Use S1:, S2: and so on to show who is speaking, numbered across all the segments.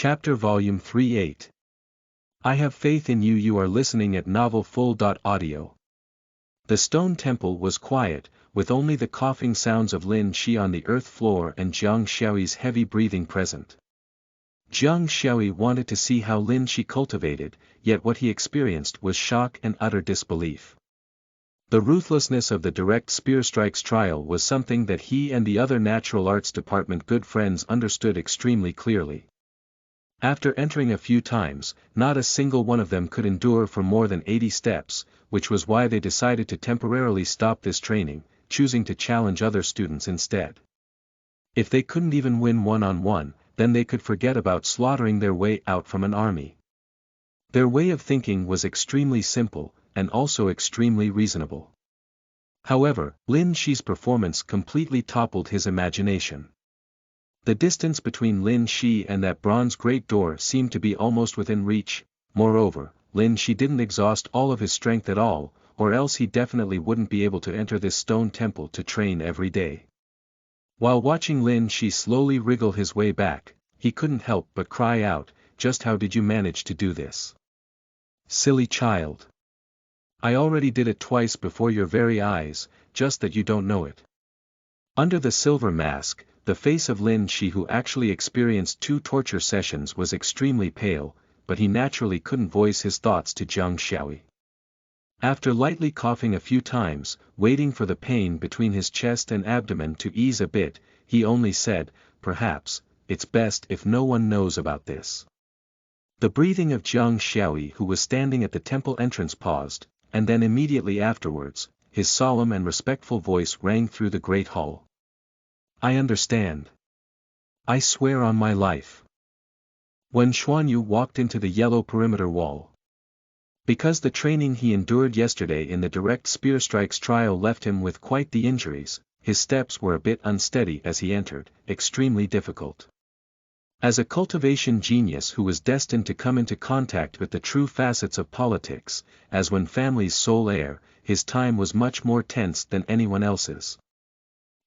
S1: Chapter Volume 38. I have faith in you. You are listening at novelfull.audio. The stone temple was quiet, with only the coughing sounds of Lin Shi on the earth floor and Jiang Xiaoyi's heavy breathing present. Jiang Xiaoyi wanted to see how Lin Shi cultivated, yet what he experienced was shock and utter disbelief. The ruthlessness of the direct spear strikes trial was something that he and the other natural arts department good friends understood extremely clearly. After entering a few times, not a single one of them could endure for more than 80 steps, which was why they decided to temporarily stop this training, choosing to challenge other students instead. If they couldn't even win one-on-one, then they could forget about slaughtering their way out from an army. Their way of thinking was extremely simple, and also extremely reasonable. However, Lin Shi's performance completely toppled his imagination. The distance between Lin Shi and that bronze great door seemed to be almost within reach. Moreover, Lin Shi didn't exhaust all of his strength at all, or else he definitely wouldn't be able to enter this stone temple to train every day. While watching Lin Shi slowly wriggle his way back, he couldn't help but cry out, "Just how did you manage to do this? Silly child. I already did it twice before your very eyes, just that you don't know it." Under the silver mask, the face of Lin Shi, who actually experienced 2 torture sessions, was extremely pale, but he naturally couldn't voice his thoughts to Jiang Xiaoyi. After lightly coughing a few times, waiting for the pain between his chest and abdomen to ease a bit, he only said, "Perhaps, it's best if no one knows about this." The breathing of Jiang Xiaoyi, who was standing at the temple entrance, paused, and then immediately afterwards, his solemn and respectful voice rang through the great hall. "I understand. I swear on my life." When Xuanyu walked into the yellow perimeter wall. Because the training he endured yesterday in the direct spear strikes trial left him with quite the injuries, his steps were a bit unsteady as he entered, extremely difficult. As a cultivation genius who was destined to come into contact with the true facets of politics, as when family's sole heir, his time was much more tense than anyone else's.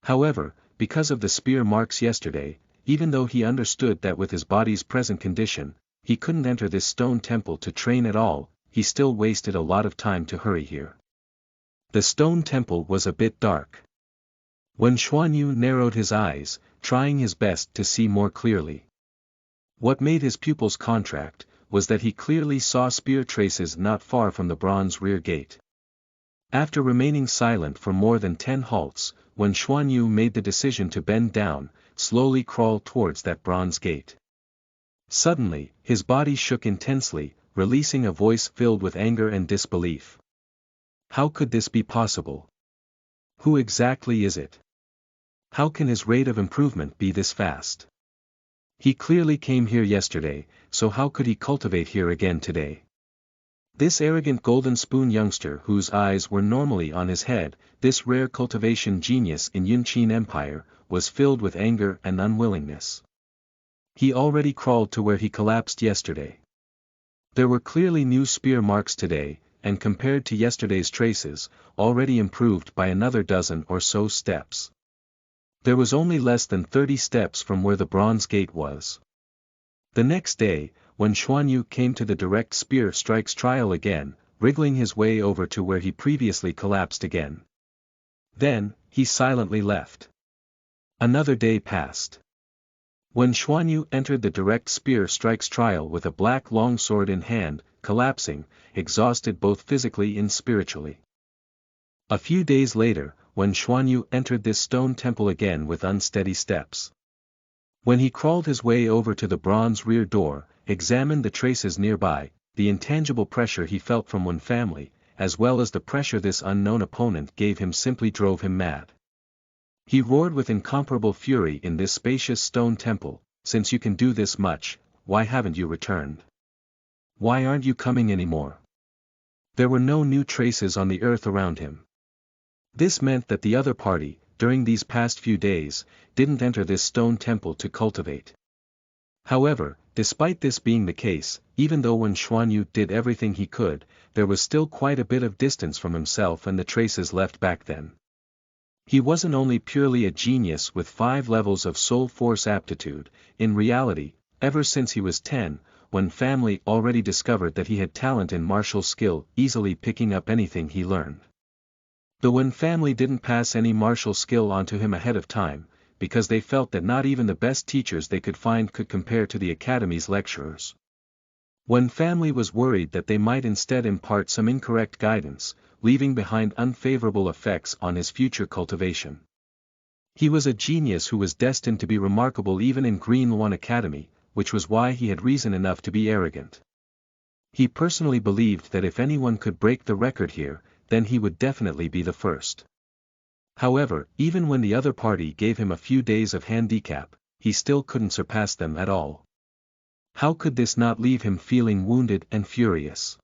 S1: However, because of the spear marks yesterday, even though he understood that with his body's present condition, he couldn't enter this stone temple to train at all, he still wasted a lot of time to hurry here. The stone temple was a bit dark. When Xuanyu narrowed his eyes, trying his best to see more clearly. What made his pupils contract, was that he clearly saw spear traces not far from the bronze rear gate. After remaining silent for more than 10 halts, when Xuanyu made the decision to bend down, slowly crawl towards that bronze gate. Suddenly, his body shook intensely, releasing a voice filled with anger and disbelief. How could this be possible? Who exactly is it? How can his rate of improvement be this fast? He clearly came here yesterday, so how could he cultivate here again today? This arrogant golden spoon youngster whose eyes were normally on his head, this rare cultivation genius in Yunqin Empire, was filled with anger and unwillingness. He already crawled to where he collapsed yesterday. There were clearly new spear marks today, and compared to yesterday's traces, already improved by another dozen or so steps. There was only less than 30 steps from where the bronze gate was. The next day, when Xuanyu came to the direct spear strikes trial again, wriggling his way over to where he previously collapsed again. Then, he silently left. Another day passed. When Xuanyu entered the direct spear strikes trial with a black longsword in hand, collapsing, exhausted both physically and spiritually. A few days later, when Xuanyu entered this stone temple again with unsteady steps. When he crawled his way over to the bronze rear door, examined the traces nearby, the intangible pressure he felt from one family, as well as the pressure this unknown opponent gave him, simply drove him mad. He roared with incomparable fury in this spacious stone temple, "Since you can do this much, why haven't you returned? Why aren't you coming anymore?" There were no new traces on the earth around him. This meant that the other party, during these past few days, didn't enter this stone temple to cultivate. However, despite this being the case, even though when Xuanyu did everything he could, there was still quite a bit of distance from himself and the traces left back then. He wasn't only purely a genius with 5 levels of soul force aptitude, in reality, ever since he was 10, when family already discovered that he had talent in martial skill, easily picking up anything he learned. Though when family didn't pass any martial skill onto him ahead of time, because they felt that not even the best teachers they could find could compare to the academy's lecturers. When family was worried that they might instead impart some incorrect guidance, leaving behind unfavorable effects on his future cultivation. He was a genius who was destined to be remarkable even in Green Lawn Academy, which was why he had reason enough to be arrogant. He personally believed that if anyone could break the record here, then he would definitely be the first. However, even when the other party gave him a few days of handicap, he still couldn't surpass them at all. How could this not leave him feeling wounded and furious?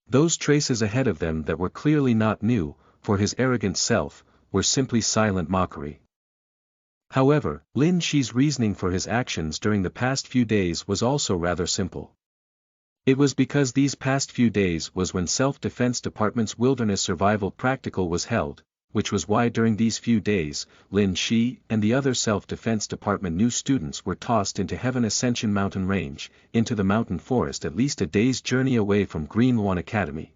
S1: Those traces ahead of them that were clearly not new, for his arrogant self, were simply silent mockery. However, Lin Shi's reasoning for his actions during the past few days was also rather simple. It was because these past few days was when Self-Defense Department's Wilderness Survival Practical was held, which was why during these few days, Lin Shi and the other Self-Defense Department new students were tossed into Heaven Ascension Mountain Range, into the mountain forest at least a day's journey away from Green Lawn Academy.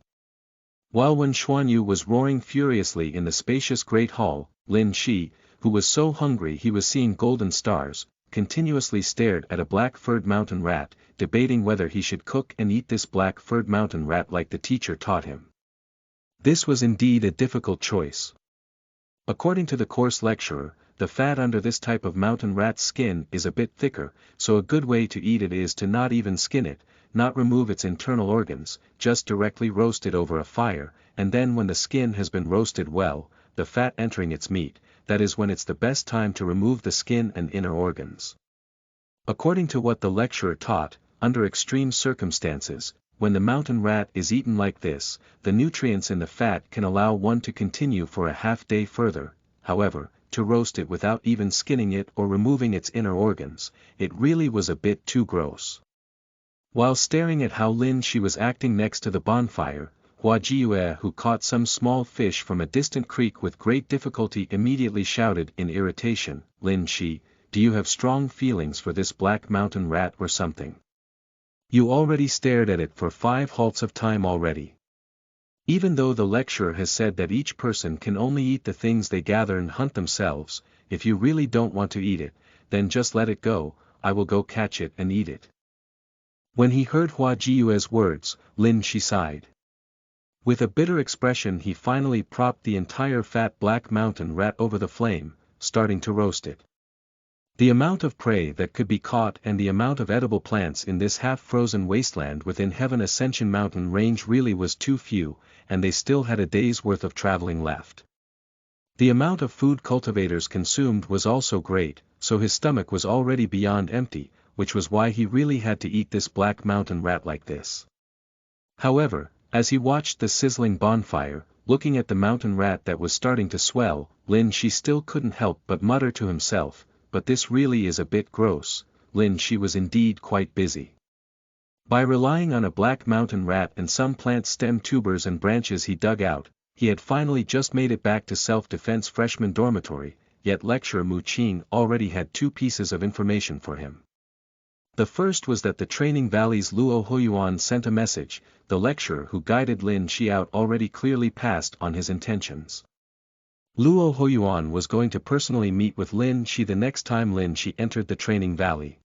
S1: While when Xuanyu was roaring furiously in the spacious Great Hall, Lin Shi, who was so hungry he was seeing golden stars, continuously stared at a black-furred mountain rat, debating whether he should cook and eat this black-furred mountain rat like the teacher taught him. This was indeed a difficult choice. According to the course lecturer, the fat under this type of mountain rat's skin is a bit thicker, so a good way to eat it is to not even skin it, not remove its internal organs, just directly roast it over a fire, and then when the skin has been roasted well, the fat entering its meat, that is when it's the best time to remove the skin and inner organs. According to what the lecturer taught, under extreme circumstances, when the mountain rat is eaten like this, the nutrients in the fat can allow one to continue for a half day further. However, to roast it without even skinning it or removing its inner organs, it really was a bit too gross. While staring at how Lin Shi was acting next to the bonfire, Hua Jiue, who caught some small fish from a distant creek with great difficulty, immediately shouted in irritation, "Lin Shi, do you have strong feelings for this black mountain rat or something? You already stared at it for 5 halts of time already. Even though the lecturer has said that each person can only eat the things they gather and hunt themselves, if you really don't want to eat it, then just let it go, I will go catch it and eat it." When he heard Hua Jiue's words, Lin Shi sighed. With a bitter expression he finally propped the entire fat black mountain rat over the flame, starting to roast it. The amount of prey that could be caught and the amount of edible plants in this half-frozen wasteland within Heaven Ascension Mountain Range really was too few, and they still had a day's worth of traveling left. The amount of food cultivators consumed was also great, so his stomach was already beyond empty, which was why he really had to eat this black mountain rat like this. However, as he watched the sizzling bonfire, looking at the mountain rat that was starting to swell, Lin Shi still couldn't help but mutter to himself, "But this really is a bit gross." Lin Shi was indeed quite busy. By relying on a black mountain rat and some plant stem tubers and branches he dug out, he had finally just made it back to self-defense freshman dormitory, yet lecturer Mu Qing already had 2 pieces of information for him. The first was that the Training Valley's Luo Hoyuan sent a message. The lecturer who guided Lin Shi out already clearly passed on his intentions. Luo Hoyuan was going to personally meet with Lin Shi the next time Lin Shi entered the Training Valley.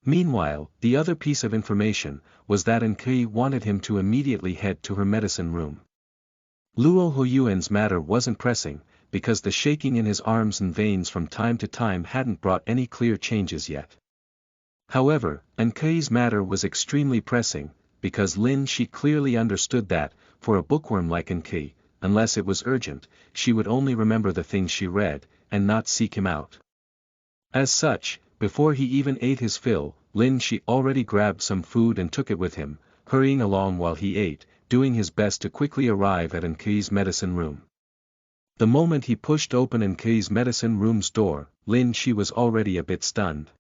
S1: Meanwhile, the other piece of information was that Nkei wanted him to immediately head to her medicine room. Luo Hoyuan's matter wasn't pressing, because the shaking in his arms and veins from time to time hadn't brought any clear changes yet. However, Nkei's matter was extremely pressing, because Lin Shi clearly understood that, for a bookworm like Nkei, unless it was urgent, she would only remember the things she read, and not seek him out. As such, before he even ate his fill, Lin Shi already grabbed some food and took it with him, hurrying along while he ate, doing his best to quickly arrive at Nkei's medicine room. The moment he pushed open Nkei's medicine room's door, Lin Shi was already a bit stunned.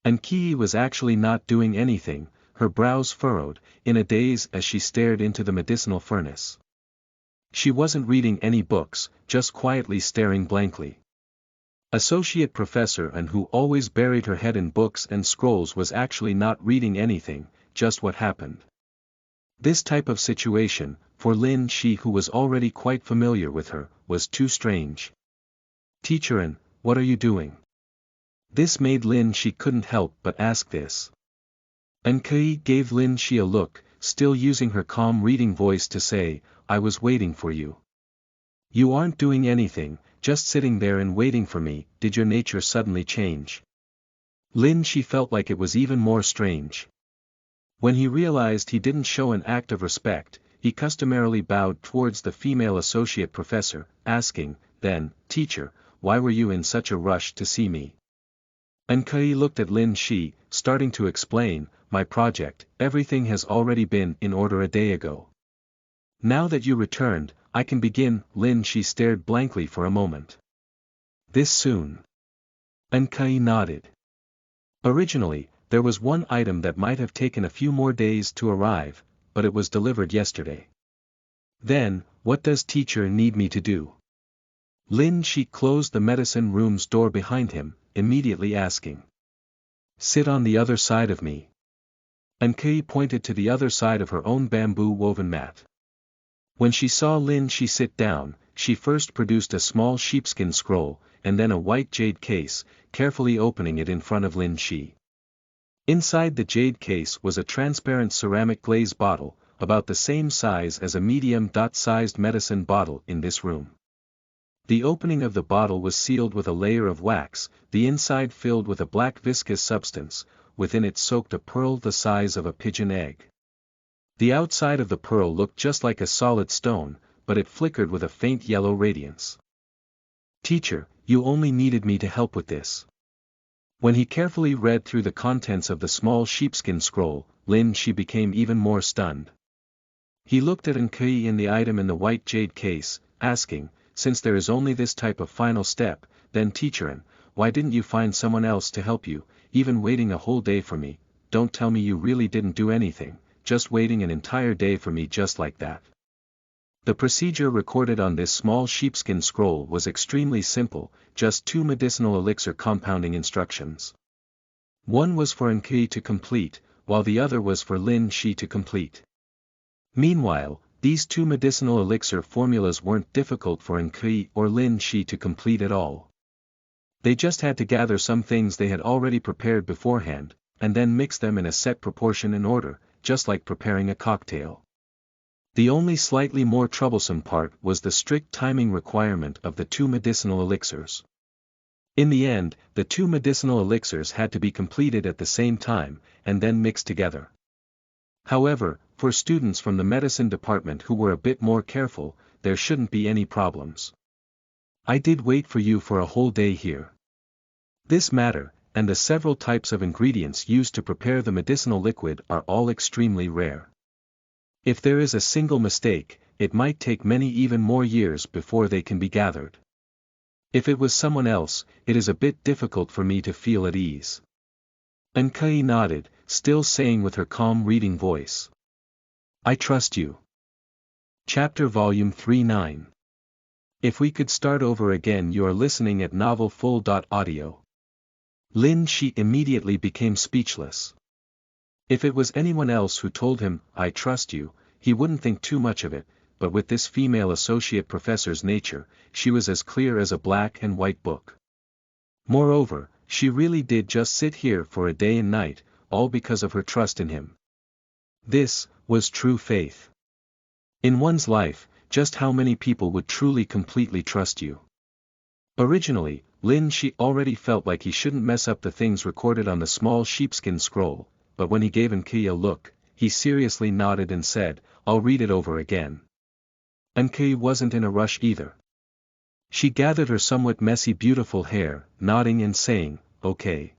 S1: Nkei was actually not doing anything, her brows furrowed, in a daze as she stared into the medicinal furnace. She wasn't reading any books, just quietly staring blankly. Associate professor and who always buried her head in books and scrolls was actually not reading anything, just what happened. This type of situation, for Lin Shi who was already quite familiar with her, was too strange. Teacher An, what are you doing? This made Lin Shi couldn't help but ask this. An Kai gave Lin Shi a look, still using her calm reading voice to say, I was waiting for you. You aren't doing anything, just sitting there and waiting for me. Did your nature suddenly change? Lin Shi felt like it was even more strange. When he realized he didn't show an act of respect, he customarily bowed towards the female associate professor, asking, then, teacher, why were you in such a rush to see me? An Kai looked at Lin Shi, starting to explain, my project, everything has already been in order a day ago. Now that you returned, I can begin. Lin Shi stared blankly for a moment. This soon? An Kai nodded. Originally, there was one item that might have taken a few more days to arrive, but it was delivered yesterday. Then, what does teacher need me to do? Lin Shi closed the medicine room's door behind him, immediately asking. Sit on the other side of me. An Kai pointed to the other side of her own bamboo woven mat. When she saw Lin Shi sit down, she first produced a small sheepskin scroll, and then a white jade case, carefully opening it in front of Lin Shi. Inside the jade case was a transparent ceramic glaze bottle, about the same size as a medium-sized medicine bottle in this room. The opening of the bottle was sealed with a layer of wax, the inside filled with a black viscous substance, within it soaked a pearl the size of a pigeon egg. The outside of the pearl looked just like a solid stone, but it flickered with a faint yellow radiance. Teacher, you only needed me to help with this. When he carefully read through the contents of the small sheepskin scroll, Lin Shi became even more stunned. He looked at An Kai in the item in the white jade case, asking, since there is only this type of final step, then teacher An, why didn't you find someone else to help you, even waiting a whole day for me? Don't tell me you really didn't do anything, just waiting an entire day for me just like that. The procedure recorded on this small sheepskin scroll was extremely simple, just 2 medicinal elixir compounding instructions. One was for An Kai to complete, while the other was for Lin Shi to complete. Meanwhile, these 2 medicinal elixir formulas weren't difficult for An Kai or Lin Shi to complete at all. They just had to gather some things they had already prepared beforehand, and then mix them in a set proportion and order, just like preparing a cocktail. The only slightly more troublesome part was the strict timing requirement of the 2 medicinal elixirs. In the end, the 2 medicinal elixirs had to be completed at the same time, and then mixed together. However, for students from the medicine department who were a bit more careful, there shouldn't be any problems. I did wait for you for a whole day here. This matter, and the several types of ingredients used to prepare the medicinal liquid are all extremely rare. If there is a single mistake, it might take many even more years before they can be gathered. If it was someone else, it is a bit difficult for me to feel at ease. An Kai nodded, still saying with her calm reading voice. I trust you. Chapter Volume 3:9. If we could start over again. You are listening at novelfull.audio. Lin Shi immediately became speechless. If it was anyone else who told him, I trust you, he wouldn't think too much of it, but with this female associate professor's nature, she was as clear as a black and white book. Moreover, she really did just sit here for a day and night, all because of her trust in him. This was true faith. In one's life, just how many people would truly completely trust you? Originally, Lin Shi already felt like he shouldn't mess up the things recorded on the small sheepskin scroll, but when he gave An Kai a look, he seriously nodded and said, I'll read it over again. An Kai wasn't in a rush either. She gathered her somewhat messy beautiful hair, nodding and saying, okay.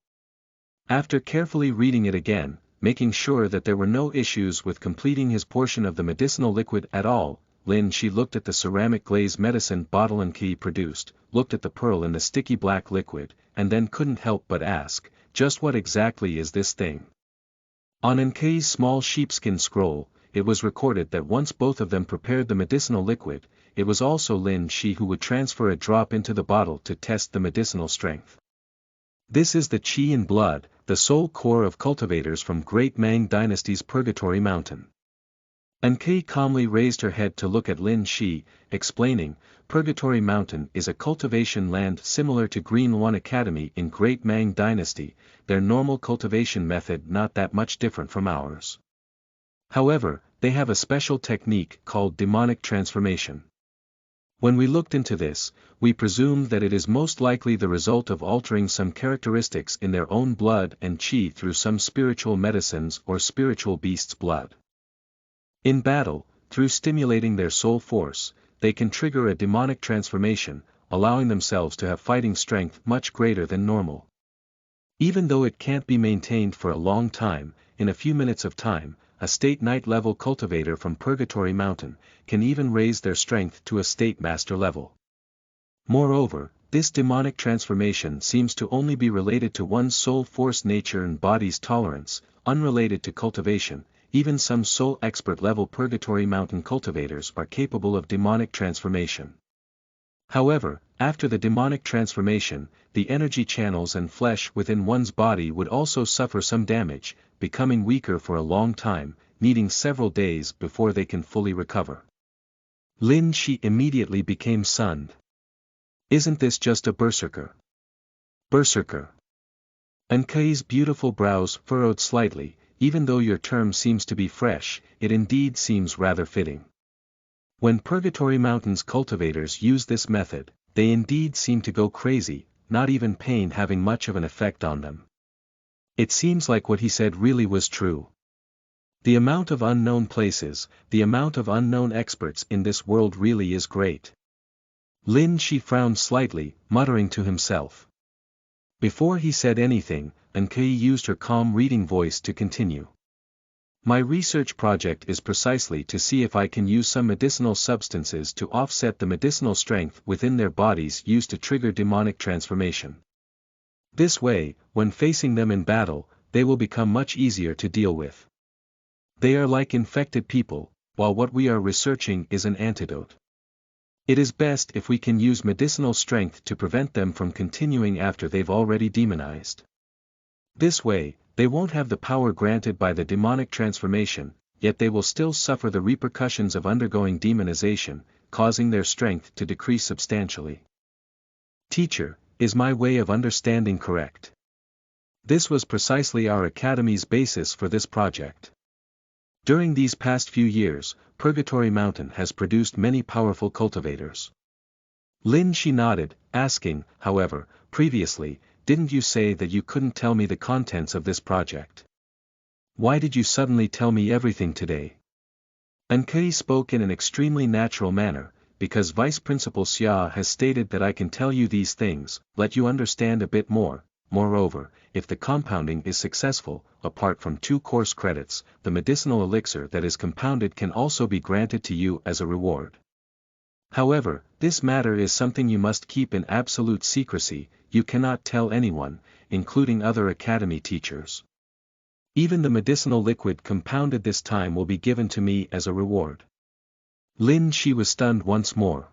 S1: After carefully reading it again, making sure that there were no issues with completing his portion of the medicinal liquid at all, Lin Shi looked at the ceramic glaze medicine bottle An Kai produced, looked at the pearl in the sticky black liquid, and then couldn't help but ask, just what exactly is this thing? On An Kai's small sheepskin scroll, it was recorded that once both of them prepared the medicinal liquid, it was also Lin Shi who would transfer a drop into the bottle to test the medicinal strength. This is the Qi in blood, the soul core of cultivators from Great Mang Dynasty's Purgatory Mountain. Nkei calmly raised her head to look at Lin Shi, explaining, Purgatory Mountain is a cultivation land similar to Green One Academy in Great Mang Dynasty, their normal cultivation method not that much different from ours. However, they have a special technique called demonic transformation. When we looked into this, we presumed that it is most likely the result of altering some characteristics in their own blood and qi through some spiritual medicines or spiritual beast's blood. In battle, through stimulating their soul force, they can trigger a demonic transformation, allowing themselves to have fighting strength much greater than normal. Even though it can't be maintained for a long time, in a few minutes of time, a state knight level cultivator from Purgatory Mountain can even raise their strength to a state master level. Moreover, this demonic transformation seems to only be related to one's soul force nature and body's tolerance, unrelated to cultivation. Even some soul expert level Purgatory Mountain cultivators are capable of demonic transformation. However, after the demonic transformation, the energy channels and flesh within one's body would also suffer some damage, becoming weaker for a long time, needing several days before they can fully recover. Lin Shi immediately became stunned. Isn't this just a berserker? Berserker. Nkei's beautiful brows furrowed slightly. Even though your term seems to be fresh, it indeed seems rather fitting. When Purgatory Mountain's cultivators use this method, they indeed seem to go crazy, not even pain having much of an effect on them. It seems like what he said really was true. The amount of unknown places, the amount of unknown experts in this world really is great. Lin Shi frowned slightly, muttering to himself. Before he said anything, Nkei used her calm reading voice to continue. My research project is precisely to see if I can use some medicinal substances to offset the medicinal strength within their bodies used to trigger demonic transformation. This way, when facing them in battle, they will become much easier to deal with. They are like infected people, while what we are researching is an antidote. It is best if we can use medicinal strength to prevent them from continuing after they've already demonized. This way, they won't have the power granted by the demonic transformation, yet they will still suffer the repercussions of undergoing demonization, causing their strength to decrease substantially. Teacher, is my way of understanding correct? This was precisely our Academy's basis for this project. During these past few years, Purgatory Mountain has produced many powerful cultivators. Lin Shi nodded, asking, however, previously, didn't you say that you couldn't tell me the contents of this project? Why did you suddenly tell me everything today? Nkei spoke in an extremely natural manner, because Vice Principal Xia has stated that I can tell you these things, let you understand a bit more. Moreover, if the compounding is successful, apart from 2 course credits, the medicinal elixir that is compounded can also be granted to you as a reward. However, this matter is something you must keep in absolute secrecy, you cannot tell anyone, including other academy teachers. Even the medicinal liquid compounded this time will be given to me as a reward. Lin Shi was stunned once more.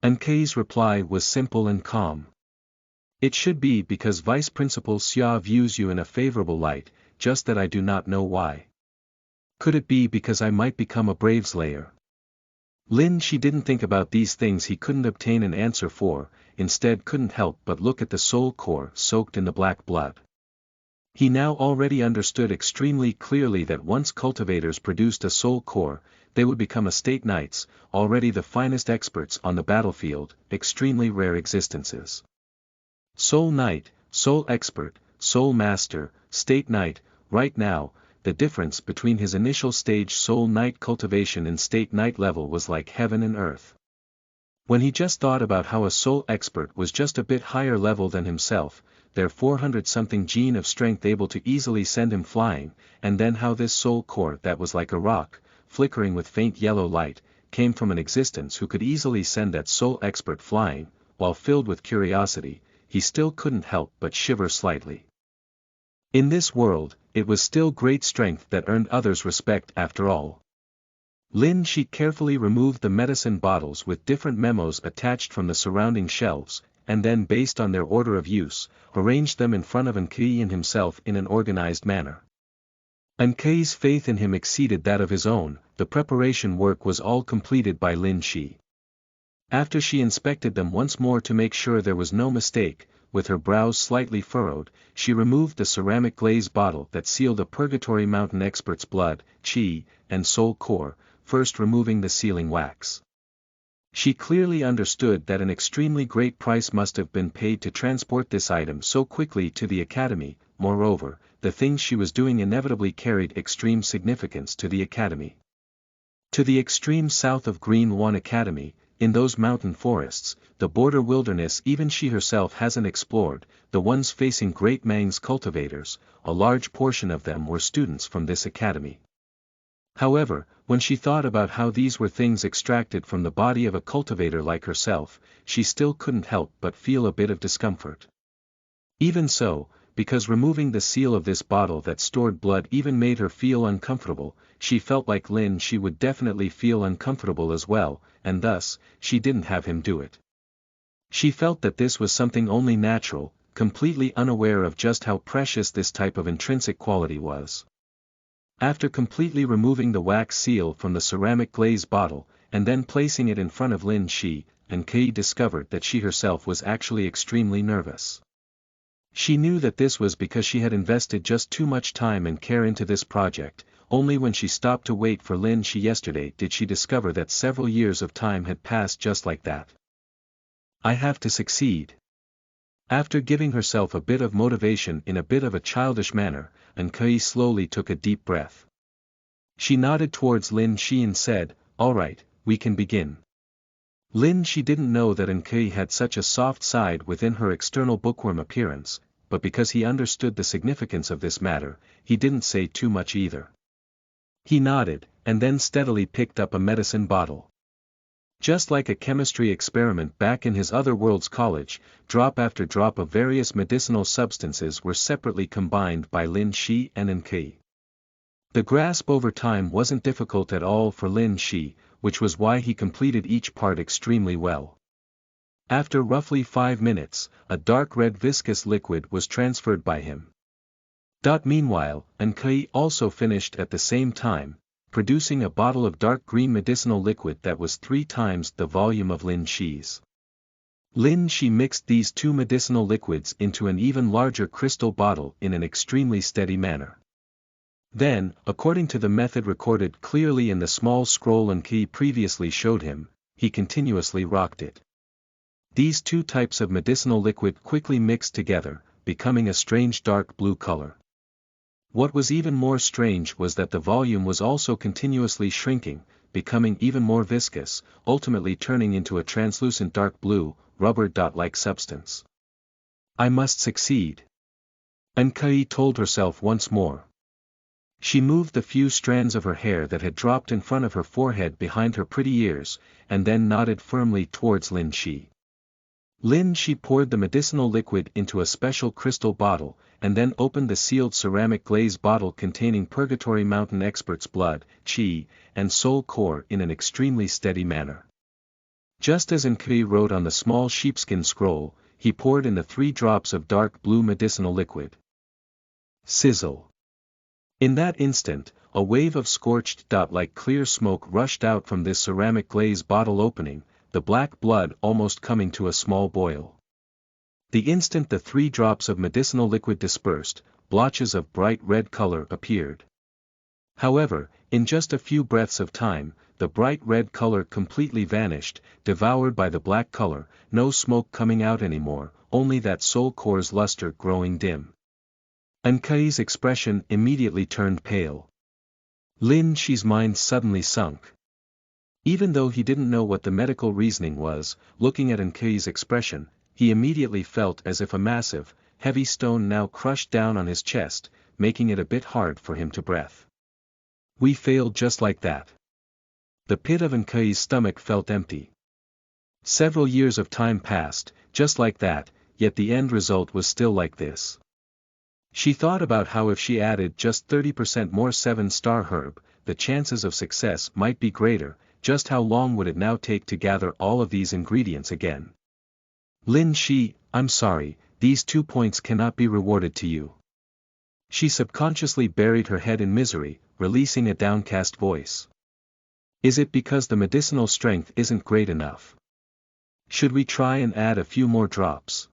S1: Nkei's reply was simple and calm. It should be because Vice Principal Xia views you in a favorable light, just that I do not know why. Could it be because I might become a brave slayer? Lin Shi didn't think about these things he couldn't obtain an answer for, instead couldn't help but look at the soul core soaked in the black blood. He now already understood extremely clearly that once cultivators produced a soul core, they would become a state knights, already the finest experts on the battlefield, extremely rare existences. Soul Knight, Soul Expert, Soul Master, State Knight, right now, the difference between his initial stage Soul Knight cultivation and State Knight level was like heaven and earth. When he just thought about how a Soul Expert was just a bit higher level than himself, their 400-something gene of strength able to easily send him flying, and then how this soul core that was like a rock, flickering with faint yellow light, came from an existence who could easily send that Soul Expert flying, while filled with curiosity, he still couldn't help but shiver slightly. In this world, it was still great strength that earned others respect after all. Lin Shi carefully removed the medicine bottles with different memos attached from the surrounding shelves, and then based on their order of use, arranged them in front of Nkei and himself in an organized manner. Nkei's faith in him exceeded that of his own. The preparation work was all completed by Lin Shi. After she inspected them once more to make sure there was no mistake, with her brows slightly furrowed, she removed the ceramic glaze bottle that sealed a Purgatory Mountain expert's blood, qi, and soul core, first removing the sealing wax. She clearly understood that an extremely great price must have been paid to transport this item so quickly to the Academy. Moreover, the things she was doing inevitably carried extreme significance to the Academy. To the extreme south of Green One Academy, in those mountain forests, the border wilderness even she herself hasn't explored, the ones facing Great Mang's cultivators, a large portion of them were students from this academy. However, when she thought about how these were things extracted from the body of a cultivator like herself, she still couldn't help but feel a bit of discomfort. Even so, because removing the seal of this bottle that stored blood even made her feel uncomfortable, she felt like Lin Shi would definitely feel uncomfortable as well, and thus, she didn't have him do it. She felt that this was something only natural, completely unaware of just how precious this type of intrinsic quality was. After completely removing the wax seal from the ceramic glaze bottle, and then placing it in front of Lin Shi, Nkei discovered that she herself was actually extremely nervous. She knew that this was because she had invested just too much time and care into this project. Only when she stopped to wait for Lin Shi yesterday did she discover that several years of time had passed just like that. I have to succeed. After giving herself a bit of motivation in a bit of a childish manner, Nkei slowly took a deep breath. She nodded towards Lin Shi and said, "All right, we can begin." Lin Shi didn't know that Nkei had such a soft side within her external bookworm appearance, but because he understood the significance of this matter, he didn't say too much either. He nodded, and then steadily picked up a medicine bottle. Just like a chemistry experiment back in his other world's college, drop after drop of various medicinal substances were separately combined by Lin Shi and Nkei. The grasp over time wasn't difficult at all for Lin Shi, which was why he completed each part extremely well. After roughly 5 minutes, a dark red viscous liquid was transferred by him. Meanwhile, Nkei also finished at the same time, producing a bottle of dark green medicinal liquid that was 3 times the volume of Lin Shi's. Lin Shi mixed these 2 medicinal liquids into an even larger crystal bottle in an extremely steady manner. Then, according to the method recorded clearly in the small scroll Nkei previously showed him, he continuously rocked it. These 2 types of medicinal liquid quickly mixed together, becoming a strange dark blue color. What was even more strange was that the volume was also continuously shrinking, becoming even more viscous, ultimately turning into a translucent dark blue, rubber-like substance. I must succeed. Nkei told herself once more. She moved the few strands of her hair that had dropped in front of her forehead behind her pretty ears, and then nodded firmly towards Lin Shi. Lin Shi poured the medicinal liquid into a special crystal bottle, and then opened the sealed ceramic glaze bottle containing Purgatory Mountain expert's blood, qi, and soul core in an extremely steady manner. Just as Nkei wrote on the small sheepskin scroll, he poured in the 3 drops of dark blue medicinal liquid. Sizzle. In that instant, a wave of scorched like clear smoke rushed out from this ceramic glaze bottle opening, the black blood almost coming to a small boil. The instant the 3 drops of medicinal liquid dispersed, blotches of bright red color appeared. However, in just a few breaths of time, the bright red color completely vanished, devoured by the black color, no smoke coming out anymore, only that soul core's luster growing dim. Nkei's expression immediately turned pale. Lin Shi's mind suddenly sunk. Even though he didn't know what the medical reasoning was, looking at Nkei's expression, he immediately felt as if a massive, heavy stone now crushed down on his chest, making it a bit hard for him to breathe. We failed just like that. The pit of Nkei's stomach felt empty. Several years of time passed, just like that, yet the end result was still like this. She thought about how if she added just 30% more 7-star herb, the chances of success might be greater. Just how long would it now take to gather all of these ingredients again? Lin Shi, I'm sorry, these 2 points cannot be rewarded to you. She subconsciously buried her head in misery, releasing a downcast voice. Is it because the medicinal strength isn't great enough? Should we try and add a few more drops?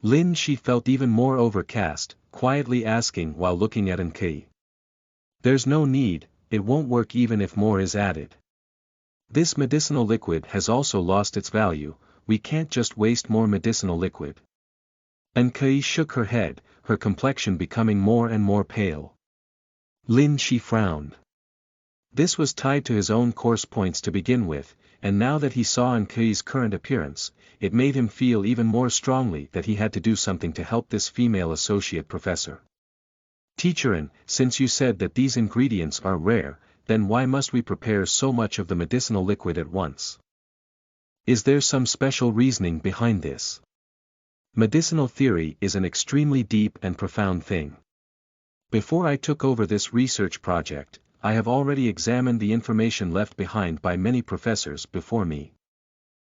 S1: Lin Shi felt even more overcast, quietly asking while looking at Nkei. There's no need, it won't work even if more is added. This medicinal liquid has also lost its value, we can't just waste more medicinal liquid. Nkei shook her head, her complexion becoming more and more pale. Lin Shi frowned. This was tied to his own course points to begin with, and now that he saw Nkei's current appearance, it made him feel even more strongly that he had to do something to help this female associate professor. Teacherin, since you said that these ingredients are rare, then why must we prepare so much of the medicinal liquid at once? Is there some special reasoning behind this? Medicinal theory is an extremely deep and profound thing. Before I took over this research project, I have already examined the information left behind by many professors before me.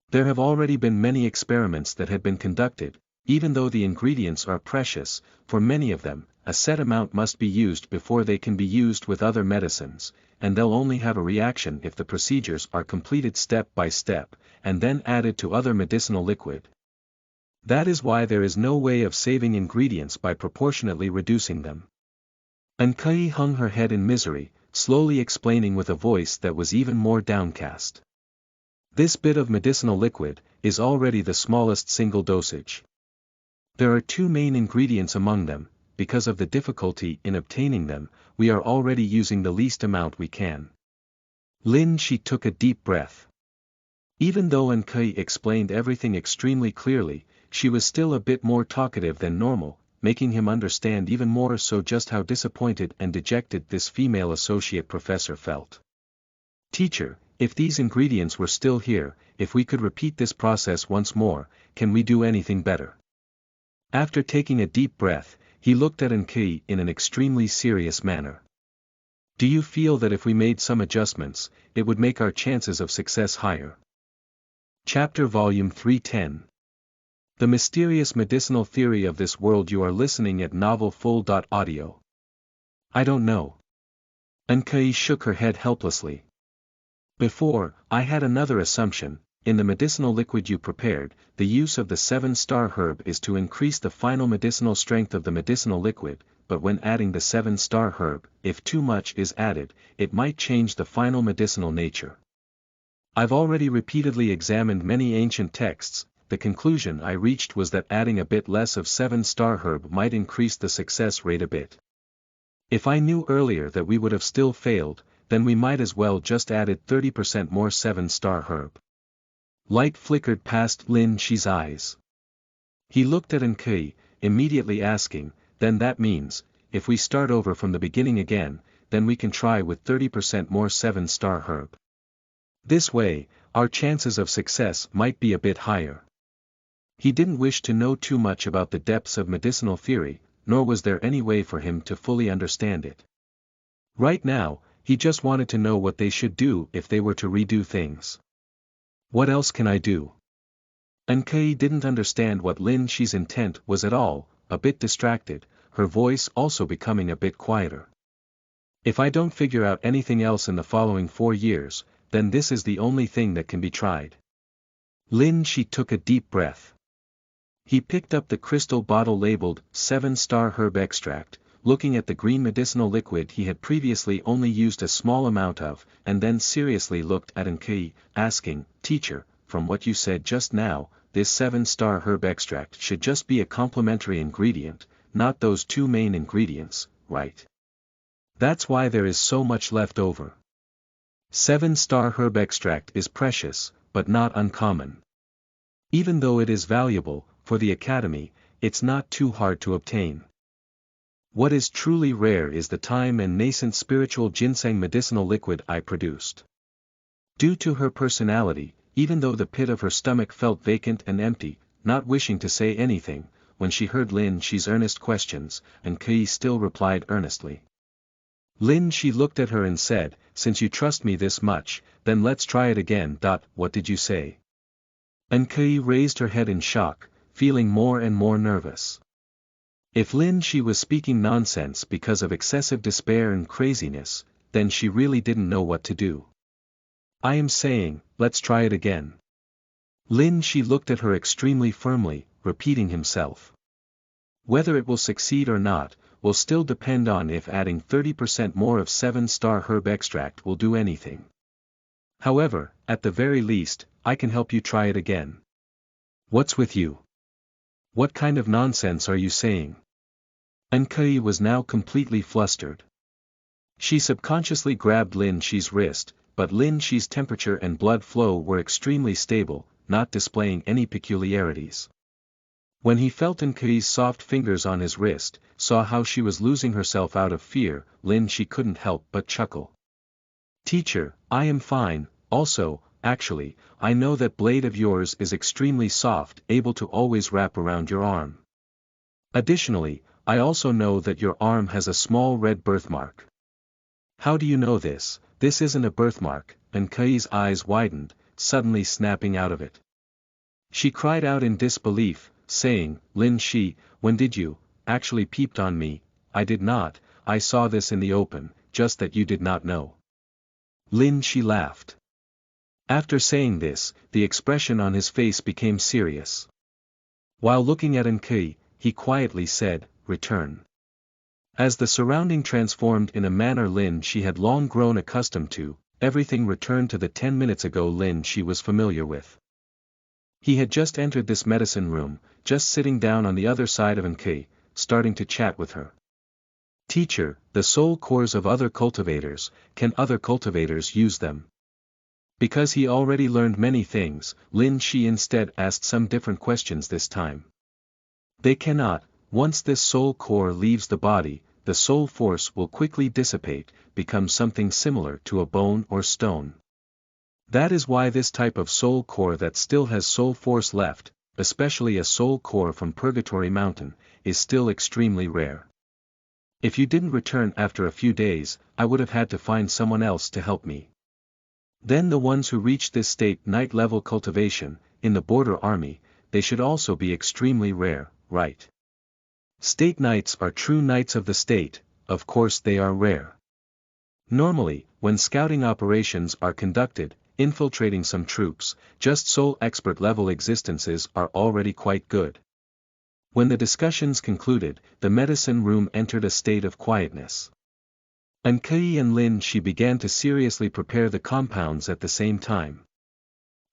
S1: There have already been many experiments that had been conducted. Even though the ingredients are precious, for many of them, a set amount must be used before they can be used with other medicines, and they'll only have a reaction if the procedures are completed step by step, and then added to other medicinal liquid. That is why there is no way of saving ingredients by proportionately reducing them. Nkei hung her head in misery, slowly explaining with a voice that was even more downcast. This bit of medicinal liquid is already the smallest single dosage. There are 2 main ingredients among them. Because of the difficulty in obtaining them, we are already using the least amount we can. Lin Shi took a deep breath. Even though Nkei explained everything extremely clearly, she was still a bit more talkative than normal, making him understand even more so just how disappointed and dejected this female associate professor felt. Teacher, if these ingredients were still here, if we could repeat this process once more, can we do anything better? After taking a deep breath, he looked at Nkei in an extremely serious manner. Do you feel that if we made some adjustments, it would make our chances of success higher? Chapter Volume 310. The Mysterious Medicinal Theory of This World. You are listening at novelfull.audio. I don't know. Nkei shook her head helplessly. Before, I had another assumption. In the medicinal liquid you prepared, the use of the 7-star herb is to increase the final medicinal strength of the medicinal liquid, but when adding the 7-star herb, if too much is added, it might change the final medicinal nature. I've already repeatedly examined many ancient texts. The conclusion I reached was that adding a bit less of 7-star herb might increase the success rate a bit. If I knew earlier that we would have still failed, then we might as well just added 30% more 7-star herb. Light flickered past Lin Shi's eyes. He looked at Nkei, immediately asking, then that means, if we start over from the beginning again, then we can try with 30% more 7-star herb. This way, our chances of success might be a bit higher. He didn't wish to know too much about the depths of medicinal theory, nor was there any way for him to fully understand it. Right now, he just wanted to know what they should do if they were to redo things. What else can I do? Nkei didn't understand what Lin Shi's intent was at all, a bit distracted, her voice also becoming a bit quieter. If I don't figure out anything else in the following 4 years, then this is the only thing that can be tried. Lin Shi took a deep breath. He picked up the crystal bottle labeled 7-star herb extract, looking at the green medicinal liquid he had previously only used a small amount of, and then seriously looked at Nkei, asking, Teacher, from what you said just now, this 7-star herb extract should just be a complementary ingredient, not those 2 main ingredients, right? That's why there is so much left over. 7-star herb extract is precious, but not uncommon. Even though it is valuable, for the Academy, it's not too hard to obtain. What is truly rare is the time and nascent spiritual ginseng medicinal liquid I produced. Due to her personality, even though the pit of her stomach felt vacant and empty, not wishing to say anything, when she heard Lin Shi's earnest questions, Nkei still replied earnestly. Lin Shi looked at her and said, since you trust me this much, then let's try it again. What did you say? Enkei raised her head in shock, feeling more and more nervous. If Lin Shi was speaking nonsense because of excessive despair and craziness, then she really didn't know what to do. I am saying, let's try it again. Lin Shi looked at her extremely firmly, repeating himself. Whether it will succeed or not, will still depend on if adding 30% more of 7-star herb extract will do anything. However, at the very least, I can help you try it again. What's with you? What kind of nonsense are you saying? Enkei was now completely flustered. She subconsciously grabbed Lin Shi's wrist, but Lin Shi's temperature and blood flow were extremely stable, not displaying any peculiarities. When he felt Enkei's soft fingers on his wrist, saw how she was losing herself out of fear, Lin Shi couldn't help but chuckle. Teacher, I am fine. Also, actually, I know that blade of yours is extremely soft, able to always wrap around your arm. Additionally, I also know that your arm has a small red birthmark. How do you know this? This isn't a birthmark. Enkei's eyes widened, suddenly snapping out of it. She cried out in disbelief, saying, Lin Shi, when did you, actually peeped on me? I did not, I saw this in the open, just that you did not know. Lin Shi laughed. After saying this, the expression on his face became serious. While looking at Enkei, he quietly said, return. As the surrounding transformed in a manner Lin Shi had long grown accustomed to, everything returned to the 10 minutes ago Lin Shi was familiar with. He had just entered this medicine room, just sitting down on the other side of Enkei, starting to chat with her. Teacher, the soul cores of other cultivators, can other cultivators use them? Because he already learned many things, Lin Shi instead asked some different questions this time. They cannot. Once this soul core leaves the body, the soul force will quickly dissipate, become something similar to a bone or stone. That is why this type of soul core that still has soul force left, especially a soul core from Purgatory Mountain, is still extremely rare. If you didn't return after a few days, I would have had to find someone else to help me. Then the ones who reach this state night level cultivation, in the border army, they should also be extremely rare, right? State knights are true knights of the state, of course they are rare. Normally, when scouting operations are conducted, infiltrating some troops, just soul expert level existences are already quite good. When the discussions concluded, the medicine room entered a state of quietness. Enkei and Lin Shi began to seriously prepare the compounds at the same time.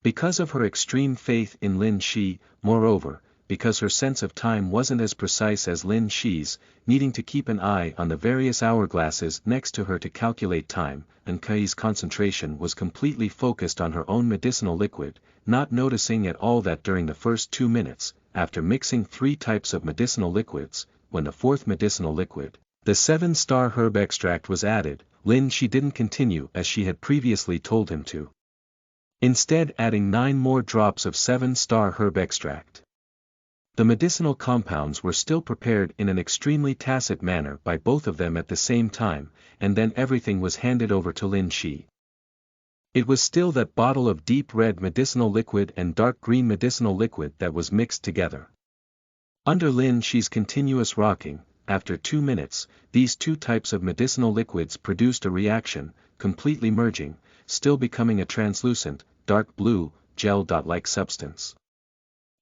S1: Because of her extreme faith in Lin Shi, moreover, because her sense of time wasn't as precise as Lin Shi's, needing to keep an eye on the various hourglasses next to her to calculate time, Enkei's concentration was completely focused on her own medicinal liquid, not noticing at all that during the first 2 minutes, after mixing 3 types of medicinal liquids, when the 4th medicinal liquid, the 7-star herb extract was added, Lin Shi didn't continue as she had previously told him to. Instead adding 9 more drops of 7-star herb extract. The medicinal compounds were still prepared in an extremely tacit manner by both of them at the same time, and then everything was handed over to Lin Shi. It was still that bottle of deep red medicinal liquid and dark green medicinal liquid that was mixed together. Under Lin Shi's continuous rocking, after 2 minutes, these 2 types of medicinal liquids produced a reaction, completely merging, still becoming a translucent, dark blue, gel-like substance.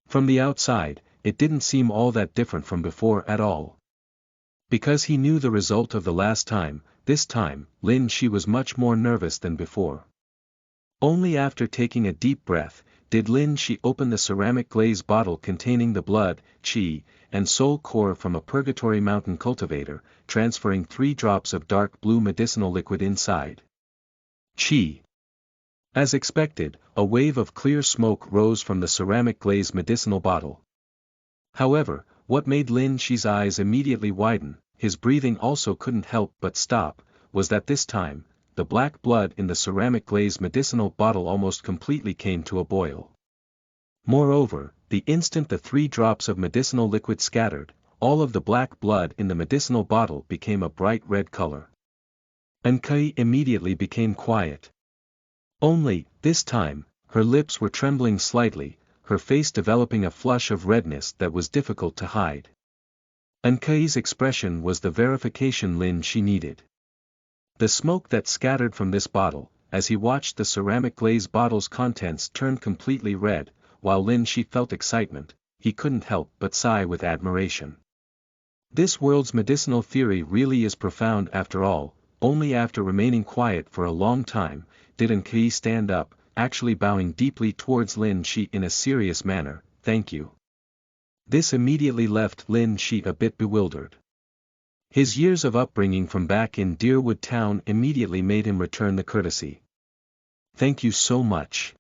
S1: From the outside, it didn't seem all that different from before at all. Because he knew the result of the last time, this time, Lin Shi was much more nervous than before. Only after taking a deep breath, did Lin Shi open the ceramic glaze bottle containing the blood, qi, and soul core from a Purgatory Mountain cultivator, transferring 3 drops of dark blue medicinal liquid inside. Qi. As expected, a wave of clear smoke rose from the ceramic glaze medicinal bottle. However, what made Lin Shi's eyes immediately widen, his breathing also couldn't help but stop, was that this time, the black blood in the ceramic glaze medicinal bottle almost completely came to a boil. Moreover, the instant the 3 drops of medicinal liquid scattered, all of the black blood in the medicinal bottle became a bright red color. Enkei immediately became quiet. Only, this time, her lips were trembling slightly, her face developing a flush of redness that was difficult to hide. Enkei's expression was the verification Lin she needed. The smoke that scattered from this bottle, as he watched the ceramic glaze bottle's contents turn completely red, while Lin she felt excitement, he couldn't help but sigh with admiration. This world's medicinal theory really is profound after all. Only after remaining quiet for a long time, did Enkei stand up, actually bowing deeply towards Lin Shi in a serious manner. "Thank you." This immediately left Lin Shi a bit bewildered. His years of upbringing from back in Deerwood Town immediately made him return the courtesy. "Thank you so much.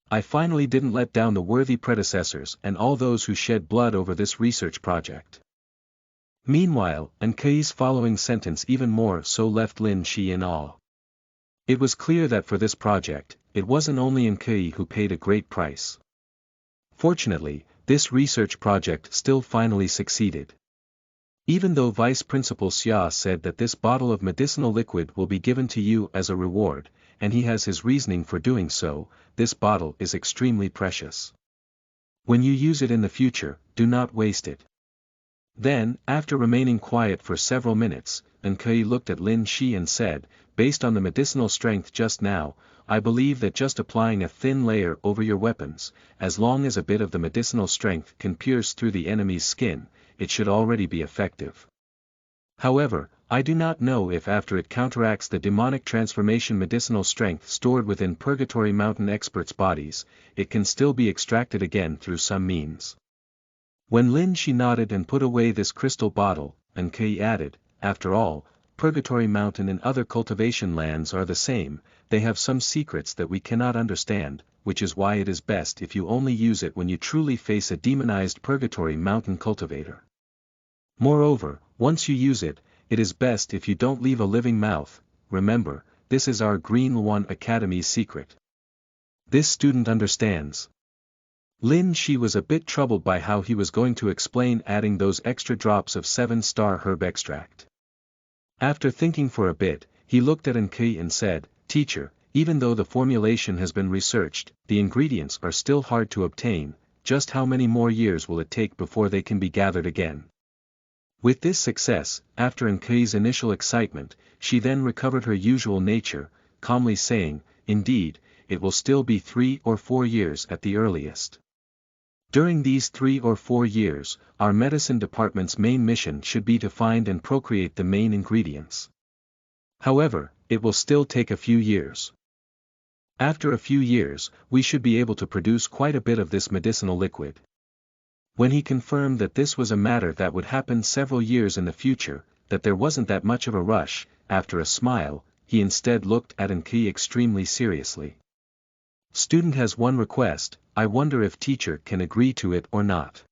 S1: I finally didn't let down the worthy predecessors and all those who shed blood over this research project." Meanwhile, Enkei's following sentence even more so left Lin Shi in awe. It was clear that for this project, it wasn't only Enkei who paid a great price. Fortunately, this research project still finally succeeded. Even though Vice Principal Xia said that this bottle of medicinal liquid will be given to you as a reward, and he has his reasoning for doing so, this bottle is extremely precious. When you use it in the future, do not waste it. Then, after remaining quiet for several minutes, Enkei looked at Lin Shi and said, "Based on the medicinal strength just now, I believe that just applying a thin layer over your weapons, as long as a bit of the medicinal strength can pierce through the enemy's skin, it should already be effective. However, I do not know if after it counteracts the demonic transformation medicinal strength stored within Purgatory Mountain experts' bodies, it can still be extracted again through some means." When Lin Shi nodded and put away this crystal bottle, Enkei added, "After all, Purgatory Mountain and other cultivation lands are the same, they have some secrets that we cannot understand, which is why it is best if you only use it when you truly face a demonized Purgatory Mountain cultivator. Moreover, once you use it, it is best if you don't leave a living mouth. Remember, this is our Green One Academy's secret. This student understands." Lin Shi was a bit troubled by how he was going to explain adding those extra drops of 7-star herb extract. After thinking for a bit, he looked at Enkei and said, "Teacher, even though the formulation has been researched, the ingredients are still hard to obtain. Just how many more years will it take before they can be gathered again?" With this success, after Enkei's initial excitement, she then recovered her usual nature, calmly saying, "Indeed, it will still be 3 or 4 years at the earliest. During these 3 or 4 years, our medicine department's main mission should be to find and procreate the main ingredients. However, it will still take a few years. After a few years, we should be able to produce quite a bit of this medicinal liquid." When he confirmed that this was a matter that would happen several years in the future, that there wasn't that much of a rush, after a smile, he instead looked at Enkei extremely seriously. "Student has one request, I wonder if teacher can agree to it or not."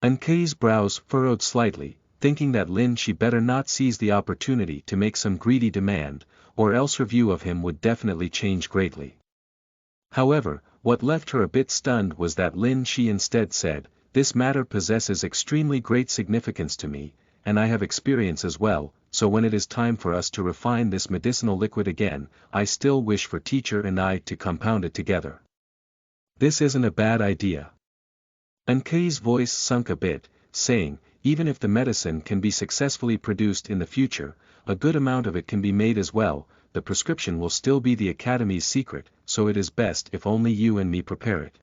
S1: Enkei's brows furrowed slightly, thinking that Lin Shi better not seize the opportunity to make some greedy demand, or else her view of him would definitely change greatly. However, what left her a bit stunned was that Lin Shi instead said, "This matter possesses extremely great significance to me, and I have experience as well, so when it is time for us to refine this medicinal liquid again, I still wish for teacher and I to compound it together. This isn't a bad idea." Enkei's voice sunk a bit, saying, "Even if the medicine can be successfully produced in the future, a good amount of it can be made as well, the prescription will still be the Academy's secret, so it is best if only you and me prepare it.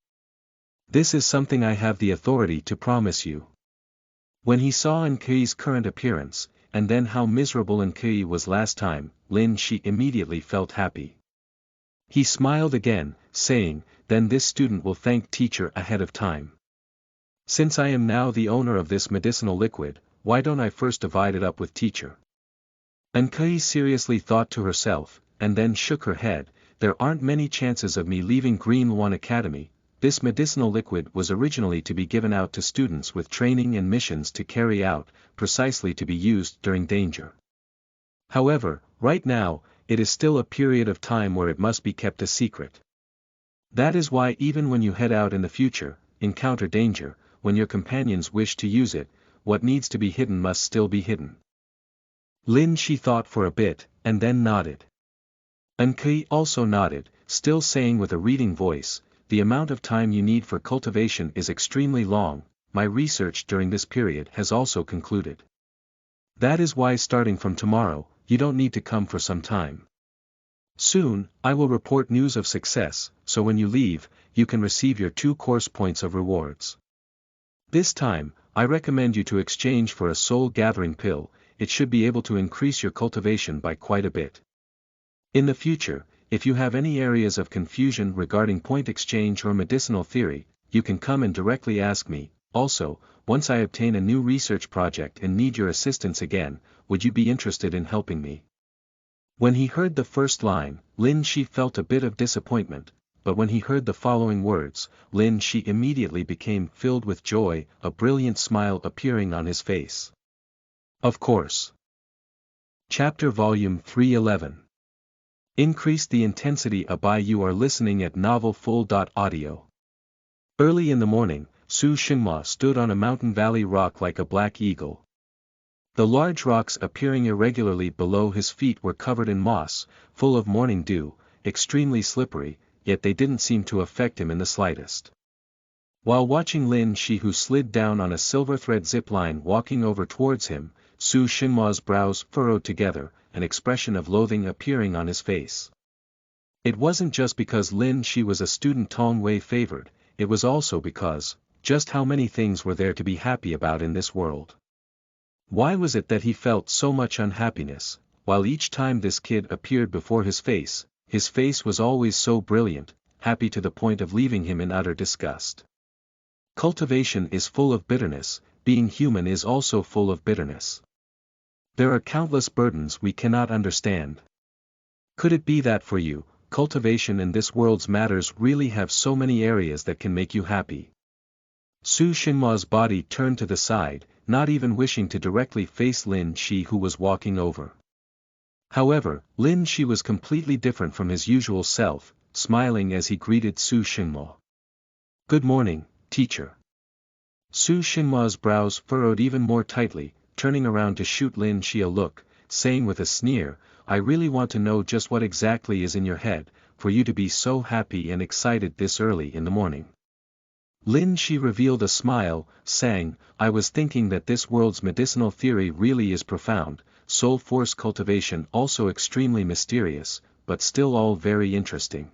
S1: This is something I have the authority to promise you." When he saw Enkei's current appearance, and then how miserable Enkei was last time, Lin Shi immediately felt happy. He smiled again, saying, "Then this student will thank teacher ahead of time. Since I am now the owner of this medicinal liquid, why don't I first divide it up with teacher?" Enkei seriously thought to herself, and then shook her head, "There aren't many chances of me leaving Green One Academy. This medicinal liquid was originally to be given out to students with training and missions to carry out, precisely to be used during danger. However, right now, it is still a period of time where it must be kept a secret. That is why even when you head out in the future, encounter danger, when your companions wish to use it, what needs to be hidden must still be hidden." Lin Shi thought for a bit, and then nodded. Nkei also nodded, still saying with a reading voice, the amount of time you need for cultivation is extremely long, my research during this period has also concluded. That is why starting from tomorrow, you don't need to come for some time. Soon, I will report news of success, so when you leave, you can receive your 2 course points of rewards. This time, I recommend you to exchange for a soul gathering pill, it should be able to increase your cultivation by quite a bit. In the future, if you have any areas of confusion regarding point exchange or medicinal theory, you can come and directly ask me. Also, once I obtain a new research project and need your assistance again, would you be interested in helping me? When he heard the first line, Lin Shi felt a bit of disappointment, but when he heard the following words, Lin Shi immediately became filled with joy, a brilliant smile appearing on his face. Of course. Chapter Volume 311. Increase the intensity by you are listening at novelfull.audio. Early in the morning, Su Xinhua stood on a mountain valley rock like a black eagle. The large rocks appearing irregularly below his feet were covered in moss, full of morning dew, extremely slippery, yet they didn't seem to affect him in the slightest. While watching Lin Shi who slid down on a silver thread zip line walking over towards him, Su Xinhua's brows furrowed together, an expression of loathing appearing on his face. It wasn't just because Lin Shi was a student Tong Wei favored, it was also because, just how many things were there to be happy about in this world? Why was it that he felt so much unhappiness, while each time this kid appeared before his face was always so brilliant, happy to the point of leaving him in utter disgust? Cultivation is full of bitterness, being human is also full of bitterness. There are countless burdens we cannot understand. Could it be that for you, cultivation in this world's matters really have so many areas that can make you happy? Su Xinhua's body turned to the side, not even wishing to directly face Lin Shi who was walking over. However, Lin Shi was completely different from his usual self, smiling as he greeted Su Xinhua. Good morning, teacher. Su Xinhua's brows furrowed even more tightly, turning around to shoot Lin Shi a look, saying with a sneer, I really want to know just what exactly is in your head, for you to be so happy and excited this early in the morning. Lin Shi revealed a smile, saying, I was thinking that this world's medicinal theory really is profound, soul force cultivation also extremely mysterious, but still all very interesting.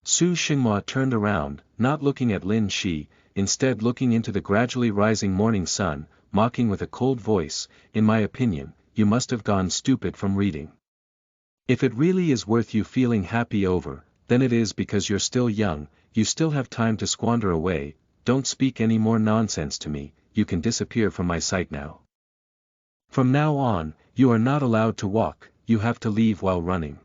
S1: Su Xinhua turned around, not looking at Lin Shi, instead looking into the gradually rising morning sun, mocking with a cold voice, in my opinion, you must have gone stupid from reading. If it really is worth you feeling happy over, then it is because you're still young, you still have time to squander away, don't speak any more nonsense to me, you can disappear from my sight now. From now on, you are not allowed to walk, you have to leave while running.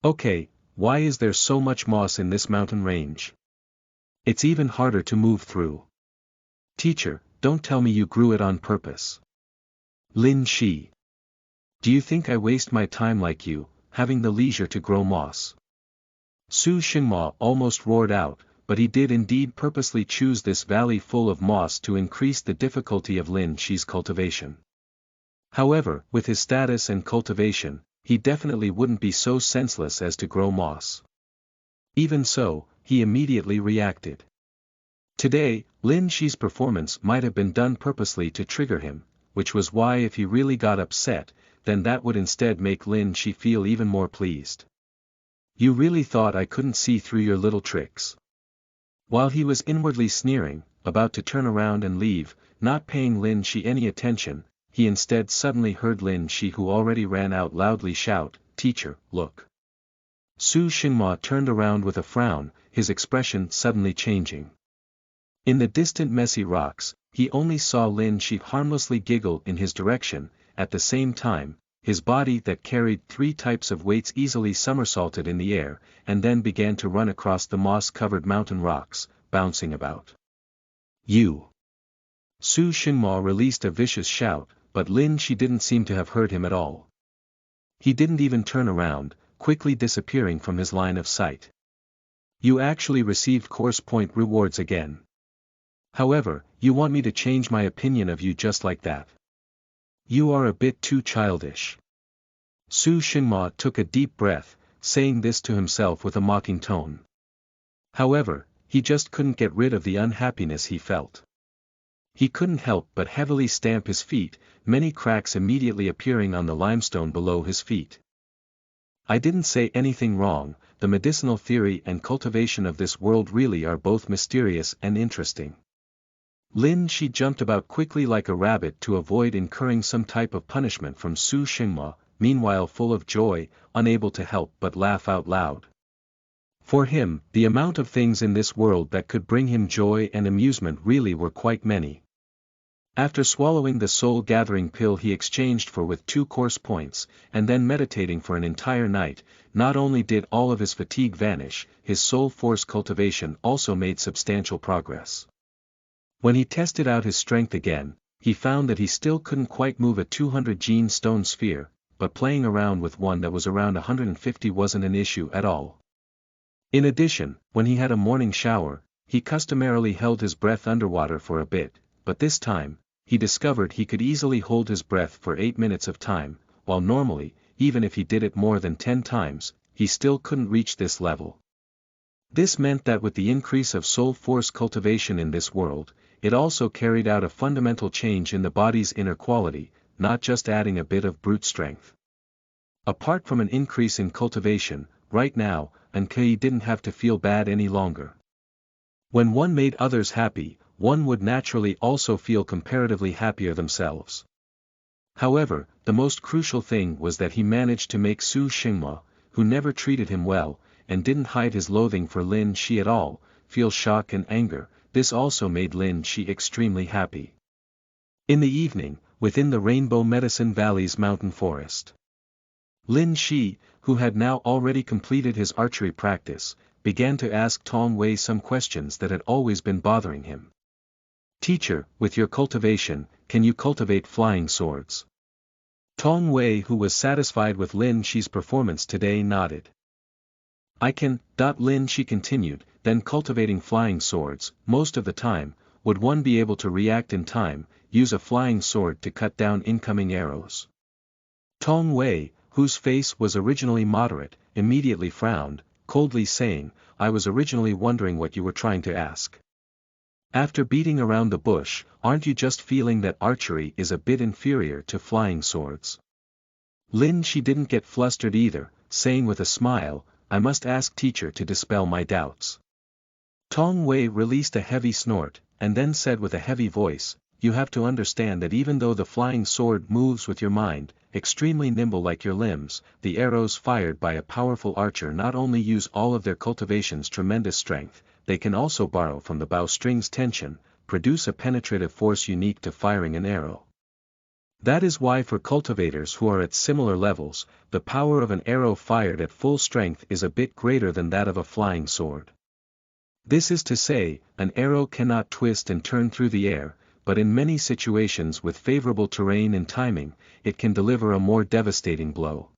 S1: Okay, why is there so much moss in this mountain range? It's even harder to move through. Teacher, don't tell me you grew it on purpose. Lin Shi. Do you think I waste my time like you, having the leisure to grow moss? Su Xinhua almost roared out, but he did indeed purposely choose this valley full of moss to increase the difficulty of Lin Shi's cultivation. However, with his status and cultivation, he definitely wouldn't be so senseless as to grow moss. Even so, he immediately reacted. Today, Lin Shi's performance might have been done purposely to trigger him, which was why if he really got upset, then that would instead make Lin Shi feel even more pleased. You really thought I couldn't see through your little tricks? While he was inwardly sneering, about to turn around and leave, not paying Lin Shi any attention, he instead suddenly heard Lin Shi who already ran out loudly shout, Teacher, look. Su Xinhua turned around with a frown, his expression suddenly changing. In the distant messy rocks, he only saw Lin Shi harmlessly giggle in his direction, at the same time, his body that carried 3 types of weights easily somersaulted in the air, and then began to run across the moss-covered mountain rocks, bouncing about. You! Su Xinhua released a vicious shout, but Lin Shi didn't seem to have heard him at all. He didn't even turn around, quickly disappearing from his line of sight. You actually received course point rewards again. However, you want me to change my opinion of you just like that. You are a bit too childish. Su Shengma took a deep breath, saying this to himself with a mocking tone. However, he just couldn't get rid of the unhappiness he felt. He couldn't help but heavily stamp his feet, many cracks immediately appearing on the limestone below his feet. I didn't say anything wrong. The medicinal theory and cultivation of this world really are both mysterious and interesting. Lin Shi jumped about quickly like a rabbit to avoid incurring some type of punishment from Su Shengma, meanwhile full of joy, unable to help but laugh out loud. For him, the amount of things in this world that could bring him joy and amusement really were quite many. After swallowing the soul-gathering pill he exchanged for with 2 course points, and then meditating for an entire night, not only did all of his fatigue vanish, his soul force cultivation also made substantial progress. When he tested out his strength again, he found that he still couldn't quite move a 200 gene stone sphere, but playing around with one that was around 150 wasn't an issue at all. In addition, when he had a morning shower, he customarily held his breath underwater for a bit, but this time, he discovered he could easily hold his breath for 8 minutes of time, while normally, even if he did it more than 10 times, he still couldn't reach this level. This meant that with the increase of soul force cultivation in this world, it also carried out a fundamental change in the body's inner quality, not just adding a bit of brute strength. Apart from an increase in cultivation, right now, Nkei didn't have to feel bad any longer. When one made others happy, one would naturally also feel comparatively happier themselves. However, the most crucial thing was that he managed to make Su Shengma, who never treated him well, and didn't hide his loathing for Lin Shi at all, feel shock and anger. This also made Lin Shi extremely happy. In the evening, within the Rainbow Medicine Valley's mountain forest, Lin Shi, who had now already completed his archery practice, began to ask Tong Wei some questions that had always been bothering him. Teacher, with your cultivation, can you cultivate flying swords? Tong Wei, who was satisfied with Lin Shi's performance today, nodded. I can. Lin Shi continued, then cultivating flying swords, most of the time, would one be able to react in time, use a flying sword to cut down incoming arrows? Tong Wei, whose face was originally moderate, immediately frowned, coldly saying, I was originally wondering what you were trying to ask. After beating around the bush, aren't you just feeling that archery is a bit inferior to flying swords? Lin Shi didn't get flustered either, saying with a smile, I must ask teacher to dispel my doubts. Tong Wei released a heavy snort, and then said with a heavy voice, you have to understand that even though the flying sword moves with your mind, extremely nimble like your limbs, the arrows fired by a powerful archer not only use all of their cultivation's tremendous strength, they can also borrow from the bowstring's tension, produce a penetrative force unique to firing an arrow. That is why for cultivators who are at similar levels, the power of an arrow fired at full strength is a bit greater than that of a flying sword. This is to say, an arrow cannot twist and turn through the air, but in many situations with favorable terrain and timing, it can deliver a more devastating blow.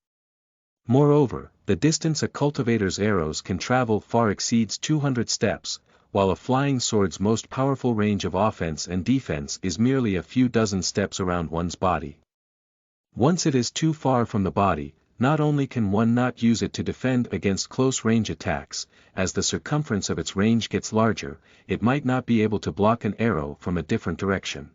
S1: Moreover, the distance a cultivator's arrows can travel far exceeds 200 steps, while a flying sword's most powerful range of offense and defense is merely a few dozen steps around one's body. Once it is too far from the body, not only can one not use it to defend against close-range attacks, as the circumference of its range gets larger, it might not be able to block an arrow from a different direction.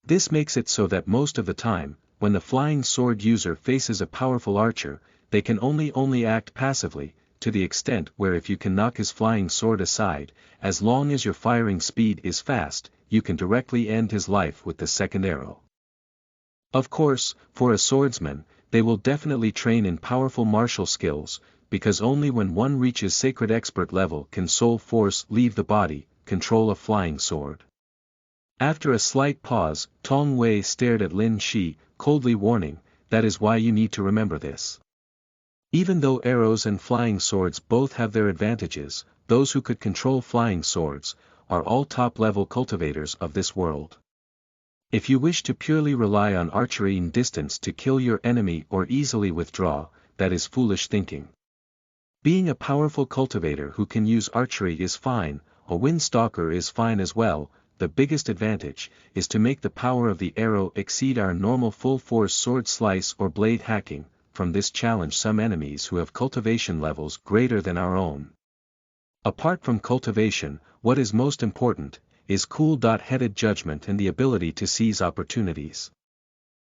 S1: This makes it so that most of the time, when the flying sword user faces a powerful archer, they can only act passively, to the extent where if you can knock his flying sword aside, as long as your firing speed is fast, you can directly end his life with the second arrow. Of course, for a swordsman, they will definitely train in powerful martial skills, because only when one reaches sacred expert level can soul force leave the body, control a flying sword. After a slight pause, Tong Wei stared at Lin Shi, coldly warning, that is why you need to remember this. Even though arrows and flying swords both have their advantages, those who could control flying swords, are all top-level cultivators of this world. If you wish to purely rely on archery in distance to kill your enemy or easily withdraw, that is foolish thinking. Being a powerful cultivator who can use archery is fine, a windstalker is fine as well, the biggest advantage, is to make the power of the arrow exceed our normal full-force sword slice or blade hacking. From this challenge some enemies who have cultivation levels greater than our own. Apart from cultivation, what is most important, is cool-headed judgment and the ability to seize opportunities.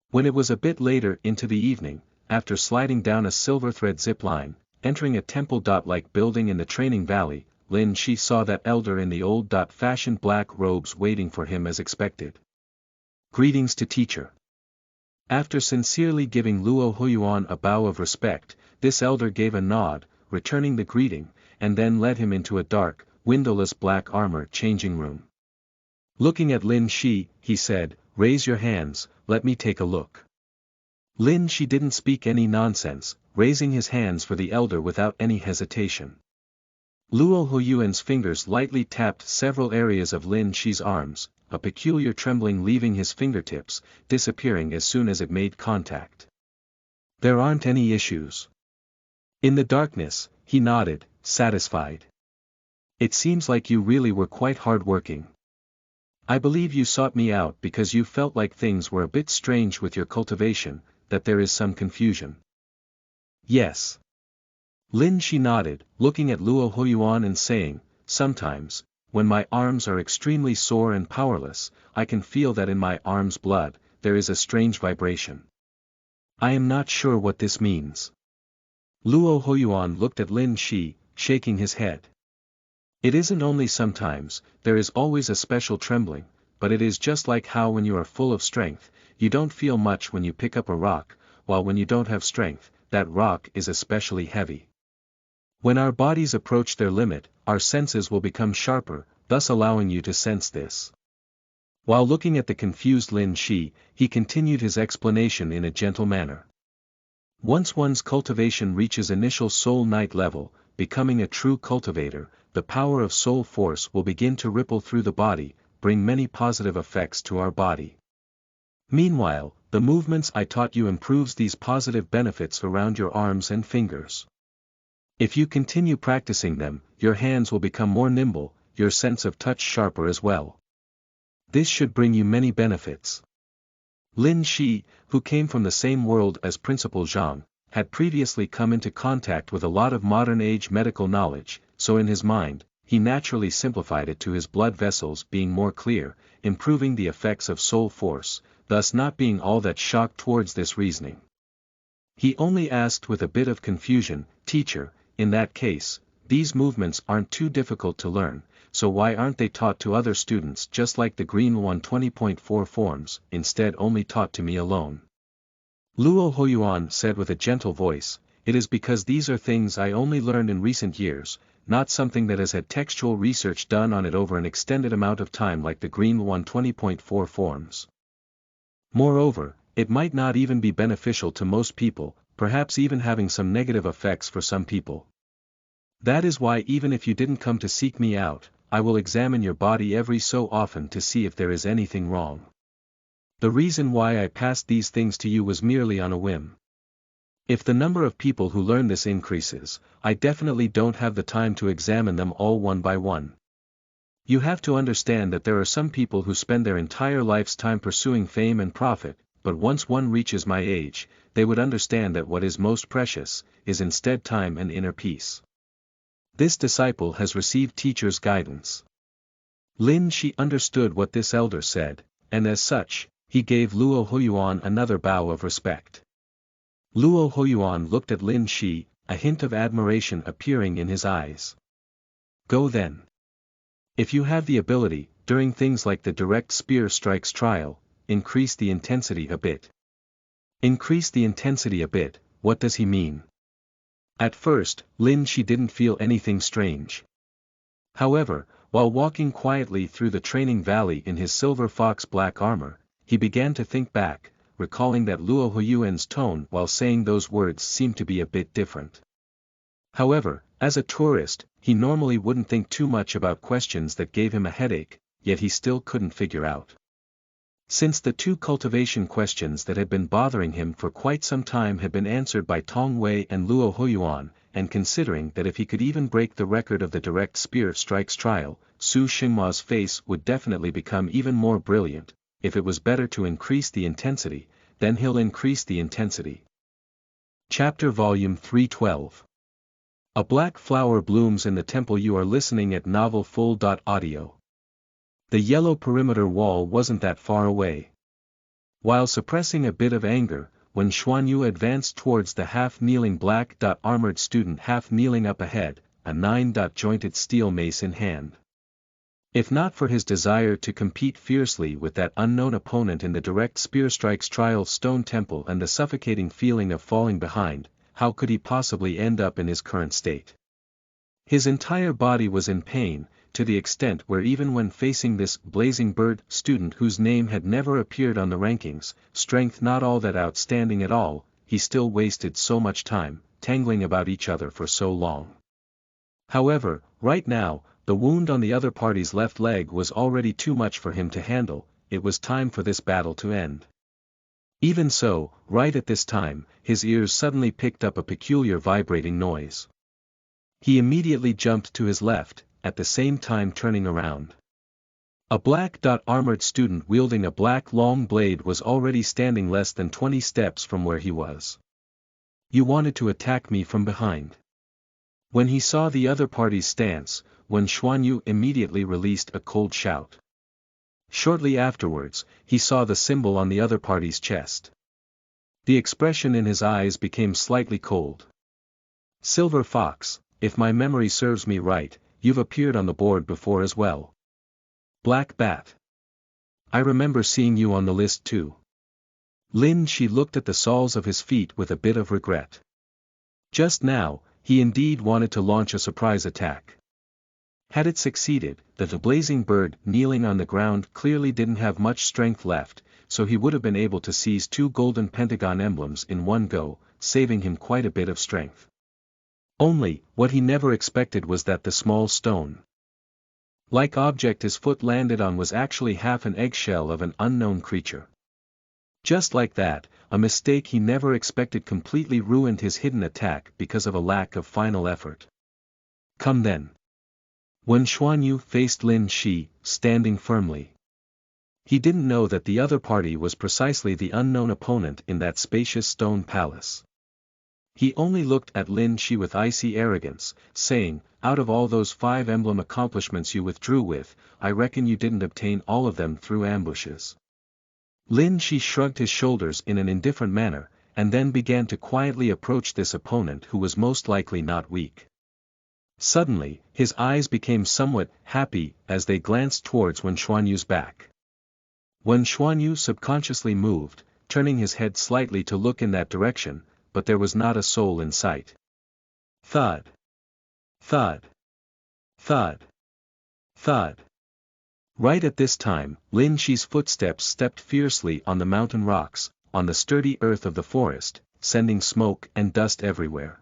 S1: When it was a bit later into the evening, after sliding down a silver thread zip line, entering a temple-like building in the training valley, Lin Shi saw that elder in the old-fashioned black robes waiting for him as expected. Greetings to teacher. After sincerely giving Luo Huiyuan a bow of respect, this elder gave a nod, returning the greeting, and then led him into a dark, windowless black armor changing room. Looking at Lin Shi, he said, "Raise your hands, let me take a look." Lin Shi didn't speak any nonsense, raising his hands for the elder without any hesitation. Luo Huiyuan's fingers lightly tapped several areas of Lin Shi's arms, a peculiar trembling leaving his fingertips, disappearing as soon as it made contact. "There aren't any issues." In the darkness, he nodded, satisfied. "It seems like you really were quite hard-working. I believe you sought me out because you felt like things were a bit strange with your cultivation, that there is some confusion." "Yes." Lin Shi nodded, looking at Luo Huiyuan and saying, "Sometimes, when my arms are extremely sore and powerless, I can feel that in my arm's blood, there is a strange vibration. I am not sure what this means." Luo Huiyuan looked at Lin Shi, shaking his head. "It isn't only sometimes, there is always a special trembling, but it is just like how when you are full of strength, you don't feel much when you pick up a rock, while when you don't have strength, that rock is especially heavy. When our bodies approach their limit, our senses will become sharper, thus allowing you to sense this." While looking at the confused Lin Shi, he continued his explanation in a gentle manner. "Once one's cultivation reaches initial soul night level, becoming a true cultivator, the power of soul force will begin to ripple through the body, bring many positive effects to our body. Meanwhile, the movements I taught you improves these positive benefits around your arms and fingers. If you continue practicing them, your hands will become more nimble, your sense of touch sharper as well. This should bring you many benefits." Lin Shi, who came from the same world as Principal Zhang, had previously come into contact with a lot of modern-age medical knowledge, so in his mind, he naturally simplified it to his blood vessels being more clear, improving the effects of soul force, thus not being all that shocked towards this reasoning. He only asked with a bit of confusion, "Teacher, in that case, these movements aren't too difficult to learn, so why aren't they taught to other students just like the Green 120.4 forms, instead only taught to me alone?" Luo Huiyuan said with a gentle voice, "It is because these are things I only learned in recent years, not something that has had textual research done on it over an extended amount of time like the Green 120.4 forms. Moreover, it might not even be beneficial to most people, perhaps even having some negative effects for some people. That is why even if you didn't come to seek me out, I will examine your body every so often to see if there is anything wrong. The reason why I passed these things to you was merely on a whim. If the number of people who learn this increases, I definitely don't have the time to examine them all one by one. You have to understand that there are some people who spend their entire life's time pursuing fame and profit, but once one reaches my age, they would understand that what is most precious, is instead time and inner peace. This disciple has received teacher's guidance." Lin Shi understood what this elder said, and as such, he gave Luo Huiyuan another bow of respect. Luo Huiyuan looked at Lin Shi, a hint of admiration appearing in his eyes. "Go then. If you have the ability, during things like the direct spear strikes trial, increase the intensity a bit." Increase the intensity a bit, what does he mean? At first, Lin Shi didn't feel anything strange. However, while walking quietly through the training valley in his silver fox black armor, he began to think back, recalling that Luo Huiyuan's tone while saying those words seemed to be a bit different. However, as a tourist, he normally wouldn't think too much about questions that gave him a headache, yet he still couldn't figure out. Since the two cultivation questions that had been bothering him for quite some time had been answered by Tong Wei and Luo Huiyuan, and considering that if he could even break the record of the direct spear strikes trial, Su Xinghua's face would definitely become even more brilliant. If it was better to increase the intensity, then he'll increase the intensity. Chapter Volume 312. A black flower blooms in the temple. You are listening at Novel Full. Audio. The yellow perimeter wall wasn't that far away. While suppressing a bit of anger, when Xuanyu advanced towards the half-kneeling black-armored student half-kneeling up ahead, a 9-jointed steel mace in hand. If not for his desire to compete fiercely with that unknown opponent in the direct spear strikes trial stone temple and the suffocating feeling of falling behind, how could he possibly end up in his current state? His entire body was in pain, to the extent where even when facing this blazing bird student whose name had never appeared on the rankings, strength not all that outstanding at all, he still wasted so much time, tangling about each other for so long. However, right now, the wound on the other party's left leg was already too much for him to handle. It was time for this battle to end. Even so, right at this time, his ears suddenly picked up a peculiar vibrating noise. He immediately jumped to his left, at the same time turning around. A black-armored student wielding a black long blade was already standing less than 20 steps from where he was. "You wanted to attack me from behind." When he saw the other party's stance, Wen Xuanyu immediately released a cold shout. Shortly afterwards, he saw the symbol on the other party's chest. The expression in his eyes became slightly cold. "Silver Fox, if my memory serves me right, you've appeared on the board before as well." "Black Bat. I remember seeing you on the list too." Lin Shi looked at the soles of his feet with a bit of regret. Just now, he indeed wanted to launch a surprise attack. Had it succeeded, the blazing bird kneeling on the ground clearly didn't have much strength left, so he would have been able to seize 2 golden pentagon emblems in one go, saving him quite a bit of strength. Only, what he never expected was that the small stone-like object his foot landed on was actually half an eggshell of an unknown creature. Just like that, a mistake he never expected completely ruined his hidden attack because of a lack of final effort. "Come then." When Xuanyu faced Lin Shi, standing firmly. He didn't know that the other party was precisely the unknown opponent in that spacious stone palace. He only looked at Lin Shi with icy arrogance, saying, "Out of all those 5 emblem accomplishments you withdrew with, I reckon you didn't obtain all of them through ambushes." Lin Shi shrugged his shoulders in an indifferent manner, and then began to quietly approach this opponent who was most likely not weak. Suddenly, his eyes became somewhat happy as they glanced towards Wen Xuanyu's back. Wen Xuanyu subconsciously moved, turning his head slightly to look in that direction, but there was not a soul in sight. Thud. Thud. Thud. Thud. Right at this time, Lin Shi's footsteps stepped fiercely on the mountain rocks, on the sturdy earth of the forest, sending smoke and dust everywhere.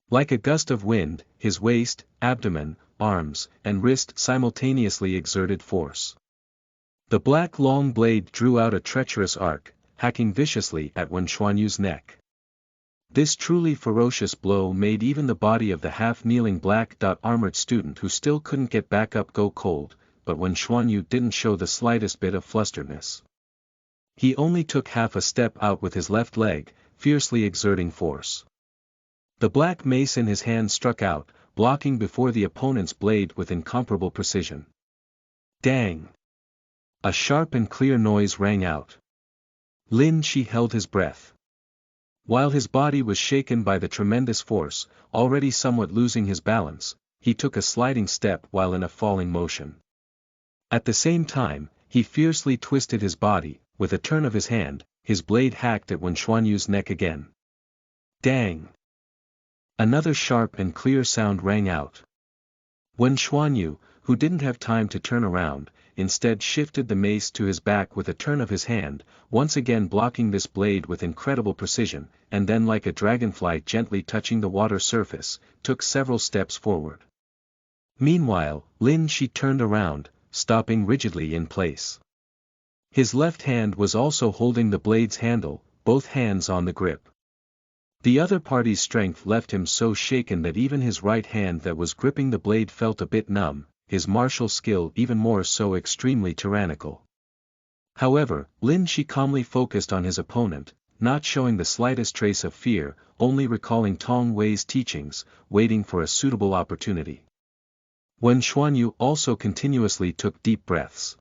S1: Like a gust of wind, his waist, abdomen, arms, and wrist simultaneously exerted force. The black long blade drew out a treacherous arc, hacking viciously at Wen Xuanyu's neck. This truly ferocious blow made even the body of the half-kneeling black-armored student who still couldn't get back up go cold, but Wen Xuanyu didn't show the slightest bit of flusteredness. He only took half a step out with his left leg, fiercely exerting force. The black mace in his hand struck out, blocking before the opponent's blade with incomparable precision. Dang! A sharp and clear noise rang out. Lin Shi held his breath. While his body was shaken by the tremendous force, already somewhat losing his balance, he took a sliding step while in a falling motion. At the same time, he fiercely twisted his body, with a turn of his hand, his blade hacked at Wen Xuanyu's neck again. Dang! Another sharp and clear sound rang out. Wen Xuanyu, who didn't have time to turn around, instead shifted the mace to his back with a turn of his hand, once again blocking this blade with incredible precision, and then like a dragonfly gently touching the water surface, took several steps forward. Meanwhile, Lin Shi turned around, stopping rigidly in place. His left hand was also holding the blade's handle, both hands on the grip. The other party's strength left him so shaken that even his right hand that was gripping the blade felt a bit numb, his martial skill even more so extremely tyrannical. However, Lin Shi calmly focused on his opponent, not showing the slightest trace of fear, only recalling Tong Wei's teachings, waiting for a suitable opportunity. Wen Xuanyu also continuously took deep breaths.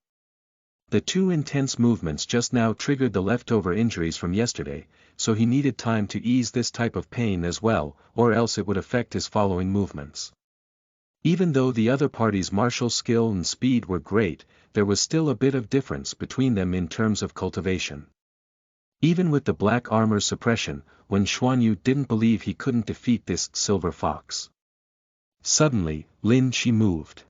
S1: The two intense movements just now triggered the leftover injuries from yesterday, so he needed time to ease this type of pain as well, or else it would affect his following movements. Even though the other party's martial skill and speed were great, there was still a bit of difference between them in terms of cultivation. Even with the black armor suppression, Wen Xuanyu didn't believe he couldn't defeat this silver fox. Suddenly, Lin Shi moved.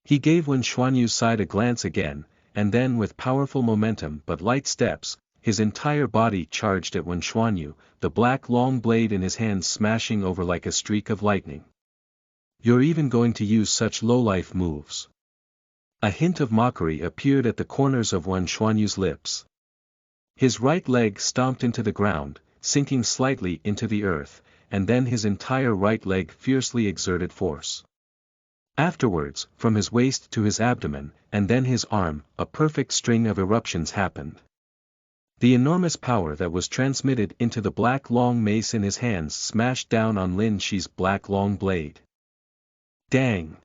S1: He gave Wen Xuanyu's side a glance again, and then with powerful momentum but light steps, his entire body charged at Wen Xuanyu, the black long blade in his hands smashing over like a streak of lightning. "You're even going to use such lowlife moves?" A hint of mockery appeared at the corners of Wen Xuanyu's lips. His right leg stomped into the ground, sinking slightly into the earth, and then his entire right leg fiercely exerted force. Afterwards, from his waist to his abdomen, and then his arm, a perfect string of eruptions happened. The enormous power that was transmitted into the black long mace in his hands smashed down on Lin Shi's black long blade. Dang!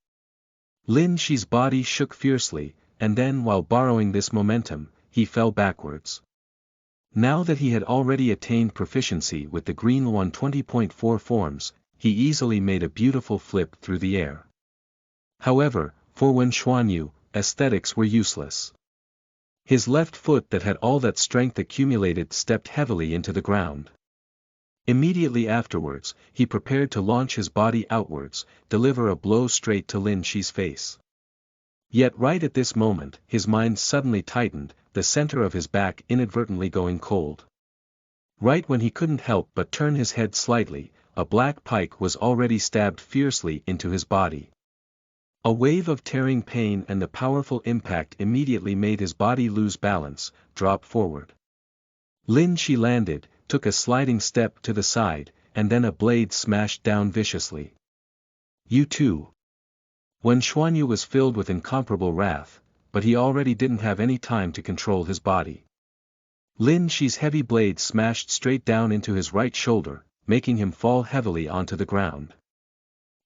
S1: Lin Shi's body shook fiercely, and then while borrowing this momentum, he fell backwards. Now that he had already attained proficiency with the green 120.4 forms, he easily made a beautiful flip through the air. However, for Wen Xuanyu, aesthetics were useless. His left foot that had all that strength accumulated stepped heavily into the ground. Immediately afterwards, he prepared to launch his body outwards, deliver a blow straight to Lin Shi's face. Yet right at this moment, his mind suddenly tightened, the center of his back inadvertently going cold. Right when he couldn't help but turn his head slightly, a black pike was already stabbed fiercely into his body. A wave of tearing pain and the powerful impact immediately made his body lose balance, drop forward. Lin Shi landed, took a sliding step to the side, and then a blade smashed down viciously. "You too." Wen Xuanyu was filled with incomparable wrath, but he already didn't have any time to control his body. Lin Shi's heavy blade smashed straight down into his right shoulder, making him fall heavily onto the ground.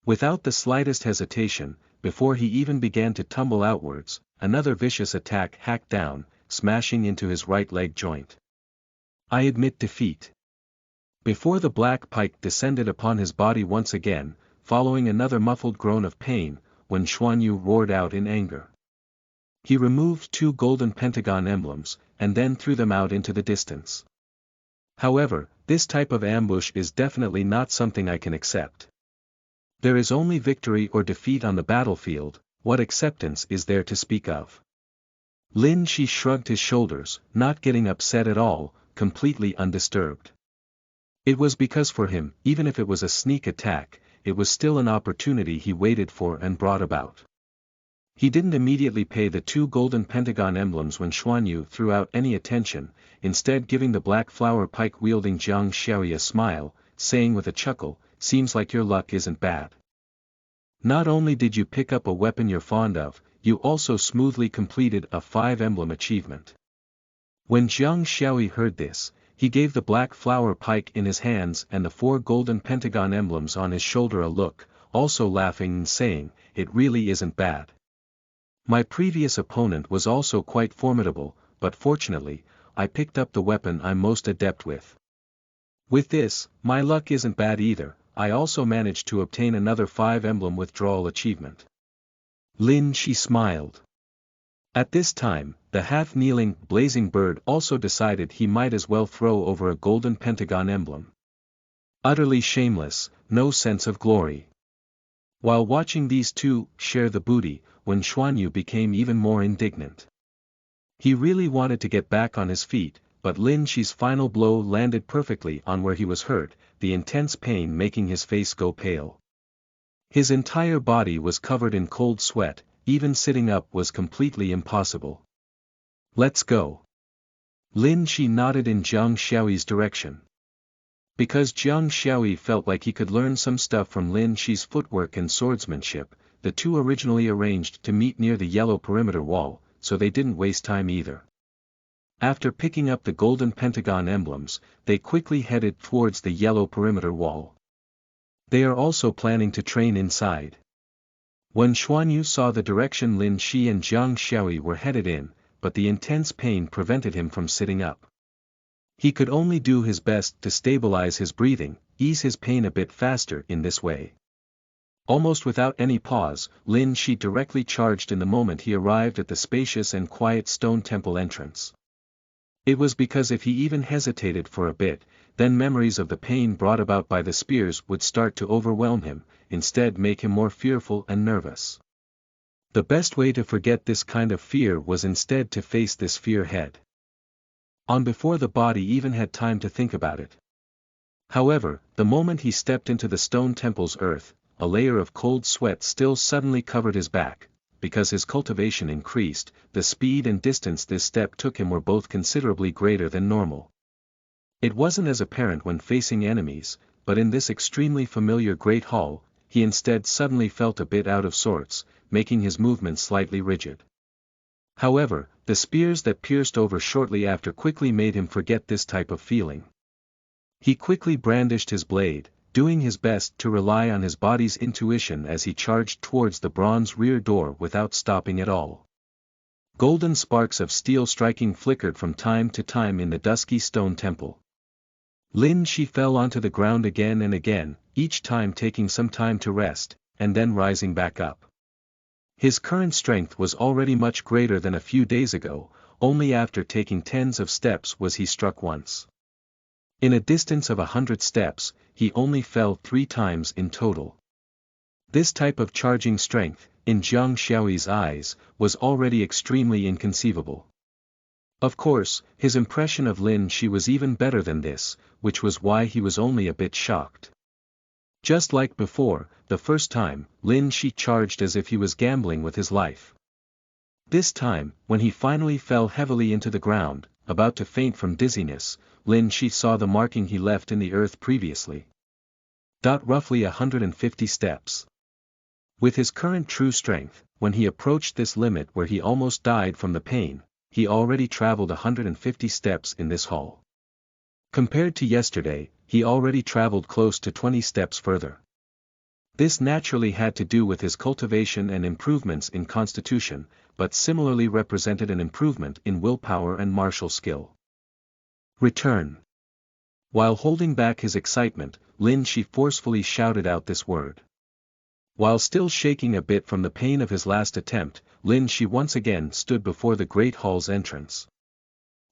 S1: Without the slightest hesitation, before he even began to tumble outwards, another vicious attack hacked down, smashing into his right leg joint. "I admit defeat." Before the black pike descended upon his body once again, following another muffled groan of pain, Wen Xuanyu roared out in anger. He removed two golden pentagon emblems, and then threw them out into the distance. "However, this type of ambush is definitely not something I can accept. There is only victory or defeat on the battlefield, what acceptance is there to speak of?" Lin Shi shrugged his shoulders, not getting upset at all, completely undisturbed. It was because for him, even if it was a sneak attack, it was still an opportunity he waited for and brought about. He didn't immediately pay the two golden pentagon emblems when Xuanyu threw out any attention, instead giving the black flower pike wielding Jiang Xiaoyi a smile, saying with a chuckle, "Seems like your luck isn't bad. Not only did you pick up a weapon you're fond of, you also smoothly completed a 5-emblem achievement." When Jiang Xiaoyi heard this, he gave the black flower pike in his hands and the 4 golden pentagon emblems on his shoulder a look, also laughing and saying, "It really isn't bad. My previous opponent was also quite formidable, but fortunately, I picked up the weapon I'm most adept with. With this, my luck isn't bad either, I also managed to obtain another 5-emblem withdrawal achievement." Lin Shi smiled. At this time, the half-kneeling, blazing bird also decided he might as well throw over a golden pentagon emblem. Utterly shameless, no sense of glory. While watching these two share the booty, Wen Xuanyu became even more indignant. He really wanted to get back on his feet, but Lin Shi's final blow landed perfectly on where he was hurt, the intense pain making his face go pale. His entire body was covered in cold sweat, even sitting up was completely impossible. "Let's go." Lin Shi nodded in Jiang Xiaoyi's direction. Because Jiang Xiaoyi felt like he could learn some stuff from Lin Shi's footwork and swordsmanship, the two originally arranged to meet near the yellow perimeter wall, so they didn't waste time either. After picking up the golden pentagon emblems, they quickly headed towards the yellow perimeter wall. They are also planning to train inside. When Xuanyu saw the direction Lin Shi and Jiang Xiaoyi were headed in, but the intense pain prevented him from sitting up. He could only do his best to stabilize his breathing, ease his pain a bit faster in this way. Almost without any pause, Lin Shi directly charged in the moment he arrived at the spacious and quiet stone temple entrance. It was because if he even hesitated for a bit, then memories of the pain brought about by the spears would start to overwhelm him, instead make him more fearful and nervous. The best way to forget this kind of fear was instead to face this fear head on before the body even had time to think about it. However, the moment he stepped into the stone temple's earth, a layer of cold sweat still suddenly covered his back. Because his cultivation increased, the speed and distance this step took him were both considerably greater than normal. It wasn't as apparent when facing enemies, but in this extremely familiar Great Hall, he instead suddenly felt a bit out of sorts, making his movements slightly rigid. However, the spears that pierced over shortly after quickly made him forget this type of feeling. He quickly brandished his blade, doing his best to rely on his body's intuition as he charged towards the bronze rear door without stopping at all. Golden sparks of steel striking flickered from time to time in the dusky stone temple. Lin Shi fell onto the ground again and again, each time taking some time to rest, and then rising back up. His current strength was already much greater than a few days ago, only after taking tens of steps was he struck once. In a distance of 100 steps, he only fell 3 times in total. This type of charging strength, in Jiang Xiaoyi's eyes, was already extremely inconceivable. Of course, his impression of Lin Shi was even better than this, which was why he was only a bit shocked. Just like before, the first time, Lin Shi charged as if he was gambling with his life. This time, when he finally fell heavily into the ground, about to faint from dizziness, Lin Shi saw the marking he left in the earth previously. Roughly 150 steps. With his current true strength, when he approached this limit where he almost died from the pain, he already traveled 150 steps in this hall. Compared to yesterday, he already traveled close to 20 steps further. This naturally had to do with his cultivation and improvements in constitution, but similarly represented an improvement in willpower and martial skill. Return. While holding back his excitement, Lin Shi forcefully shouted out this word. While still shaking a bit from the pain of his last attempt, Lin Shi once again stood before the Great Hall's entrance.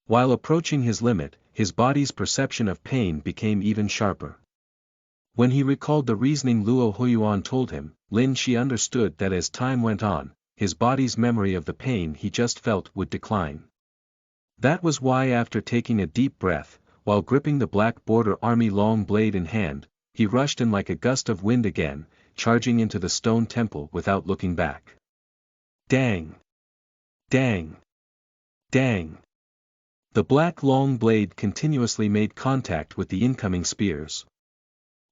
S1: While approaching his limit, his body's perception of pain became even sharper. When he recalled the reasoning Luo Huiyuan told him, Lin Shi understood that as time went on, his body's memory of the pain he just felt would decline. That was why after taking a deep breath, while gripping the black border army long blade in hand, he rushed in like a gust of wind again, charging into the stone temple without looking back. Dang! Dang! Dang! The black long blade continuously made contact with the incoming spears.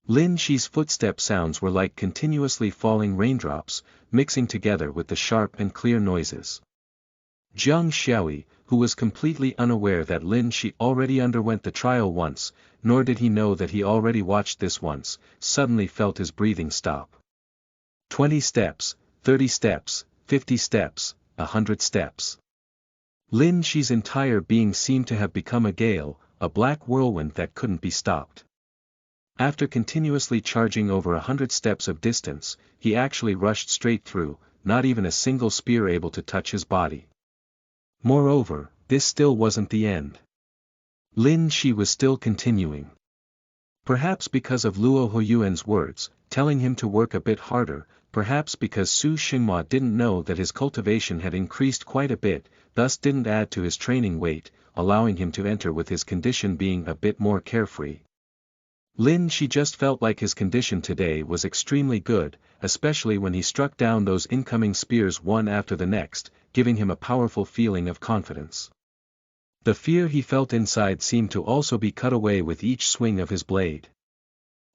S1: Lin Shi's footstep sounds were like continuously falling raindrops, mixing together with the sharp and clear noises. Jiang Xiaoyi, who was completely unaware that Lin Shi already underwent the trial once, nor did he know that he already watched this once, suddenly felt his breathing stop. 20 steps, 30 steps, 50 steps, 100 steps. Lin Shi's entire being seemed to have become a gale, a black whirlwind that couldn't be stopped. After continuously charging over 100 steps of distance, he actually rushed straight through, not even a single spear able to touch his body. Moreover, this still wasn't the end. Lin Shi was still continuing. Perhaps because of Luo Huiyuan's words, telling him to work a bit harder, perhaps because Su Xinhua didn't know that his cultivation had increased quite a bit, thus didn't add to his training weight, allowing him to enter with his condition being a bit more carefree. Lin Shi just felt like his condition today was extremely good, especially when he struck down those incoming spears one after the next, giving him a powerful feeling of confidence. The fear he felt inside seemed to also be cut away with each swing of his blade.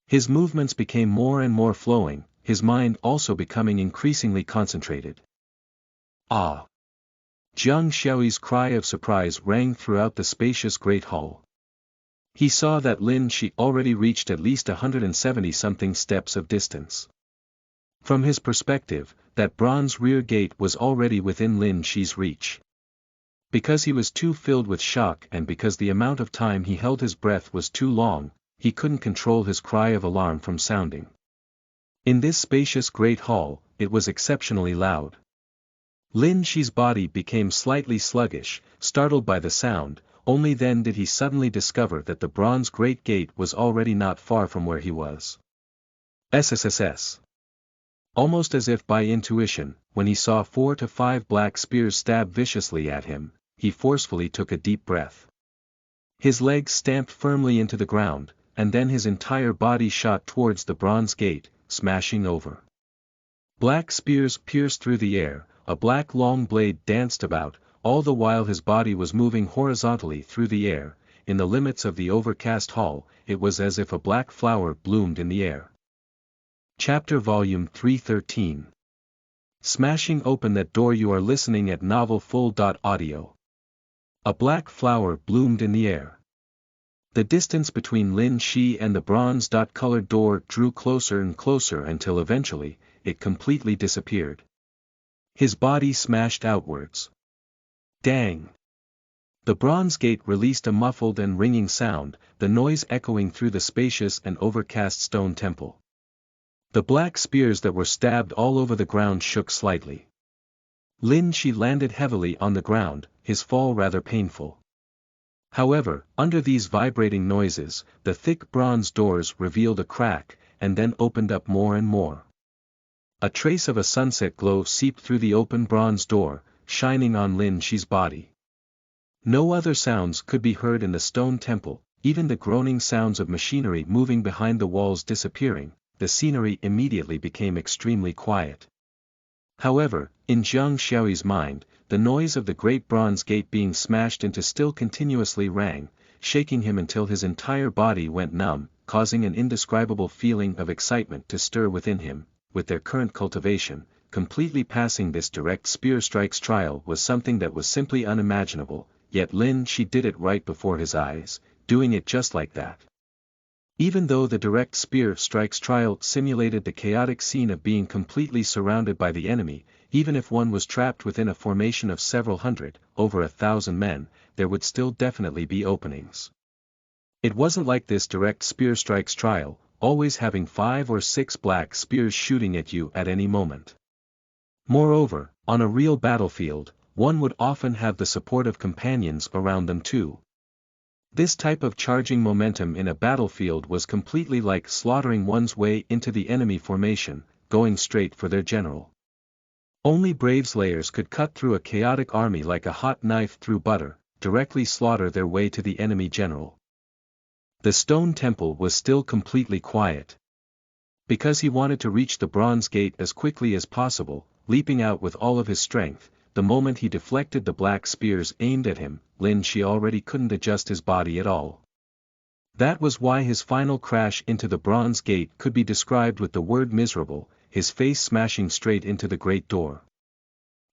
S1: His movements became more and more flowing, his mind also becoming increasingly concentrated. Ah! Jiang Xiaoyi's cry of surprise rang throughout the spacious great hall. He saw that Lin Shi already reached at least 170-something steps of distance. From his perspective, that bronze rear gate was already within Lin Shi's reach. Because he was too filled with shock and because the amount of time he held his breath was too long, he couldn't control his cry of alarm from sounding. In this spacious great hall, it was exceptionally loud. Lin Shi's body became slightly sluggish, startled by the sound. Only then did he suddenly discover that the bronze great gate was already not far from where he was. SSSS. Almost as if by intuition, when he saw 4 to 5 black spears stab viciously at him, he forcefully took a deep breath. His legs stamped firmly into the ground, and then his entire body shot towards the bronze gate, smashing over. Black spears pierced through the air, a black long blade danced about, all the while his body was moving horizontally through the air. In the limits of the overcast hall, it was as if a black flower bloomed in the air. Chapter Volume 313. Smashing open that door. You are listening at novelfull.audio. A black flower bloomed in the air. The distance between Lin Shi and the bronze-colored door drew closer and closer until eventually, it completely disappeared. His body smashed outwards. Dang! The bronze gate released a muffled and ringing sound, the noise echoing through the spacious and overcast stone temple. The black spears that were stabbed all over the ground shook slightly. Lin Shi landed heavily on the ground, his fall rather painful. However, under these vibrating noises, the thick bronze doors revealed a crack, and then opened up more and more. A trace of a sunset glow seeped through the open bronze door, shining on Lin Shi's body. No other sounds could be heard in the stone temple, even the groaning sounds of machinery moving behind the walls disappearing. The scenery immediately became extremely quiet. However, in Jiang Xiaoyi's mind, the noise of the great bronze gate being smashed into still continuously rang, shaking him until his entire body went numb, causing an indescribable feeling of excitement to stir within him. With their current cultivation, completely passing this direct spear strikes trial was something that was simply unimaginable, yet Lin Shi did it right before his eyes, doing it just like that. Even though the direct spear strikes trial simulated the chaotic scene of being completely surrounded by the enemy, even if one was trapped within a formation of several hundred, over 1,000 men, there would still definitely be openings. It wasn't like this direct spear strikes trial, always having 5 or 6 black spears shooting at you at any moment. Moreover, on a real battlefield, one would often have the support of companions around them too. This type of charging momentum in a battlefield was completely like slaughtering one's way into the enemy formation, going straight for their general. Only brave slayers could cut through a chaotic army like a hot knife through butter, directly slaughter their way to the enemy general. The stone temple was still completely quiet. Because he wanted to reach the bronze gate as quickly as possible, leaping out with all of his strength, the moment he deflected the black spears aimed at him, Lin Shi already couldn't adjust his body at all. That was why his final crash into the bronze gate could be described with the word miserable, his face smashing straight into the great door.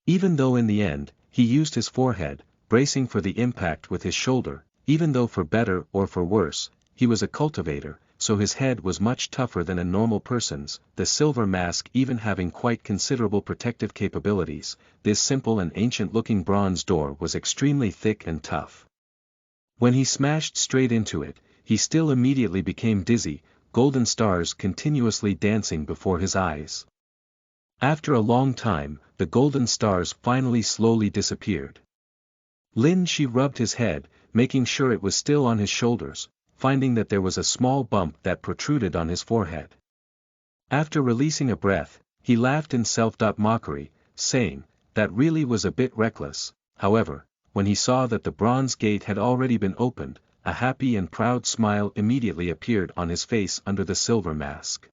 S1: Even though in the end, he used his forehead, bracing for the impact with his shoulder, even though for better or for worse, he was a cultivator, so his head was much tougher than a normal person's, the silver mask even having quite considerable protective capabilities. This simple and ancient-looking bronze door was extremely thick and tough. When he smashed straight into it, he still immediately became dizzy, golden stars continuously dancing before his eyes. After a long time, the golden stars finally slowly disappeared. Lin Shi rubbed his head, making sure it was still on his shoulders, finding that there was a small bump that protruded on his forehead. After releasing a breath, he laughed in self-mockery, saying, "That really was a bit reckless." However, when he saw that the bronze gate had already been opened, a happy and proud smile immediately appeared on his face under the silver mask.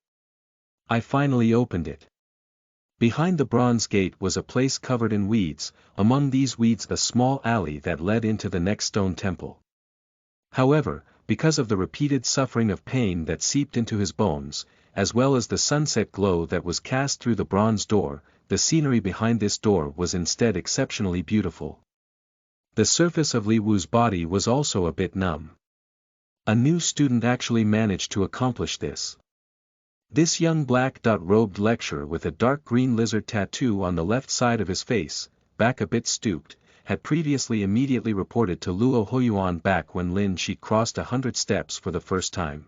S1: "I finally opened it. Behind the bronze gate was a place covered in weeds, among these weeds a small alley that led into the next stone temple. However, because of the repeated suffering of pain that seeped into his bones, as well as the sunset glow that was cast through the bronze door, the scenery behind this door was instead exceptionally beautiful. The surface of Li Wu's body was also a bit numb. A new student actually managed to accomplish this. This young black-robed lecturer with a dark green lizard tattoo on the left side of his face, back a bit stooped, had previously immediately reported to Luo Huiyuan back when Lin Shi crossed 100 steps for the first time.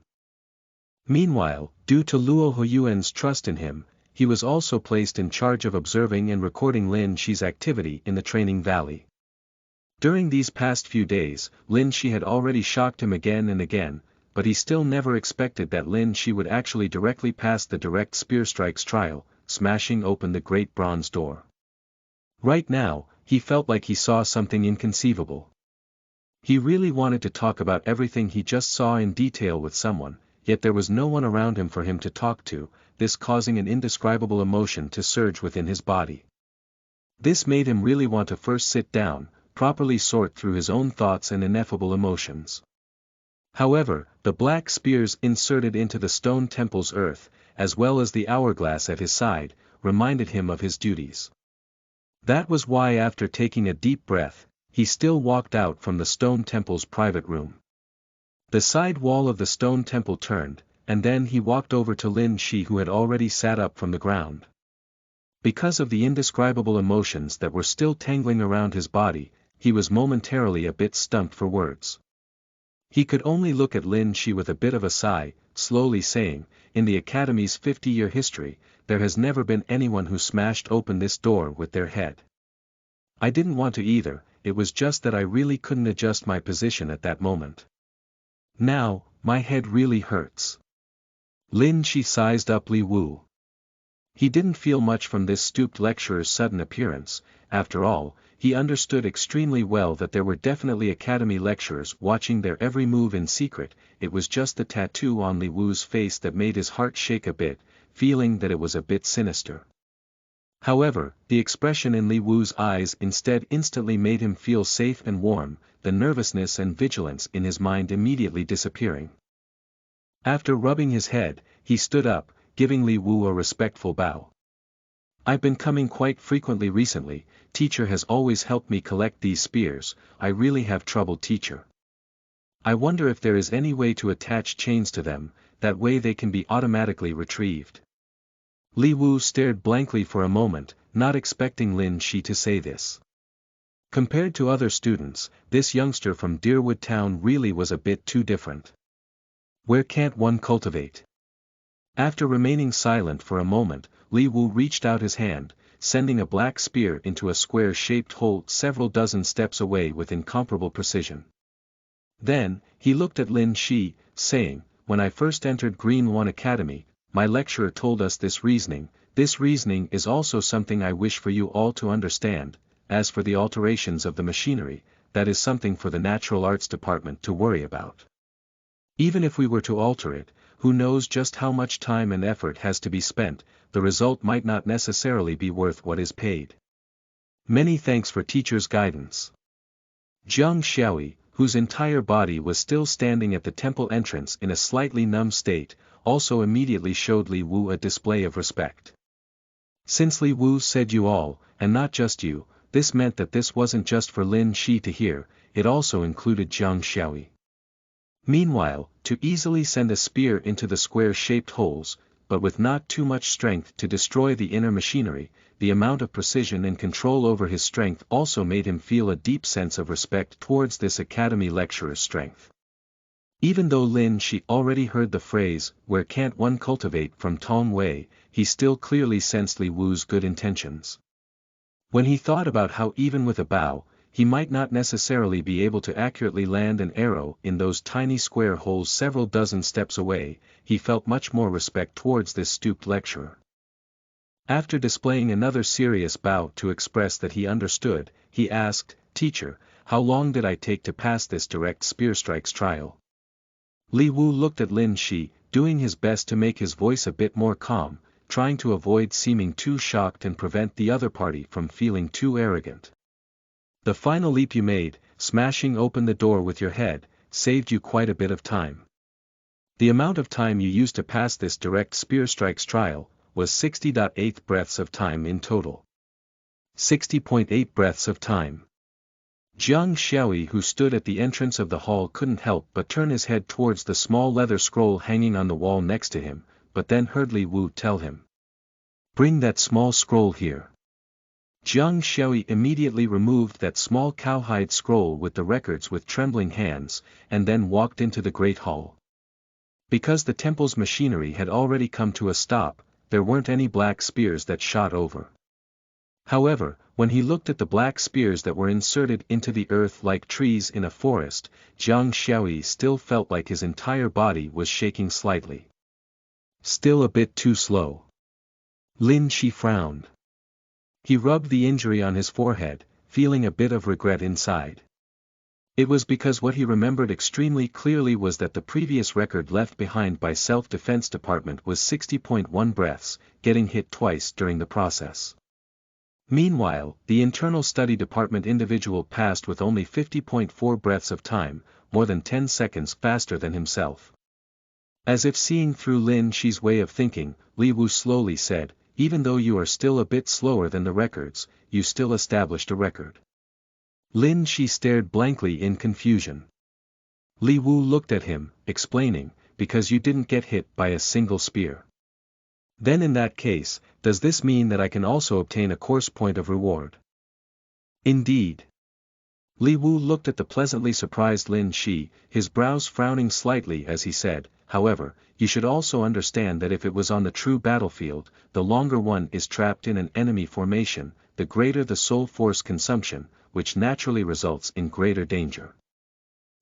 S1: Meanwhile, due to Luo Huiyuan's trust in him, he was also placed in charge of observing and recording Lin Shi's activity in the training valley. During these past few days, Lin Shi had already shocked him again and again, but he still never expected that Lin Shi would actually directly pass the direct spear strikes trial, smashing open the great bronze door. Right now, he felt like he saw something inconceivable. He really wanted to talk about everything he just saw in detail with someone, yet there was no one around him for him to talk to, this causing an indescribable emotion to surge within his body. This made him really want to first sit down, properly sort through his own thoughts and ineffable emotions. However, the black spears inserted into the stone temple's earth, as well as the hourglass at his side, reminded him of his duties. That was why after taking a deep breath, he still walked out from the stone temple's private room. The side wall of the stone temple turned, and then he walked over to Lin Shi who had already sat up from the ground. Because of the indescribable emotions that were still tangling around his body, he was momentarily a bit stumped for words. He could only look at Lin Shi with a bit of a sigh, slowly saying, "In the Academy's 50-year history, there has never been anyone who smashed open this door with their head. I didn't want to either, it was just that I really couldn't adjust my position at that moment. Now, my head really hurts." Lin Shi sized up Li Wu. He didn't feel much from this stooped lecturer's sudden appearance. After all, he understood extremely well that there were definitely Academy lecturers watching their every move in secret. It was just the tattoo on Li Wu's face that made his heart shake a bit, feeling that it was a bit sinister. However, the expression in Li Wu's eyes instead instantly made him feel safe and warm, the nervousness and vigilance in his mind immediately disappearing. After rubbing his head, he stood up, giving Li Wu a respectful bow. "I've been coming quite frequently recently, teacher has always helped me collect these spears, I really have trouble teacher. I wonder if there is any way to attach chains to them, that way they can be automatically retrieved." Li Wu stared blankly for a moment, not expecting Lin Shi to say this. Compared to other students, this youngster from Deerwood Town really was a bit too different. Where can't one cultivate? After remaining silent for a moment, Li Wu reached out his hand, sending a black spear into a square-shaped hole several dozen steps away with incomparable precision. Then, he looked at Lin Shi, saying, "When I first entered Green One Academy, my lecturer told us this reasoning is also something I wish for you all to understand. As for the alterations of the machinery, that is something for the Natural Arts Department to worry about. Even if we were to alter it, who knows just how much time and effort has to be spent, the result might not necessarily be worth what is paid. Many thanks for teacher's guidance." Jiang Xiaoyi, whose entire body was still standing at the temple entrance in a slightly numb state, also immediately showed Li Wu a display of respect. Since Li Wu said you all, and not just you, this meant that this wasn't just for Lin Shi to hear, it also included Jiang Xiaoyi. Meanwhile, to easily send a spear into the square-shaped holes, but with not too much strength to destroy the inner machinery, the amount of precision and control over his strength also made him feel a deep sense of respect towards this academy lecturer's strength. Even though Lin Shi already heard the phrase, "Where can't one cultivate" from Tong Wei, he still clearly sensed Li Wu's good intentions. When he thought about how even with a bow, he might not necessarily be able to accurately land an arrow in those tiny square holes several dozen steps away, he felt much more respect towards this stooped lecturer. After displaying another serious bow to express that he understood, he asked, "Teacher, how long did I take to pass this direct spear strikes trial?" Li Wu looked at Lin Shi, doing his best to make his voice a bit more calm, trying to avoid seeming too shocked and prevent the other party from feeling too arrogant. The final leap you made, smashing open the door with your head, saved you quite a bit of time. The amount of time you used to pass this direct spear strikes trial was 60.8 breaths of time in total. 60.8 breaths of time. Jiang Xiaoyi, who stood at the entrance of the hall, couldn't help but turn his head towards the small leather scroll hanging on the wall next to him, but then heard Li Wu tell him, "Bring that small scroll here." Jiang Xiaoyi immediately removed that small cowhide scroll with the records with trembling hands, and then walked into the great hall. Because the temple's machinery had already come to a stop, there weren't any black spears that shot over. However, when he looked at the black spears that were inserted into the earth like trees in a forest, Jiang Xiaoyi still felt like his entire body was shaking slightly. Still a bit too slow. Lin Shi frowned. He rubbed the injury on his forehead, feeling a bit of regret inside. It was because what he remembered extremely clearly was that the previous record left behind by Self-Defense Department was 60.1 breaths, getting hit twice during the process. Meanwhile, the Internal Study Department individual passed with only 50.4 breaths of time, more than 10 seconds faster than himself. As if seeing through Lin Shi's way of thinking, Li Wu slowly said, "Even though you are still a bit slower than the records, you still established a record." Lin Shi stared blankly in confusion. Li Wu looked at him, explaining, "Because you didn't get hit by a single spear." "Then in that case, does this mean that I can also obtain a course point of reward?" "Indeed." Li Wu looked at the pleasantly surprised Lin Shi, his brows frowning slightly as he said, "However, you should also understand that if it was on the true battlefield, the longer one is trapped in an enemy formation, the greater the soul force consumption, which naturally results in greater danger.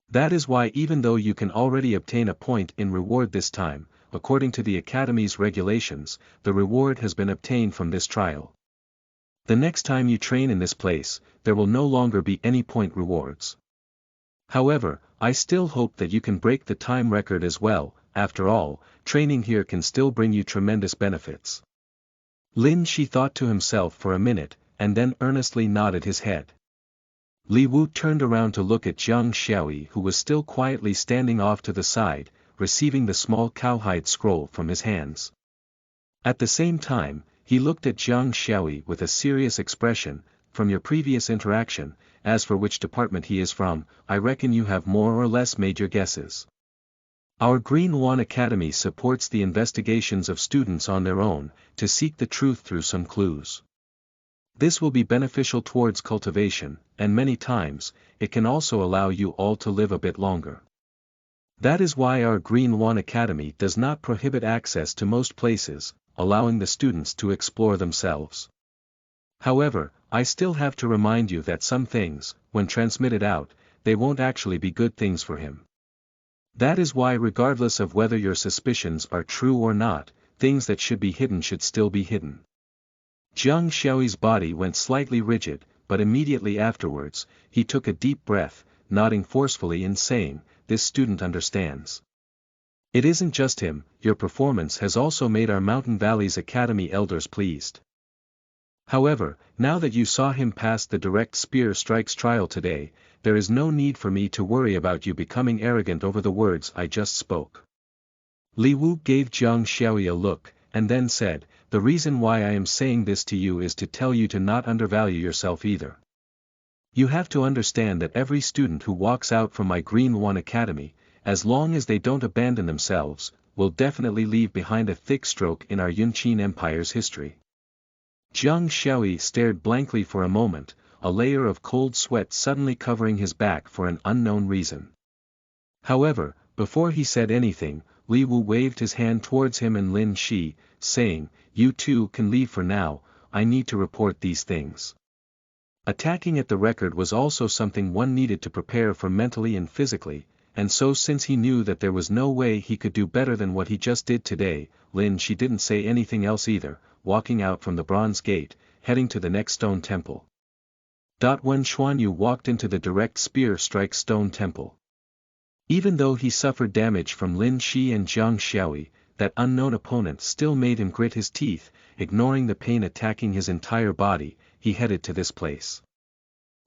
S1: That is why even though you can already obtain a point in reward this time, according to the Academy's regulations, the reward has been obtained from this trial. The next time you train in this place, there will no longer be any point rewards. However, I still hope that you can break the time record as well. After all, training here can still bring you tremendous benefits." Lin Shi thought to himself for a minute, and then earnestly nodded his head. Li Wu turned around to look at Jiang Xiaoyi, who was still quietly standing off to the side, receiving the small cowhide scroll from his hands. At the same time, he looked at Jiang Xiaoyi with a serious expression. "From your previous interaction, as for which department he is from, I reckon you have more or less made your guesses. Our Green One Academy supports the investigations of students on their own, to seek the truth through some clues. This will be beneficial towards cultivation, and many times, it can also allow you all to live a bit longer. That is why our Green One Academy does not prohibit access to most places, allowing the students to explore themselves. However, I still have to remind you that some things, when transmitted out, they won't actually be good things for him. That is why regardless of whether your suspicions are true or not, things that should be hidden should still be hidden." Jiang Xiaoyi's body went slightly rigid, but immediately afterwards, he took a deep breath, nodding forcefully and saying, "This student understands. It isn't just him, your performance has also made our Mountain Valley's Academy elders pleased. However, now that you saw him pass the direct spear strikes trial today, there is no need for me to worry about you becoming arrogant over the words I just spoke." Li Wu gave Jiang Xiaoyi a look, and then said, "The reason why I am saying this to you is to tell you to not undervalue yourself either. You have to understand that every student who walks out from my Green One Academy, as long as they don't abandon themselves, will definitely leave behind a thick stroke in our Yunqin Empire's history." Jiang Xiaoyi stared blankly for a moment, a layer of cold sweat suddenly covering his back for an unknown reason. However, before he said anything, Li Wu waved his hand towards him and Lin Shi, saying, "You two can leave for now, I need to report these things." Attacking at the record was also something one needed to prepare for mentally and physically, and so since he knew that there was no way he could do better than what he just did today, Lin Shi didn't say anything else either, walking out from the Bronze Gate, heading to the next stone temple. When Xuanyu walked into the direct spear strike stone temple. Even though he suffered damage from Lin Shi and Jiang Xiaoyi, that unknown opponent still made him grit his teeth. Ignoring the pain attacking his entire body, he headed to this place.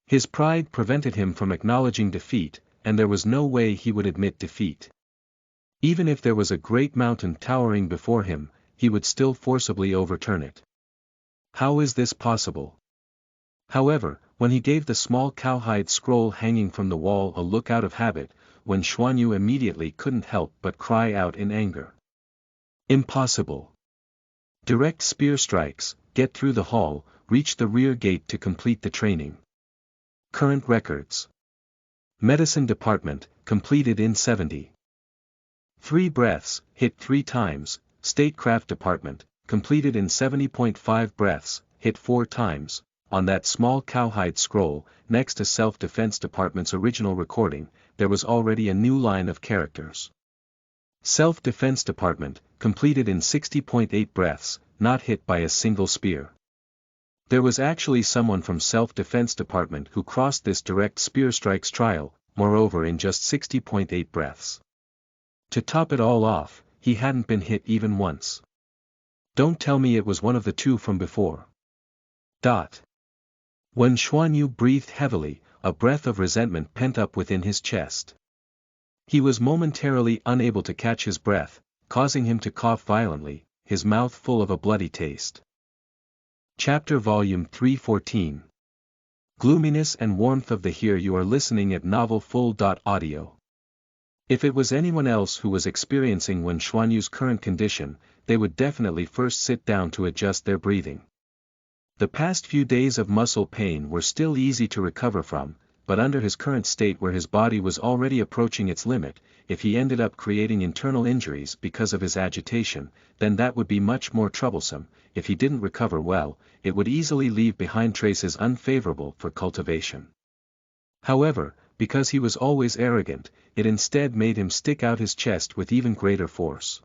S1: His pride prevented him from acknowledging defeat, and there was no way he would admit defeat. Even if there was a great mountain towering before him, he would still forcibly overturn it. How is this possible? However, when he gave the small cowhide scroll hanging from the wall a look out of habit, Wen Xuanyu immediately couldn't help but cry out in anger. Impossible! Direct spear strikes, get through the hall, reach the rear gate to complete the training. Current records. Medicine Department, completed in 70. 3 breaths, hit 3 times. Statecraft Department, completed in 70.5 breaths, hit 4 times. On that small cowhide scroll, next to Self-Defense Department's original recording, there was already a new line of characters. Self-Defense Department, completed in 60.8 breaths, not hit by a single spear. There was actually someone from Self-Defense Department who crossed this direct spear strikes trial, moreover in just 60.8 breaths. To top it all off, he hadn't been hit even once. Don't tell me it was one of the two from before. When Xuanyu breathed heavily, a breath of resentment pent up within his chest. He was momentarily unable to catch his breath, causing him to cough violently, his mouth full of a bloody taste. Chapter Volume 314. Gloominess and Warmth of the Here you are listening at novelfull.audio. If it was anyone else who was experiencing Wen Xuanyu's current condition, they would definitely first sit down to adjust their breathing. The past few days of muscle pain were still easy to recover from, but under his current state where his body was already approaching its limit, if he ended up creating internal injuries because of his agitation, then that would be much more troublesome. If he didn't recover well, it would easily leave behind traces unfavorable for cultivation. However, because he was always arrogant, it instead made him stick out his chest with even greater force.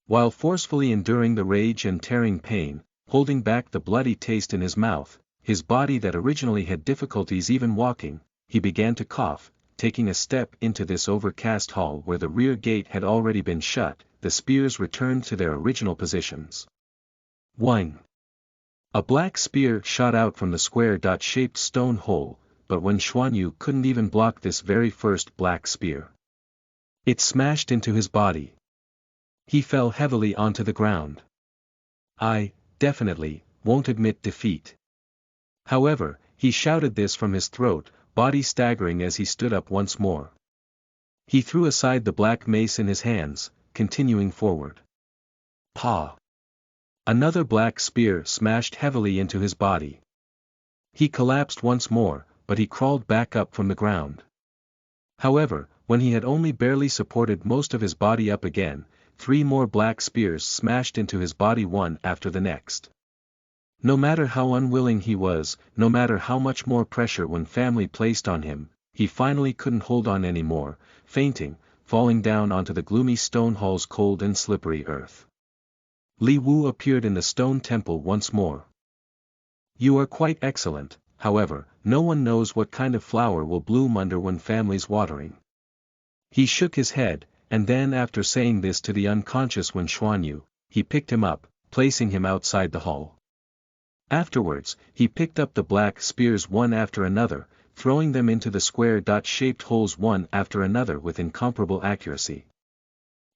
S1: While forcefully enduring the rage and tearing pain, holding back the bloody taste in his mouth, his body that originally had difficulties even walking, he began to cough. Taking a step into this overcast hall where the rear gate had already been shut, the spears returned to their original positions. Whing! A black spear shot out from the square dot-shaped stone hole, but Wen Xuanyu couldn't even block this very first black spear. It smashed into his body. He fell heavily onto the ground. I definitely won't admit defeat. However, he shouted this from his throat, body staggering as he stood up once more. He threw aside the black mace in his hands, continuing forward. Pa! Another black spear smashed heavily into his body. He collapsed once more, but he crawled back up from the ground. However, when he had only barely supported most of his body up again, 3 more black spears smashed into his body one after the next. No matter how unwilling he was, no matter how much more pressure Wen family placed on him, he finally couldn't hold on anymore, fainting, falling down onto the gloomy stone hall's cold and slippery earth. Li Wu appeared in the stone temple once more. You are quite excellent, however, no one knows what kind of flower will bloom under Wen family's watering. He shook his head, and then after saying this to the unconscious Wen Xuanyu, he picked him up, placing him outside the hall. Afterwards, he picked up the black spears one after another, throwing them into the square dot-shaped holes one after another with incomparable accuracy.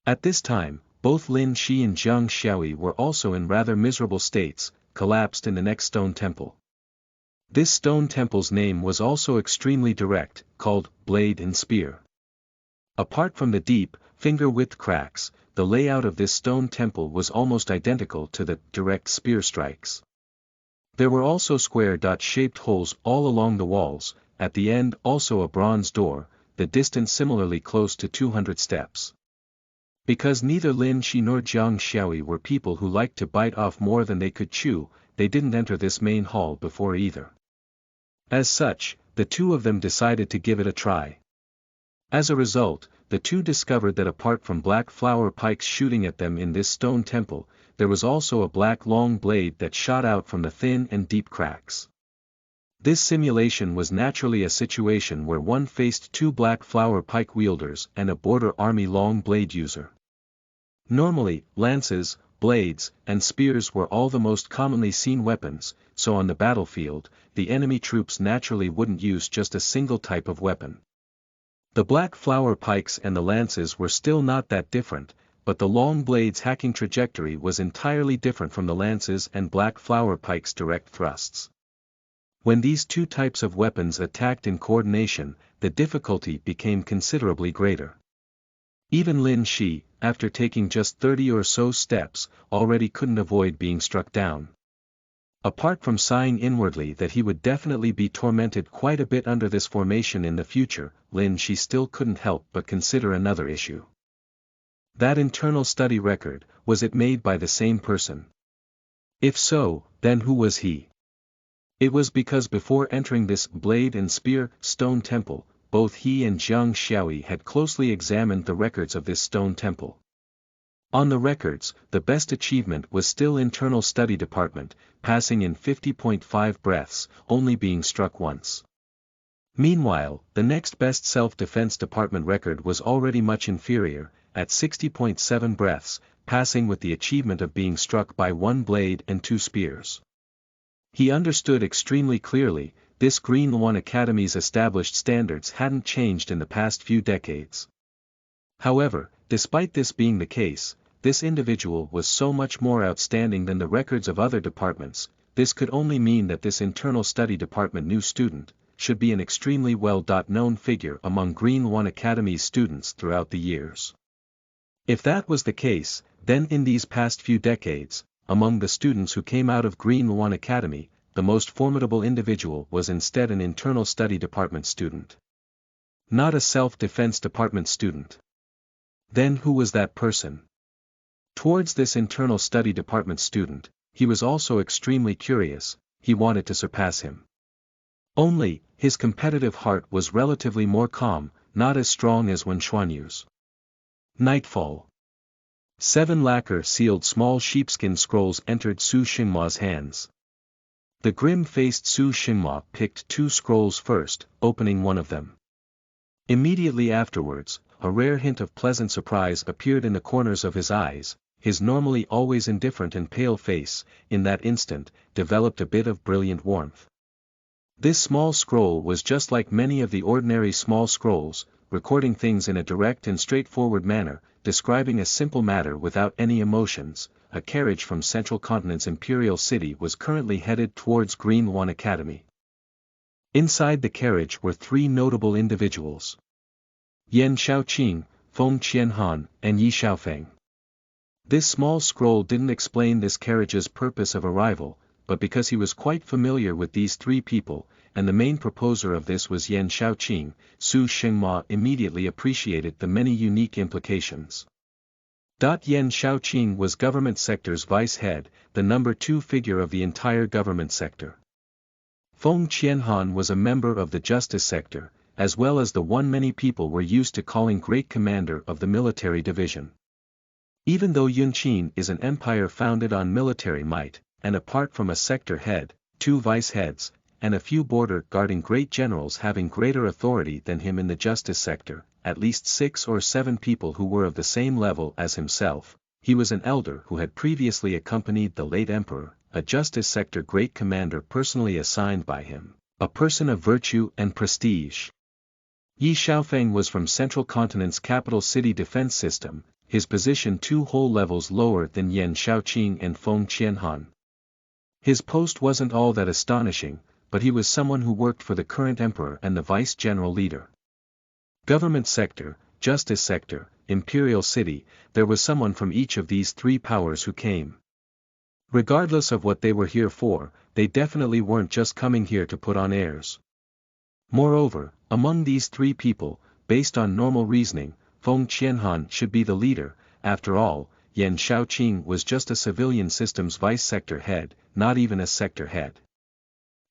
S1: At this time, both Lin Shi and Jiang Xiaoyi were also in rather miserable states, collapsed in the next stone temple. This stone temple's name was also extremely direct, called Blade and Spear. Apart from the deep, finger-width cracks, the layout of this stone temple was almost identical to the direct spear strikes. There were also square dot-shaped holes all along the walls, at the end also a bronze door, the distance similarly close to 200 steps. Because neither Lin Shi nor Jiang Xiaoyi were people who liked to bite off more than they could chew, they didn't enter this main hall before either. As such, the two of them decided to give it a try. As a result, the two discovered that apart from black flower pikes shooting at them in this stone temple, there was also a black long blade that shot out from the thin and deep cracks. This simulation was naturally a situation where one faced 2 black flower pike wielders and a border army long blade user. Normally, lances, blades, and spears were all the most commonly seen weapons, so on the battlefield, the enemy troops naturally wouldn't use just a single type of weapon. The black flower pikes and the lances were still not that different, but the long blade's hacking trajectory was entirely different from the lances and black flower pike's direct thrusts. When these two types of weapons attacked in coordination, the difficulty became considerably greater. Even Lin Shi, after taking just 30 or so steps, already couldn't avoid being struck down. Apart from sighing inwardly that he would definitely be tormented quite a bit under this formation in the future, Lin Shi still couldn't help but consider another issue. That internal study record, was it made by the same person? If so, then who was he? It was because before entering this blade and spear stone temple, both he and Jiang Xiaoyi had closely examined the records of this stone temple. On the records, the best achievement was still internal study department, passing in 50.5 breaths, only being struck once. Meanwhile, the next best self-defense department record was already much inferior, at 60.7 breaths, passing with the achievement of being struck by one blade and two spears. He understood extremely clearly, this Green One Academy's established standards hadn't changed in the past few decades. However, despite this being the case, this individual was so much more outstanding than the records of other departments. This could only mean that this internal study department new student should be an extremely well-known figure among Green One Academy's students throughout the years. If that was the case, then in these past few decades, among the students who came out of Green One Academy, the most formidable individual was instead an internal study department student. Not a self-defense department student. Then who was that person? Towards this internal study department student, he was also extremely curious, he wanted to surpass him. Only, his competitive heart was relatively more calm, not as strong as Wen Xuanyu's. Nightfall. 7 lacquer-sealed small sheepskin scrolls entered Su Xingma's hands. The grim-faced Su Xingma picked 2 scrolls first, opening one of them. Immediately afterwards, a rare hint of pleasant surprise appeared in the corners of his eyes. His normally always indifferent and pale face, in that instant, developed a bit of brilliant warmth. This small scroll was just like many of the ordinary small scrolls, recording things in a direct and straightforward manner, describing a simple matter without any emotions. A carriage from Central Continent's Imperial City was currently headed towards Green One Academy. Inside the carriage were 3 notable individuals. Yan Shaoqing, Feng Qianhan, and Yi Xiaofeng. This small scroll didn't explain this carriage's purpose of arrival, but because he was quite familiar with these 3 people, and the main proposer of this was Yan Shaoqing, Su Xingma immediately appreciated the many unique implications. Yan Shaoqing was government sector's vice head, the number 2 figure of the entire government sector. Feng Qianhan was a member of the justice sector, as well as the one many people were used to calling great commander of the military division. Even though Yunqin is an empire founded on military might, and apart from a sector head, 2 vice heads, and a few border guarding great generals having greater authority than him in the justice sector, at least 6 or 7 people who were of the same level as himself, he was an elder who had previously accompanied the late emperor, a justice sector great commander personally assigned by him, a person of virtue and prestige. Yi Xiaofeng was from Central Continent's capital city defense system, his position 2 whole levels lower than Yan Shaoqing and Feng Qianhan. His post wasn't all that astonishing, but he was someone who worked for the current emperor and the vice-general leader. Government sector, justice sector, imperial city, there was someone from each of these 3 powers who came. Regardless of what they were here for, they definitely weren't just coming here to put on airs. Moreover, among these 3 people, based on normal reasoning, Feng Qianhan should be the leader. After all, Yan Shaoqing was just a civilian systems vice sector head, not even a sector head.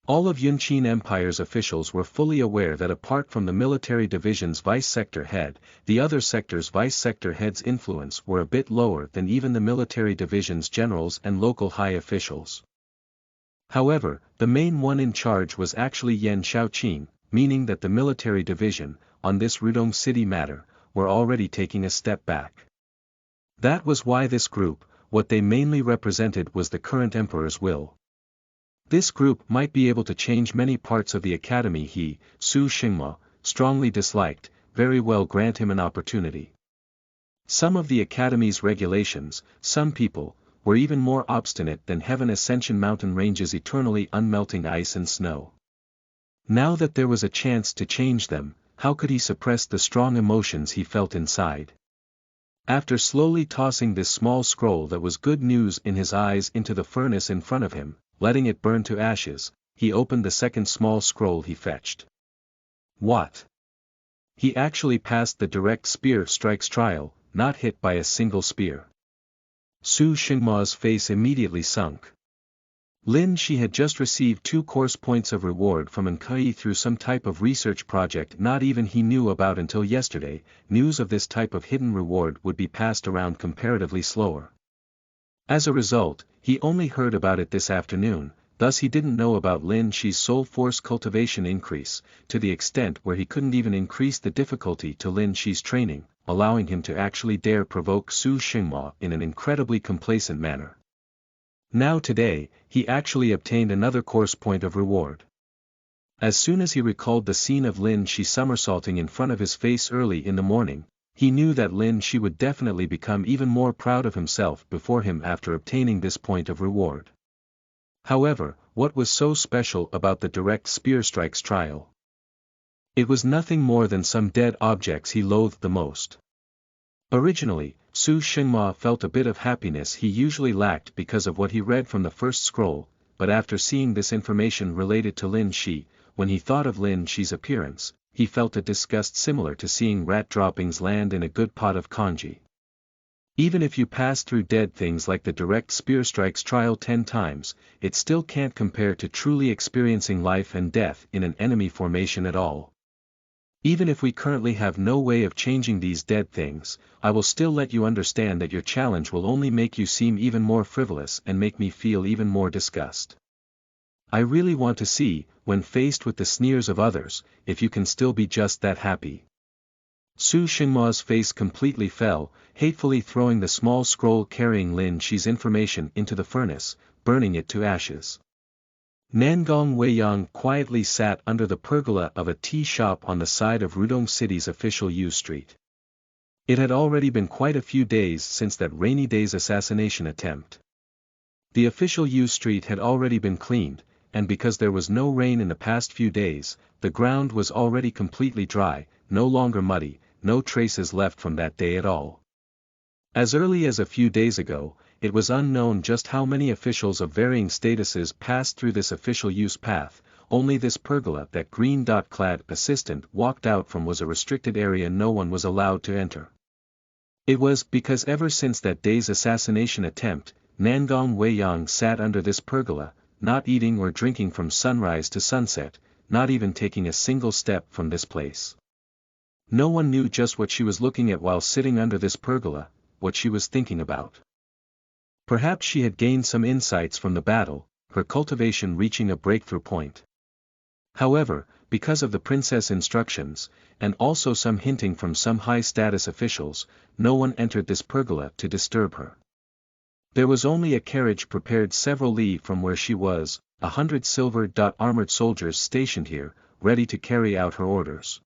S1: All of Yunqin Empire's officials were fully aware that apart from the military division's vice sector head, the other sector's vice sector heads' influence were a bit lower than even the military division's generals and local high officials. However, the main one in charge was actually Yan Shaoqing, meaning that the military division, on this Rudong City matter, were already taking a step back. That was why this group, what they mainly represented was the current emperor's will. This group might be able to change many parts of the academy he, Su Xingma, strongly disliked, very well grant him an opportunity. Some of the academy's regulations, some people, were even more obstinate than Heaven Ascension mountain ranges eternally unmelting ice and snow. Now that there was a chance to change them, how could he suppress the strong emotions he felt inside? After slowly tossing this small scroll that was good news in his eyes into the furnace in front of him, letting it burn to ashes, he opened the second small scroll he fetched. What? He actually passed the direct spear strikes trial, not hit by a single spear. Su Xingma's face immediately sunk. Lin Shi had just received 2 course points of reward from Nkai through some type of research project not even he knew about until yesterday. News of this type of hidden reward would be passed around comparatively slower. As a result, he only heard about it this afternoon, thus he didn't know about Lin Shi's soul force cultivation increase, to the extent where he couldn't even increase the difficulty to Lin Shi's training, allowing him to actually dare provoke Su Xingma in an incredibly complacent manner. Now today, he actually obtained another course point of reward. As soon as he recalled the scene of Lin Shi somersaulting in front of his face early in the morning, he knew that Lin Shi would definitely become even more proud of himself before him after obtaining this point of reward. However, what was so special about the direct spear strikes trial? It was nothing more than some dead objects he loathed the most. Originally, Su Xingma felt a bit of happiness he usually lacked because of what he read from the first scroll, but after seeing this information related to Lin Shi, when he thought of Lin Shi's appearance, he felt a disgust similar to seeing rat droppings land in a good pot of congee. Even if you pass through dead things like the direct spear strikes trial 10 times, it still can't compare to truly experiencing life and death in an enemy formation at all. Even if we currently have no way of changing these dead things, I will still let you understand that your challenge will only make you seem even more frivolous and make me feel even more disgust. I really want to see, when faced with the sneers of others, if you can still be just that happy. Su Xingma's face completely fell, hatefully throwing the small scroll carrying Lin Shi's information into the furnace, burning it to ashes. Nangong Weiyang quietly sat under the pergola of a tea shop on the side of Rudong City's official U Street. It had already been quite a few days since that rainy day's assassination attempt. The official U Street had already been cleaned, and because there was no rain in the past few days, the ground was already completely dry, no longer muddy, no traces left from that day at all. As early as a few days ago, it was unknown just how many officials of varying statuses passed through this official use path. Only this pergola that green-clad assistant walked out from was a restricted area no one was allowed to enter. It was because ever since that day's assassination attempt, Nangong Weiyang sat under this pergola, not eating or drinking from sunrise to sunset, not even taking a single step from this place. No one knew just what she was looking at while sitting under this pergola, what she was thinking about. Perhaps she had gained some insights from the battle, her cultivation reaching a breakthrough point. However, because of the princess instructions, and also some hinting from some high-status officials, no one entered this pergola to disturb her. There was only a carriage prepared several li from where she was, 100 silver-armored soldiers stationed here, ready to carry out her orders.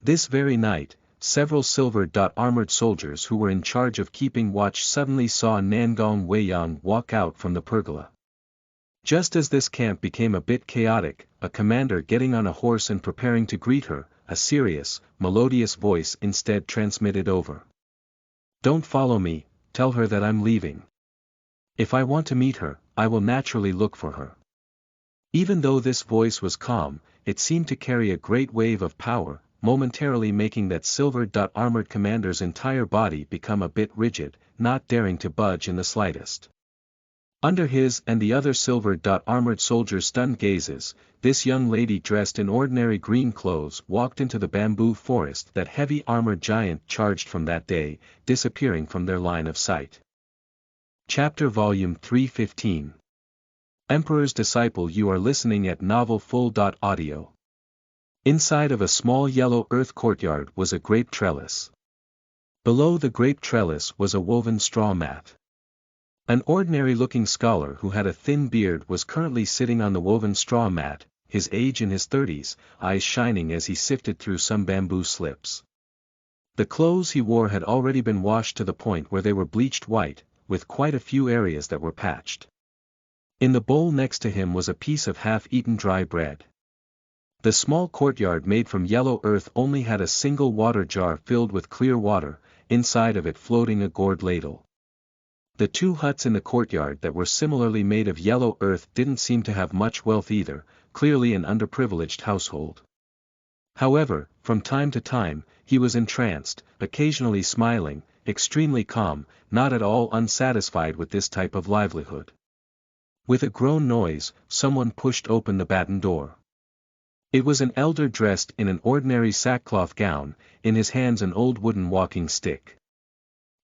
S1: This very night, several silver-armored soldiers who were in charge of keeping watch suddenly saw Nangong Weiyang walk out from the pergola. Just as this camp became a bit chaotic, a commander getting on a horse and preparing to greet her, a serious, melodious voice instead transmitted over. "Don't follow me, tell her that I'm leaving. If I want to meet her, I will naturally look for her." Even though this voice was calm, it seemed to carry a great wave of power, momentarily making that silver-armored commander's entire body become a bit rigid, not daring to budge in the slightest. Under his and the other silver-armored soldiers' stunned gazes, this young lady dressed in ordinary green clothes walked into the bamboo forest that heavy armored giant charged from that day, disappearing from their line of sight. Chapter Volume 315. Emperor's Disciple. You are listening at novelfull.audio. Inside of a small yellow earth courtyard was a grape trellis. Below the grape trellis was a woven straw mat. An ordinary-looking scholar who had a thin beard was currently sitting on the woven straw mat, his age in his 30s, eyes shining as he sifted through some bamboo slips. The clothes he wore had already been washed to the point where they were bleached white, with quite a few areas that were patched. In the bowl next to him was a piece of half-eaten dry bread. The small courtyard made from yellow earth only had a single water jar filled with clear water, inside of it floating a gourd ladle. The two huts in the courtyard that were similarly made of yellow earth didn't seem to have much wealth either, clearly an underprivileged household. However, from time to time, he was entranced, occasionally smiling, extremely calm, not at all unsatisfied with this type of livelihood. With a groan noise, someone pushed open the batten door. It was an elder dressed in an ordinary sackcloth gown, in his hands an old wooden walking stick.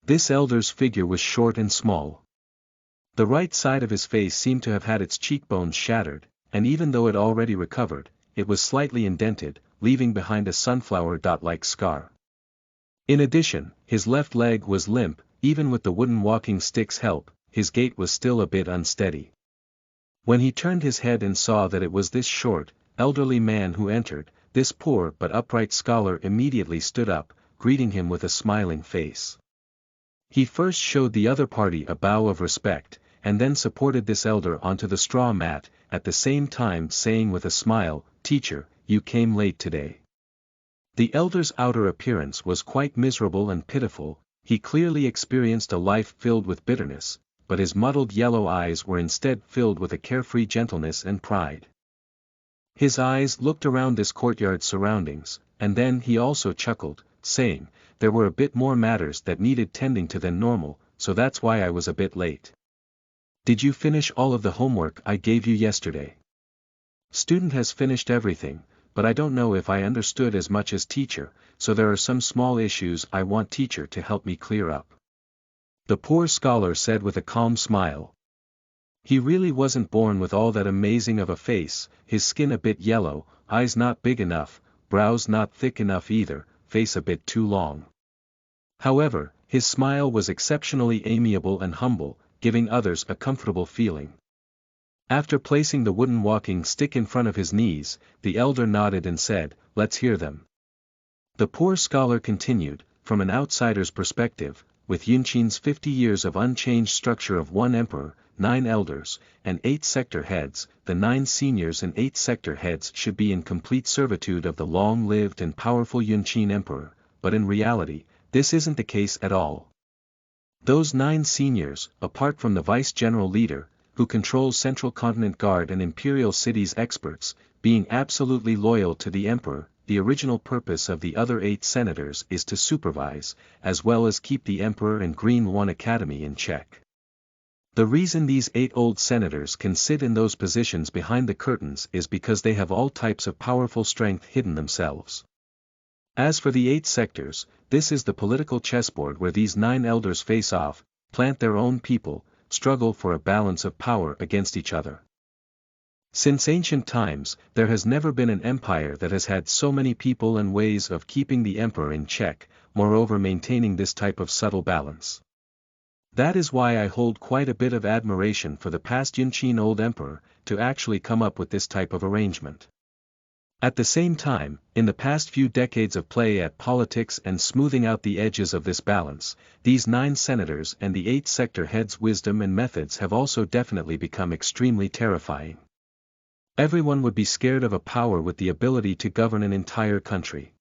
S1: This elder's figure was short and small. The right side of his face seemed to have had its cheekbones shattered, and even though it already recovered, it was slightly indented, leaving behind a sunflower dot-like scar. In addition, his left leg was limp, even with the wooden walking stick's help, his gait was still a bit unsteady. When he turned his head and saw that it was this short, elderly man who entered, this poor but upright scholar immediately stood up, greeting him with a smiling face. He first showed the other party a bow of respect, and then supported this elder onto the straw mat, at the same time saying with a smile, "Teacher, you came late today." The elder's outer appearance was quite miserable and pitiful, he clearly experienced a life filled with bitterness, but his muddled yellow eyes were instead filled with a carefree gentleness and pride. His eyes looked around this courtyard surroundings, and then he also chuckled, saying, "There were a bit more matters that needed tending to than normal, so that's why I was a bit late. Did you finish all of the homework I gave you yesterday?" "Student has finished everything, but I don't know if I understood as much as teacher, so there are some small issues I want teacher to help me clear up," the poor scholar said with a calm smile. He really wasn't born with all that amazing of a face, his skin a bit yellow, eyes not big enough, brows not thick enough either, face a bit too long. However, his smile was exceptionally amiable and humble, giving others a comfortable feeling. After placing the wooden walking stick in front of his knees, the elder nodded and said, "Let's hear them." The poor scholar continued, from an outsider's perspective, with Yunqin's 50 years of unchanged structure of 1 emperor, 9 elders, and 8 sector heads, the 9 seniors and 8 sector heads should be in complete servitude of the long-lived and powerful Yunqin emperor, but in reality, this isn't the case at all. Those 9 seniors, apart from the vice-general leader, who controls Central Continent Guard and Imperial Cities experts, being absolutely loyal to the emperor, the original purpose of the other 8 senators is to supervise, as well as keep the emperor and Green One Academy in check. The reason these 8 old senators can sit in those positions behind the curtains is because they have all types of powerful strength hidden themselves. As for the 8 sectors, this is the political chessboard where these 9 elders face off, plant their own people, struggle for a balance of power against each other. Since ancient times, there has never been an empire that has had so many people and ways of keeping the emperor in check, moreover maintaining this type of subtle balance. That is why I hold quite a bit of admiration for the past Yunqin old emperor, to actually come up with this type of arrangement. At the same time, in the past few decades of play at politics and smoothing out the edges of this balance, these 9 senators and the 8 sector heads' wisdom and methods have also definitely become extremely terrifying. Everyone would be scared of a power with the ability to govern an entire country.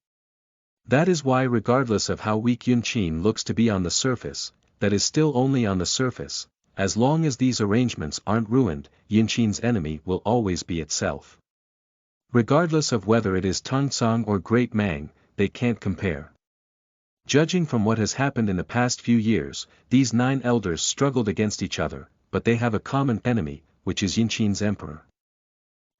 S1: That is why, regardless of how weak Yunqin looks to be on the surface, that is still only on the surface, as long as these arrangements aren't ruined, Yunqin's enemy will always be itself. Regardless of whether it is Tongtsong or Great Mang, they can't compare. Judging from what has happened in the past few years, these 9 elders struggled against each other, but they have a common enemy, which is Yunqin's emperor.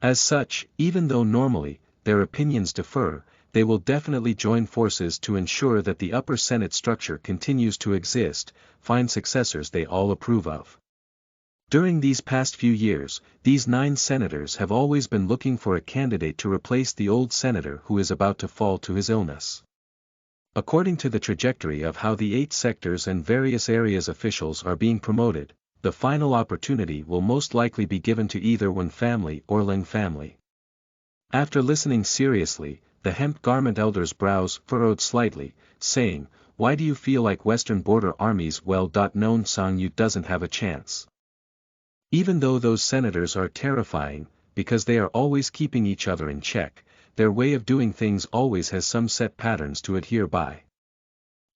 S1: As such, even though normally, their opinions differ, they will definitely join forces to ensure that the upper Senate structure continues to exist, find successors they all approve of. During these past few years, these 9 senators have always been looking for a candidate to replace the old senator who is about to fall to his illness. According to the trajectory of how the 8 sectors and various areas officials are being promoted, the final opportunity will most likely be given to either Wen family or Ling family. After listening seriously, the hemp garment elder's brows furrowed slightly, saying, "Why do you feel like Western border armies? Well, known Sang Yu doesn't have a chance. Even though those senators are terrifying, because they are always keeping each other in check, their way of doing things always has some set patterns to adhere by.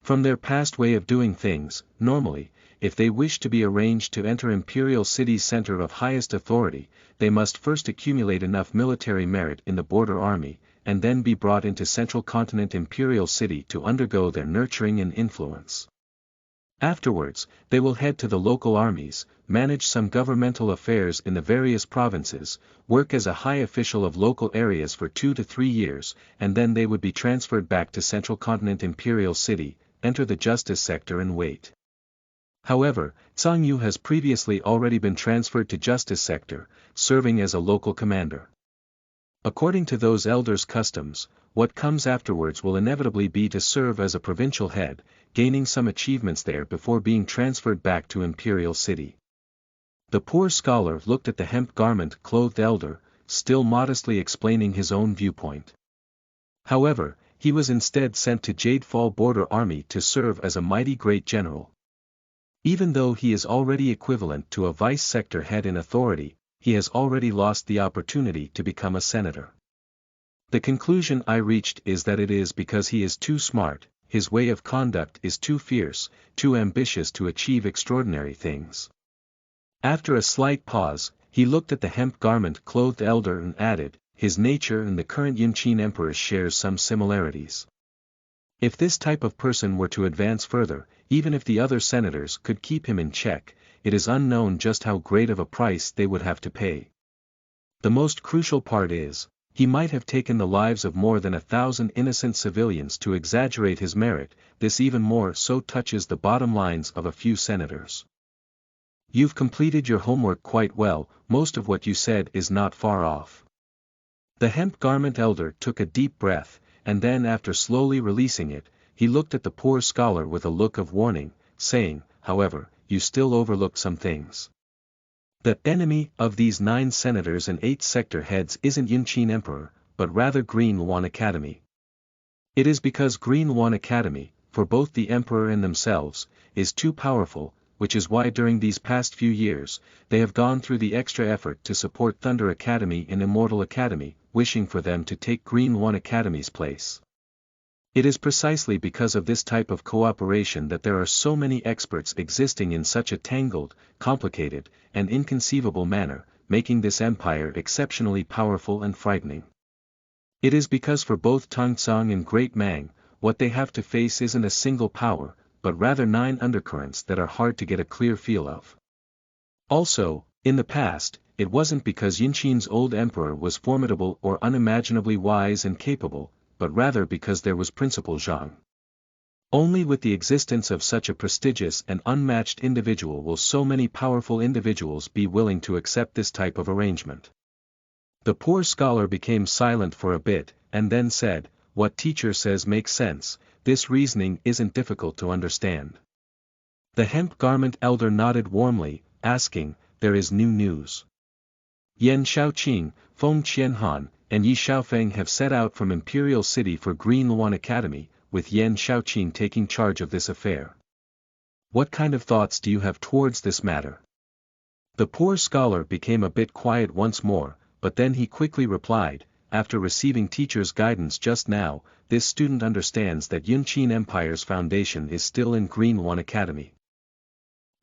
S1: From their past way of doing things, normally, if they wish to be arranged to enter Imperial City's center of highest authority, they must first accumulate enough military merit in the border army, and then be brought into Central Continent Imperial City to undergo their nurturing and influence. Afterwards, they will head to the local armies, manage some governmental affairs in the various provinces, work as a high official of local areas for 2 to 3 years, and then they would be transferred back to Central Continent Imperial City, enter the justice sector and wait." However, Sang Yu has previously already been transferred to justice sector, serving as a local commander. According to those elders' customs, what comes afterwards will inevitably be to serve as a provincial head, gaining some achievements there before being transferred back to Imperial City. The poor scholar looked at the hemp garment-clothed elder, still modestly explaining his own viewpoint. However, he was instead sent to Jade Fall Border Army to serve as a mighty great general. Even though he is already equivalent to a vice sector head in authority, he has already lost the opportunity to become a senator. The conclusion I reached is that it is because he is too smart, his way of conduct is too fierce, too ambitious to achieve extraordinary things. After a slight pause, he looked at the hemp garment-clothed elder and added, "His nature and the current Yunqin emperor shares some similarities. If this type of person were to advance further, even if the other senators could keep him in check, it is unknown just how great of a price they would have to pay. The most crucial part is, he might have taken the lives of more than 1,000 innocent civilians to exaggerate his merit. This even more so touches the bottom lines of a few senators. You've completed your homework quite well, most of what you said is not far off." The hemp garment elder took a deep breath, and then after slowly releasing it, he looked at the poor scholar with a look of warning, saying, "However, you still overlooked some things. The enemy of these 9 senators and 8 sector heads isn't Yunqin Emperor, but rather Green Luan Academy. It is because Green Luan Academy, for both the Emperor and themselves, is too powerful, which is why during these past few years, they have gone through the extra effort to support Thunder Academy and Immortal Academy, wishing for them to take Green Luan Academy's place. It is precisely because of this type of cooperation that there are so many experts existing in such a tangled, complicated, and inconceivable manner, making this empire exceptionally powerful and frightening. It is because for both Tongtsong and Great Mang, what they have to face isn't a single power, but rather 9 undercurrents that are hard to get a clear feel of. Also, in the past, it wasn't because Yunqin's old emperor was formidable or unimaginably wise and capable, but rather because there was Principal Zhang. Only with the existence of such a prestigious and unmatched individual will so many powerful individuals be willing to accept this type of arrangement. The poor scholar became silent for a bit, and then said, "What teacher says makes sense, this reasoning isn't difficult to understand." The hemp garment elder nodded warmly, asking, "There is new news. Yan Shaoqing, Feng Qianhan, and Yi Xiaofeng have set out from Imperial City for Green Luan Academy, with Yan Shaoqing taking charge of this affair. What kind of thoughts do you have towards this matter?" The poor scholar became a bit quiet once more, but then he quickly replied, "After receiving teacher's guidance just now, this student understands that Yunqin Empire's foundation is still in Green Luan Academy.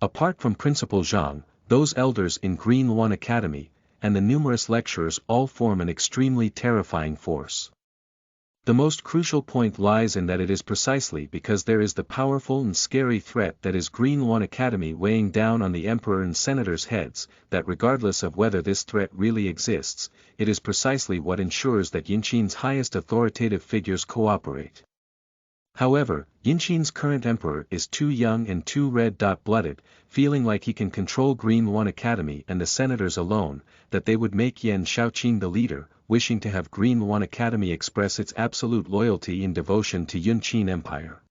S1: Apart from Principal Zhang, those elders in Green Luan Academy, and the numerous lecturers all form an extremely terrifying force. The most crucial point lies in that it is precisely because there is the powerful and scary threat that is Green Luan Academy weighing down on the emperor and senators' heads, that regardless of whether this threat really exists, it is precisely what ensures that Yunqin's highest authoritative figures cooperate. However, Yunqin's current emperor is too young and too red-blooded, feeling like he can control Green Luan Academy and the senators alone, that they would make Yan Shaoqing the leader, wishing to have Green Yuan Academy express its absolute loyalty and devotion to Yunqin Empire.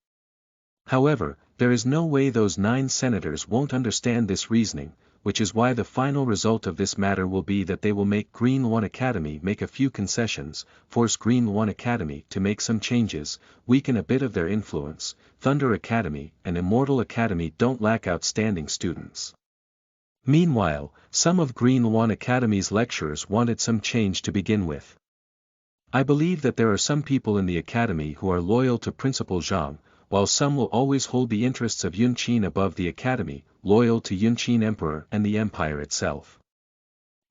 S1: However, there is no way those 9 senators won't understand this reasoning, which is why the final result of this matter will be that they will make Green Yuan Academy make a few concessions, force Green Yuan Academy to make some changes, weaken a bit of their influence. Thunder Academy and Immortal Academy don't lack outstanding students. Meanwhile, some of Green Yuan Academy's lecturers wanted some change to begin with. I believe that there are some people in the academy who are loyal to Principal Zhang, while some will always hold the interests of Yunqin above the academy, loyal to Yunqin Emperor and the empire itself.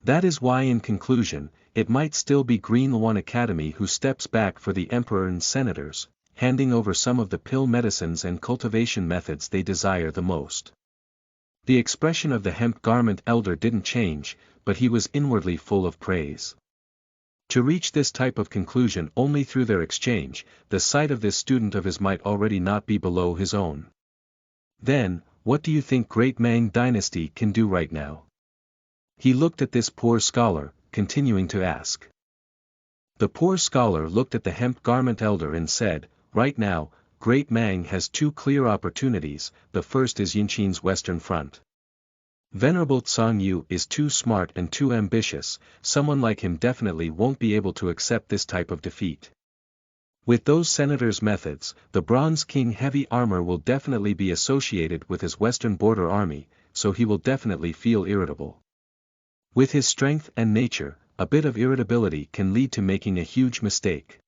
S1: That is why in conclusion, it might still be Green Yuan Academy who steps back for the emperor and senators, handing over some of the pill medicines and cultivation methods they desire the most. The expression of the hemp garment elder didn't change, but he was inwardly full of praise. To reach this type of conclusion only through their exchange, the sight of this student of his might already not be below his own. Then, what do you think Great Mang Dynasty can do right now? He looked at this poor scholar, continuing to ask. The poor scholar looked at the hemp garment elder and said, right now, Great Mang has 2 clear opportunities. The first is Yunqin's western front. Venerable Tsang Yu is too smart and too ambitious, someone like him definitely won't be able to accept this type of defeat. With those senators' methods, the Bronze King heavy armor will definitely be associated with his western border army, so he will definitely feel irritable. With his strength and nature, a bit of irritability can lead to making a huge mistake.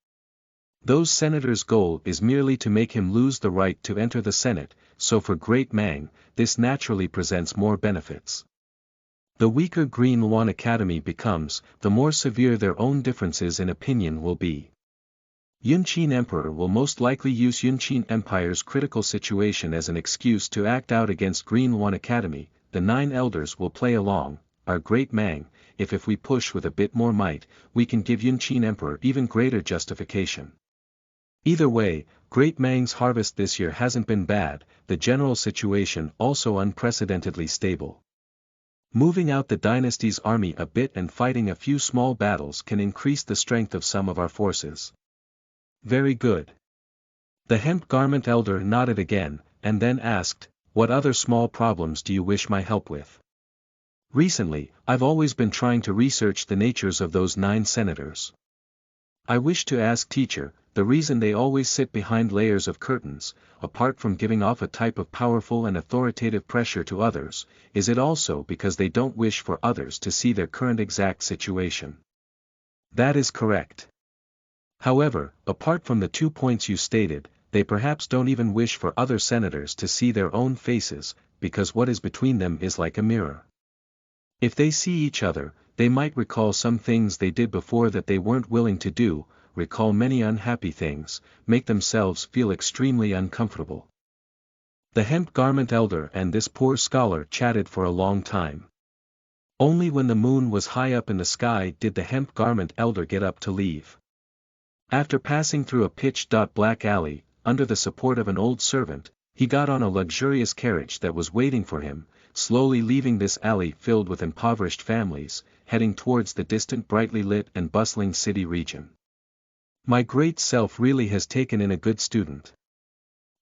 S1: Those senators' goal is merely to make him lose the right to enter the Senate, so for Great Mang, this naturally presents more benefits. The weaker Green Yuan Academy becomes, the more severe their own differences in opinion will be. Yunqin Emperor will most likely use Yunqin Empire's critical situation as an excuse to act out against Green Yuan Academy. The 9 elders will play along. Our Great Mang, if we push with a bit more might, we can give Yunqin Emperor even greater justification. Either way, Great Mang's harvest this year hasn't been bad, the general situation also unprecedentedly stable. Moving out the dynasty's army a bit and fighting a few small battles can increase the strength of some of our forces. Very good. The hemp garment elder nodded again, and then asked, what other small problems do you wish my help with? Recently, I've always been trying to research the natures of those 9 senators. I wish to ask teacher, the reason they always sit behind layers of curtains, apart from giving off a type of powerful and authoritative pressure to others, is it also because they don't wish for others to see their current exact situation? That is correct. However, apart from the 2 points you stated, they perhaps don't even wish for other senators to see their own faces, because what is between them is like a mirror. If they see each other, they might recall some things they did before that they weren't willing to do, recall many unhappy things, make themselves feel extremely uncomfortable. The hemp garment elder and this poor scholar chatted for a long time. Only when the moon was high up in the sky did the hemp garment elder get up to leave. After passing through a pitch-black alley, under the support of an old servant, he got on a luxurious carriage that was waiting for him, slowly leaving this alley filled with impoverished families, heading towards the distant brightly lit and bustling city region. My great self really has taken in a good student.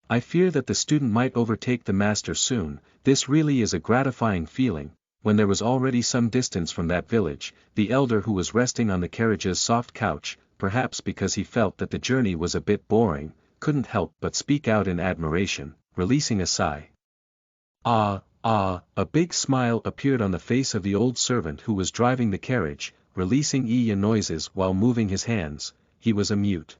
S1: I fear that the student might overtake the master soon. This really is a gratifying feeling. When there was already some distance from that village, the elder who was resting on the carriage's soft couch, perhaps because he felt that the journey was a bit boring, couldn't help but speak out in admiration, releasing a sigh. A big smile appeared on the face of the old servant who was driving the carriage, releasing noises while moving his hands. He was a mute.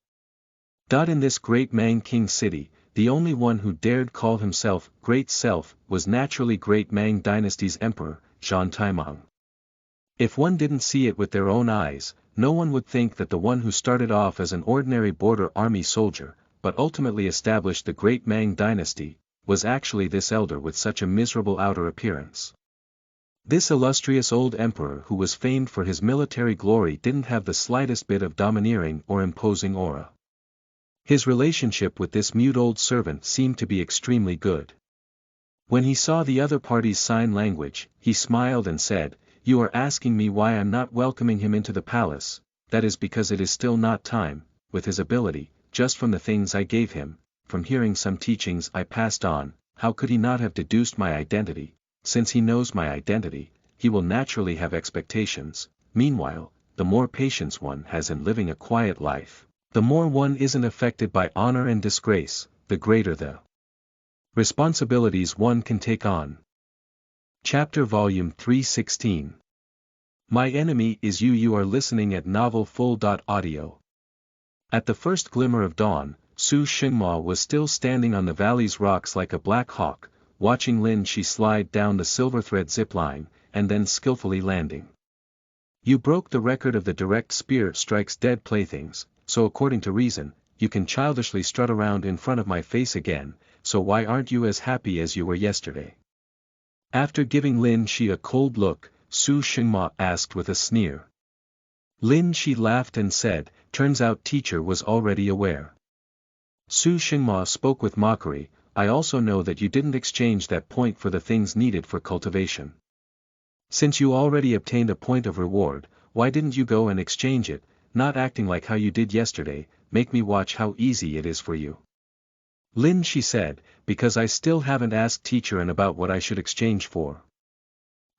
S1: In this great Mang King city, the only one who dared call himself Great Self was naturally Great Mang Dynasty's Emperor, Zhang Taimang. If one didn't see it with their own eyes, no one would think that the one who started off as an ordinary border army soldier, but ultimately established the Great Mang Dynasty, was actually this elder with such a miserable outer appearance. This illustrious old emperor who was famed for his military glory didn't have the slightest bit of domineering or imposing aura. His relationship with this mute old servant seemed to be extremely good. When he saw the other party's sign language, he smiled and said, "You are asking me why I'm not welcoming him into the palace. that is because it is still not time, with his ability, just from the things I gave him, from hearing some teachings I passed on, how could he not have deduced my identity? Since he knows my identity, he will naturally have expectations. Meanwhile, the more patience one has in living a quiet life, the more one isn't affected by honor and disgrace, the greater the responsibilities one can take on. Chapter Volume 316. My enemy is you. You are listening at novelfull.audio. At the first glimmer of dawn, Su Xingma was still standing on the valley's rocks like a black hawk, watching Lin Shi slide down the silver-thread zipline, and then skillfully landing. You broke the record of the direct spear strikes dead playthings, so according to reason, you can childishly strut around in front of my face again, so why aren't you as happy as you were yesterday? After giving Lin Shi a cold look, Su Xingma asked with a sneer. Lin Shi laughed and said, turns out teacher was already aware. Su Xingma spoke with mockery, I also know that you didn't exchange that point for the things needed for cultivation. Since you already obtained a point of reward, why didn't you go and exchange it, not acting like how you did yesterday, make me watch how easy it is for you. Lin Shi said, because I still haven't asked teacher and about what I should exchange for.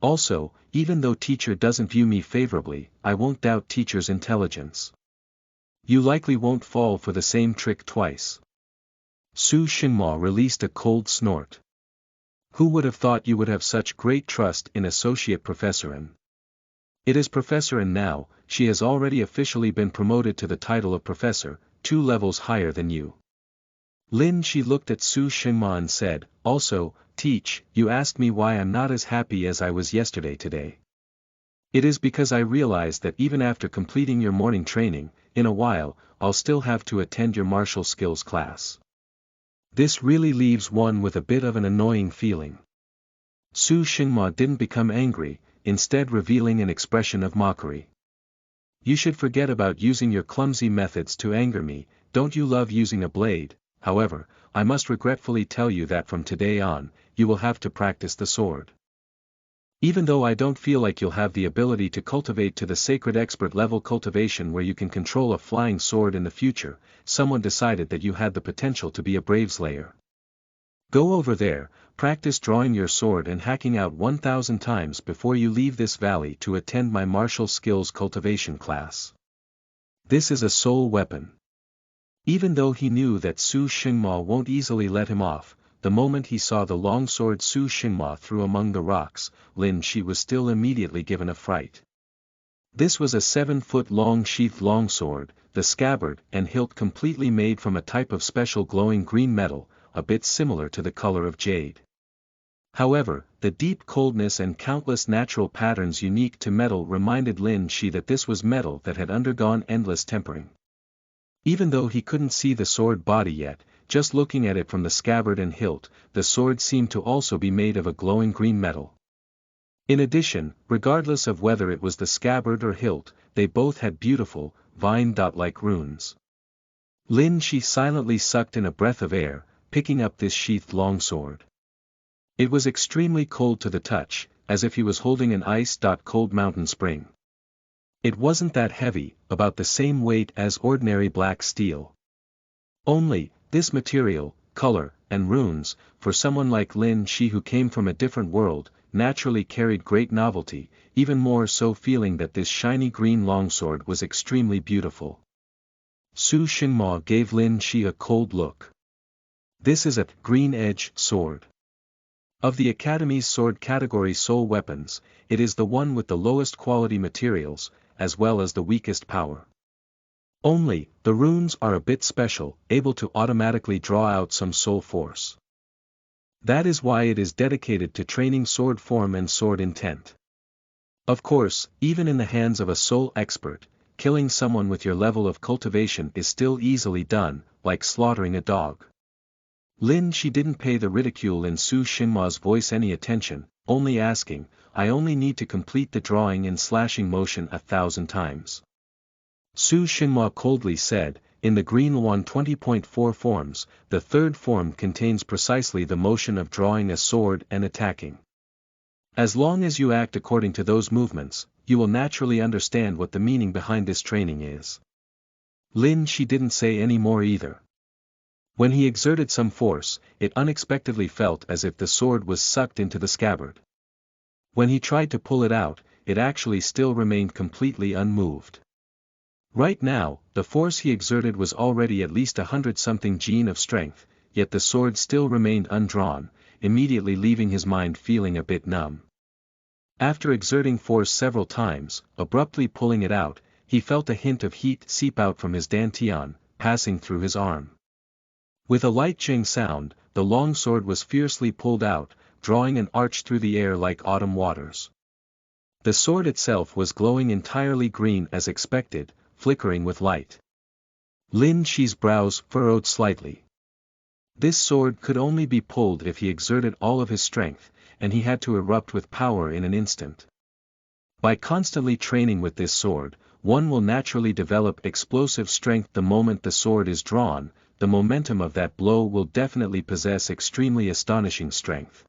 S1: Also, even though teacher doesn't view me favorably, I won't doubt teacher's intelligence. You likely won't fall for the same trick twice. Su Xingma released a cold snort. Who would have thought you would have such great trust in Associate Professor N? It is Professor N now, she has already officially been promoted to the title of Professor, 2 levels higher than you. Lin Shi looked at Su Xingma and said, also, teach, you asked me why I'm not as happy as I was yesterday today. It is because I realized that even after completing your morning training, in a while, I'll still have to attend your martial skills class. This really leaves one with a bit of an annoying feeling. Su Xingma didn't become angry, instead revealing an expression of mockery. You should forget about using your clumsy methods to anger me, don't you love using a blade? However, I must regretfully tell you that from today on, you will have to practice the sword. Even though I don't feel like you'll have the ability to cultivate to the sacred expert level cultivation where you can control a flying sword in the future, someone decided that you had the potential to be a brave slayer. Go over there, practice drawing your sword and hacking out 1,000 times before you leave this valley to attend my martial skills cultivation class. This is a soul weapon. Even though he knew that Su Xingma won't easily let him off, the moment he saw the long sword Su Xingma threw among the rocks, Lin Shi was still immediately given a fright. This was a 7-foot-long sheathed longsword, the scabbard and hilt completely made from a type of special glowing green metal, a bit similar to the color of jade. However, the deep coldness and countless natural patterns unique to metal reminded Lin Shi that this was metal that had undergone endless tempering. Even though he couldn't see the sword body yet, just looking at it from the scabbard and hilt, the sword seemed to also be made of a glowing green metal. In addition, regardless of whether it was the scabbard or hilt, they both had beautiful, vine-dot-like runes. Lin Shi silently sucked in a breath of air, picking up this sheathed longsword. It was extremely cold to the touch, as if he was holding an ice-cold mountain spring. It wasn't that heavy, about the same weight as ordinary black steel. Only, this material, color, and runes, for someone like Lin Shi who came from a different world, naturally carried great novelty, even more so feeling that this shiny green longsword was extremely beautiful. Su Xingma gave Lin Shi a cold look. This is a green-edge sword. Of the Academy's sword category soul weapons, it is the one with the lowest quality materials, as well as the weakest power. Only, the runes are a bit special, able to automatically draw out some soul force. That is why it is dedicated to training sword form and sword intent. Of course, even in the hands of a soul expert, killing someone with your level of cultivation is still easily done, like slaughtering a dog. Lin Shi didn't pay the ridicule in Su Xingma's voice any attention, only asking, I only need to complete the drawing and slashing motion 1,000 times. Su Xingma coldly said, in the Green Luan 20.4 forms, the third form contains precisely the motion of drawing a sword and attacking. As long as you act according to those movements, you will naturally understand what the meaning behind this training is. Lin Shi didn't say any more either. When he exerted some force, it unexpectedly felt as if the sword was sucked into the scabbard. When he tried to pull it out, it actually still remained completely unmoved. Right now, the force he exerted was already at least 100-something gene of strength, yet the sword still remained undrawn, immediately leaving his mind feeling a bit numb. After exerting force several times, abruptly pulling it out, he felt a hint of heat seep out from his dantian, passing through his arm. With a light jing sound, the long sword was fiercely pulled out, drawing an arch through the air like autumn waters. The sword itself was glowing entirely green as expected, flickering with light. Lin Shi's brows furrowed slightly. This sword could only be pulled if he exerted all of his strength, and he had to erupt with power in an instant. By constantly training with this sword, one will naturally develop explosive strength the moment the sword is drawn. The momentum of that blow will definitely possess extremely astonishing strength.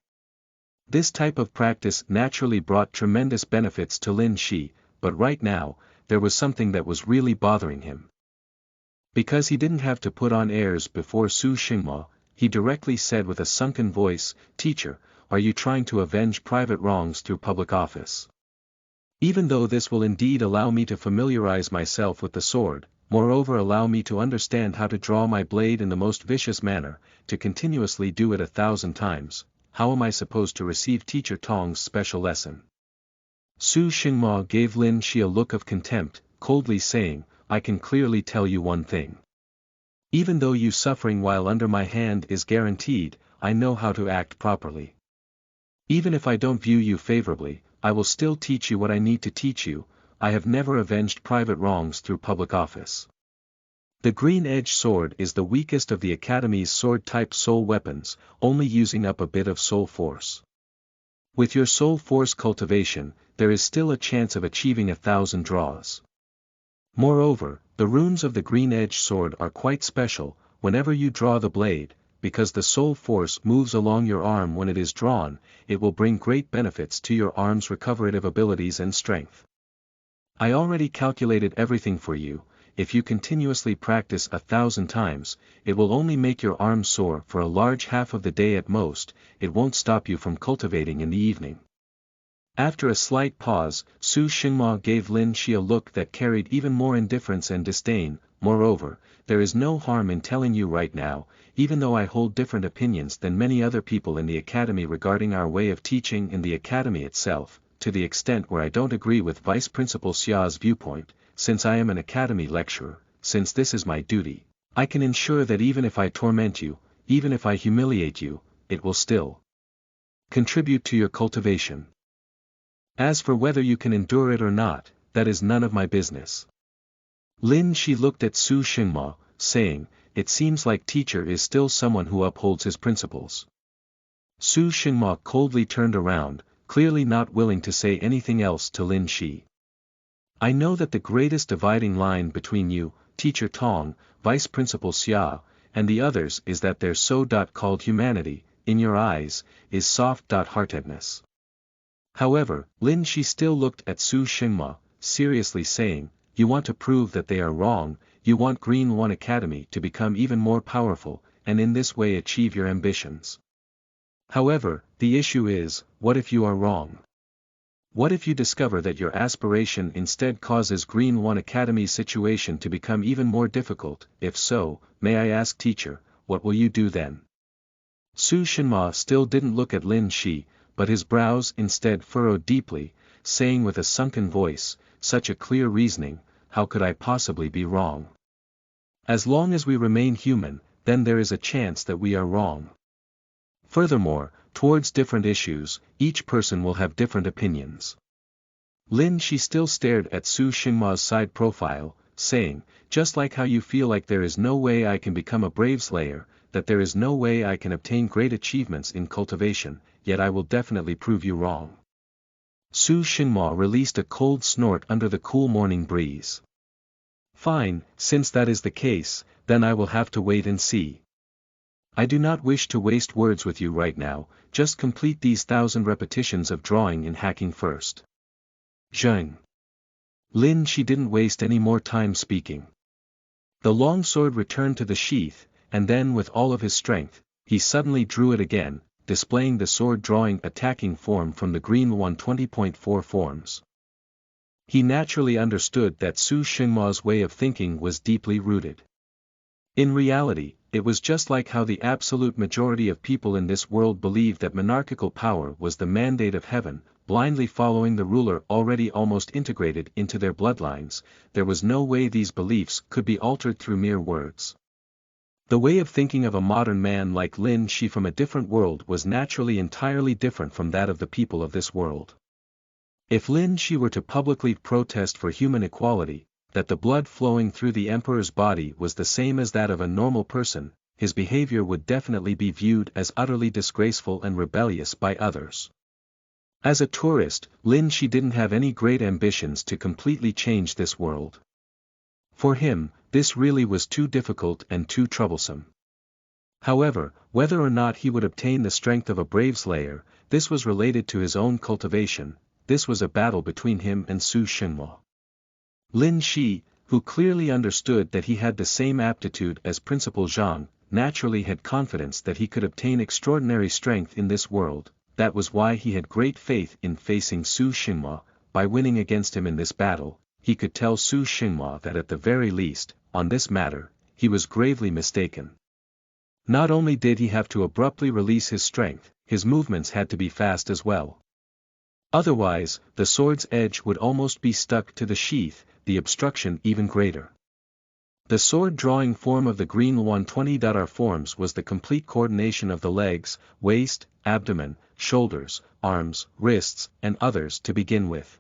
S1: This type of practice naturally brought tremendous benefits to Lin Shi, but right now, there was something that was really bothering him. Because he didn't have to put on airs before Su Xingma, he directly said with a sunken voice, "Teacher, are you trying to avenge private wrongs through public office? Even though this will indeed allow me to familiarize myself with the sword, moreover allow me to understand how to draw my blade in the most vicious manner, to continuously do it 1,000 times, how am I supposed to receive Teacher Tong's special lesson?" Su Xingma gave Lin Shi a look of contempt, coldly saying, "I can clearly tell you one thing. Even though you suffering while under my hand is guaranteed, I know how to act properly. Even if I don't view you favorably, I will still teach you what I need to teach you. I have never avenged private wrongs through public office. The green-edged sword is the weakest of the Academy's sword-type soul weapons, only using up a bit of soul force. With your soul force cultivation, there is still a chance of achieving 1,000 draws. Moreover, the runes of the green-edged sword are quite special. Whenever you draw the blade, because the soul force moves along your arm when it is drawn, it will bring great benefits to your arm's recoverative abilities and strength. I already calculated everything for you. If you continuously practice 1,000 times, it will only make your arm sore for a large half of the day at most, it won't stop you from cultivating in the evening." After a slight pause, Su Xingma gave Lin Shi a look that carried even more indifference and disdain. "Moreover, there is no harm in telling you right now, even though I hold different opinions than many other people in the Academy regarding our way of teaching in the Academy itself, to the extent where I don't agree with Vice Principal Xia's viewpoint, since I am an Academy lecturer, since this is my duty, I can ensure that even if I torment you, even if I humiliate you, it will still contribute to your cultivation. As for whether you can endure it or not, that is none of my business." Lin Shi looked at Su Xingma, saying, "It seems like teacher is still someone who upholds his principles." Su Xingma coldly turned around, clearly not willing to say anything else to Lin Shi. "I know that the greatest dividing line between you, Teacher Tong, Vice Principal Xia, and the others is that their so-called humanity, in your eyes, is soft-heartedness." However, Lin Shi still looked at Su Xingma, seriously saying, "You want to prove that they are wrong, you want Green One Academy to become even more powerful, and in this way achieve your ambitions. However, the issue is, what if you are wrong? What if you discover that your aspiration instead causes Green One Academy's situation to become even more difficult? If so, may I ask teacher, what will you do then?" Su Xingma still didn't look at Lin Shi, but his brows instead furrowed deeply, saying with a sunken voice, "Such a clear reasoning, how could I possibly be wrong? As long as we remain human, then there is a chance that we are wrong. Furthermore, towards different issues, each person will have different opinions." Lin Shi still stared at Su Xingma's side profile, saying, "Just like how you feel like there is no way I can become a brave slayer, that there is no way I can obtain great achievements in cultivation, yet I will definitely prove you wrong." Su Xingma released a cold snort under the cool morning breeze. "Fine, since that is the case, then I will have to wait and see." I do not wish to waste words with you right now, just complete these 1,000 repetitions of drawing and hacking first. Zheng. Lin Shi didn't waste any more time speaking. The long sword returned to the sheath, and then with all of his strength, he suddenly drew it again, displaying the sword drawing attacking form from the green 120.4 forms. He naturally understood that Su Xingma's way of thinking was deeply rooted. In reality, it was just like how the absolute majority of people in this world believed that monarchical power was the mandate of heaven, blindly following the ruler already almost integrated into their bloodlines. There was no way these beliefs could be altered through mere words. The way of thinking of a modern man like Lin Shi from a different world was naturally entirely different from that of the people of this world. If Lin Shi were to publicly protest for human equality, that the blood flowing through the emperor's body was the same as that of a normal person, his behavior would definitely be viewed as utterly disgraceful and rebellious by others. As a tourist, Lin Shi didn't have any great ambitions to completely change this world. For him, this really was too difficult and too troublesome. However, whether or not he would obtain the strength of a brave slayer, this was related to his own cultivation. This was a battle between him and Su Xingma. Lin Shi, who clearly understood that he had the same aptitude as Principal Zhang, naturally had confidence that he could obtain extraordinary strength in this world. That was why he had great faith in facing Su Xingma. By winning against him in this battle, he could tell Su Xingma that at the very least, on this matter, he was gravely mistaken. Not only did he have to abruptly release his strength, his movements had to be fast as well. Otherwise, the sword's edge would almost be stuck to the sheath, the obstruction even greater. The sword-drawing form of the green 120.R forms was the complete coordination of the legs, waist, abdomen, shoulders, arms, wrists, and others to begin with.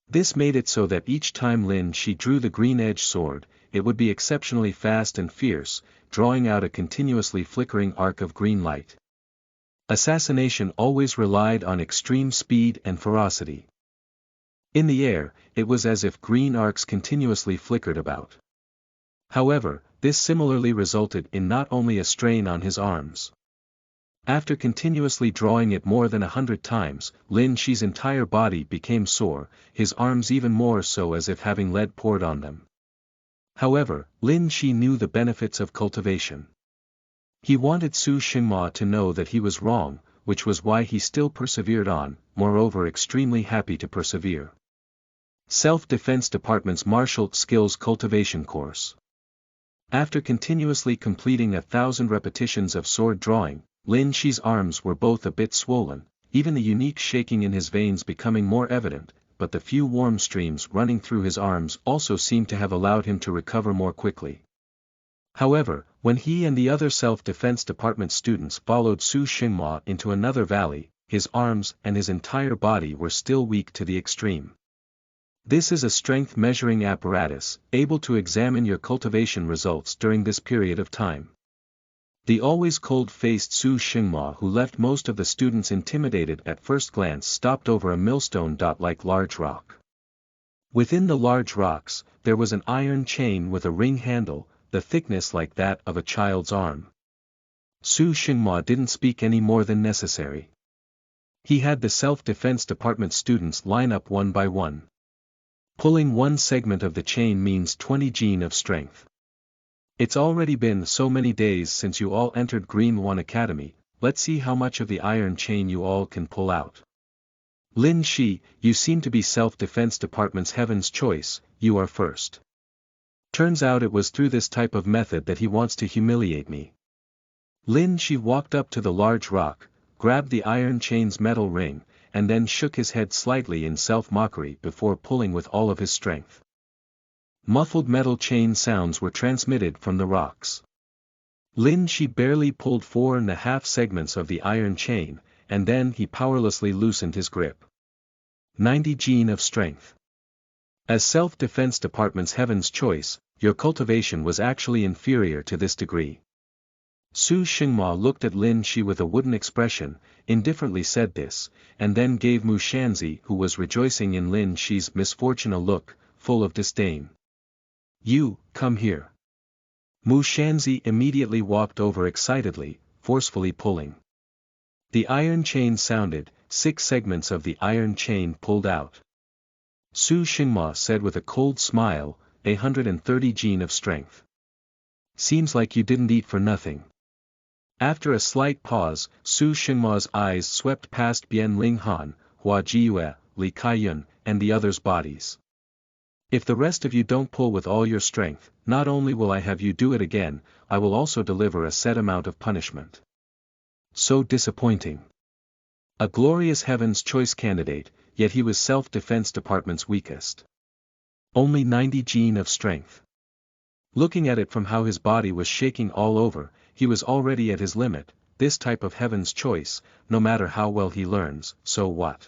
S1: This made it so that each time Lin Shi drew the green-edged sword, it would be exceptionally fast and fierce, drawing out a continuously flickering arc of green light. Assassination always relied on extreme speed and ferocity. In the air, it was as if green arcs continuously flickered about. However, this similarly resulted in not only a strain on his arms. After continuously drawing it more than 100 times, Lin Shi's entire body became sore, his arms even more so as if having lead poured on them. However, Lin Shi knew the benefits of cultivation. He wanted Su Xingma to know that he was wrong, which was why he still persevered on, moreover extremely happy to persevere. Self-Defense Department's Martial Skills Cultivation Course. After continuously completing 1,000 repetitions of sword drawing, Lin Shi's arms were both a bit swollen, even the unique shaking in his veins becoming more evident, but the few warm streams running through his arms also seemed to have allowed him to recover more quickly. However, when he and the other Self-Defense Department students followed Su Xingma into another valley, his arms and his entire body were still weak to the extreme. This is a strength measuring apparatus, able to examine your cultivation results during this period of time. The always cold-faced Su Xingma, who left most of the students intimidated at first glance, stopped over a millstone-like large rock. Within the large rocks, there was an iron chain with a ring handle, the thickness like that of a child's arm. Su Xingma didn't speak any more than necessary. He had the Self-Defense Department students line up one by one. Pulling one segment of the chain means 20 gene of strength. It's already been so many days since you all entered Green 1 Academy, let's see how much of the iron chain you all can pull out. Lin Shi, you seem to be Self-Defense Department's heaven's choice, you are first. Turns out it was through this type of method that he wants to humiliate me. Lin Shi walked up to the large rock, grabbed the iron chain's metal ring, and then shook his head slightly in self-mockery before pulling with all of his strength. Muffled metal chain sounds were transmitted from the rocks. Lin Shi barely pulled 4.5 segments of the iron chain, and then he powerlessly loosened his grip. 90 gene of strength. As Self-Defense Department's heaven's choice, your cultivation was actually inferior to this degree. Su Xingma looked at Lin Shi with a wooden expression, indifferently said this, and then gave Mu Shanzi, who was rejoicing in Lin Shi's misfortune, a look, full of disdain. You, come here. Mu Shanzi immediately walked over excitedly, forcefully pulling. The iron chain sounded, 6 segments of the iron chain pulled out. Su Xinhua said with a cold smile, 130 gene of strength. Seems like you didn't eat for nothing. After a slight pause, Su Xinhua's eyes swept past Bian Linghan, Hua Jiyue, Li Kaiyun, and the others' bodies. If the rest of you don't pull with all your strength, not only will I have you do it again, I will also deliver a set amount of punishment. So disappointing. A glorious Heaven's Choice candidate, yet he was Self-Defense Department's weakest. Only 90 gene of strength. Looking at it from how his body was shaking all over, he was already at his limit. This type of Heaven's Choice, no matter how well he learns, so what?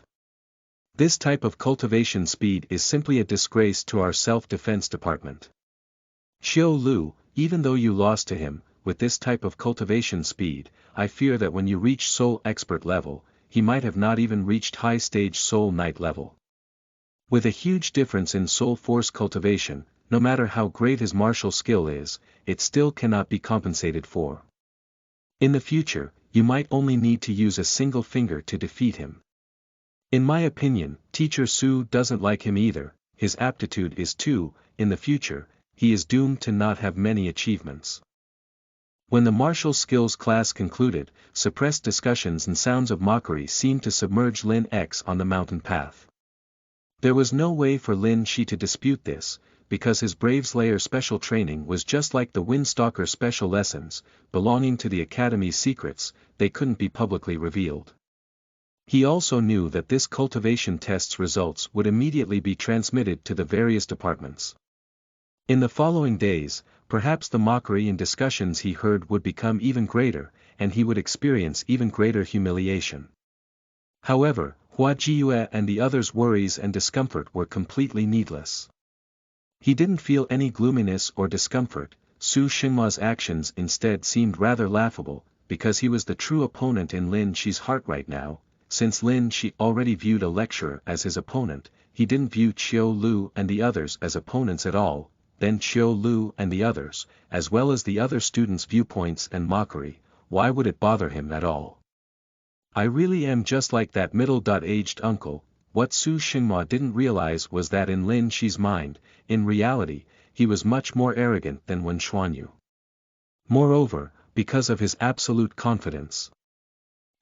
S1: This type of cultivation speed is simply a disgrace to our Self-Defense Department. Xiao Lu, even though you lost to him, with this type of cultivation speed, I fear that when you reach Soul Expert level, he might have not even reached high stage Soul Knight level. With a huge difference in Soul Force cultivation, no matter how great his martial skill is, it still cannot be compensated for. In the future, you might only need to use a single finger to defeat him. In my opinion, Teacher Su doesn't like him either. His aptitude is too, in the future, he is doomed to not have many achievements. When the martial skills class concluded, suppressed discussions and sounds of mockery seemed to submerge Lin X on the mountain path. There was no way for Lin Shi to dispute this, because his Brave Slayer special training was just like the Windstalker special lessons, belonging to the Academy's secrets, they couldn't be publicly revealed. He also knew that this cultivation test's results would immediately be transmitted to the various departments. In the following days, perhaps the mockery and discussions he heard would become even greater, and he would experience even greater humiliation. However, Hua Jiyue and the others' worries and discomfort were completely needless. He didn't feel any gloominess or discomfort. Su Xinhua's actions instead seemed rather laughable, because he was the true opponent in Lin Shi's heart right now. Since Lin Shi already viewed a lecturer as his opponent, he didn't view Qiu Lu and the others as opponents at all. Then Qiu Lu and the others, as well as the other students' viewpoints and mockery, why would it bother him at all? I really am just like that middle-aged uncle. What Su Xinhua didn't realize was that in Lin Shi's mind, in reality, he was much more arrogant than Wen Xuanyu. Moreover, because of his absolute confidence.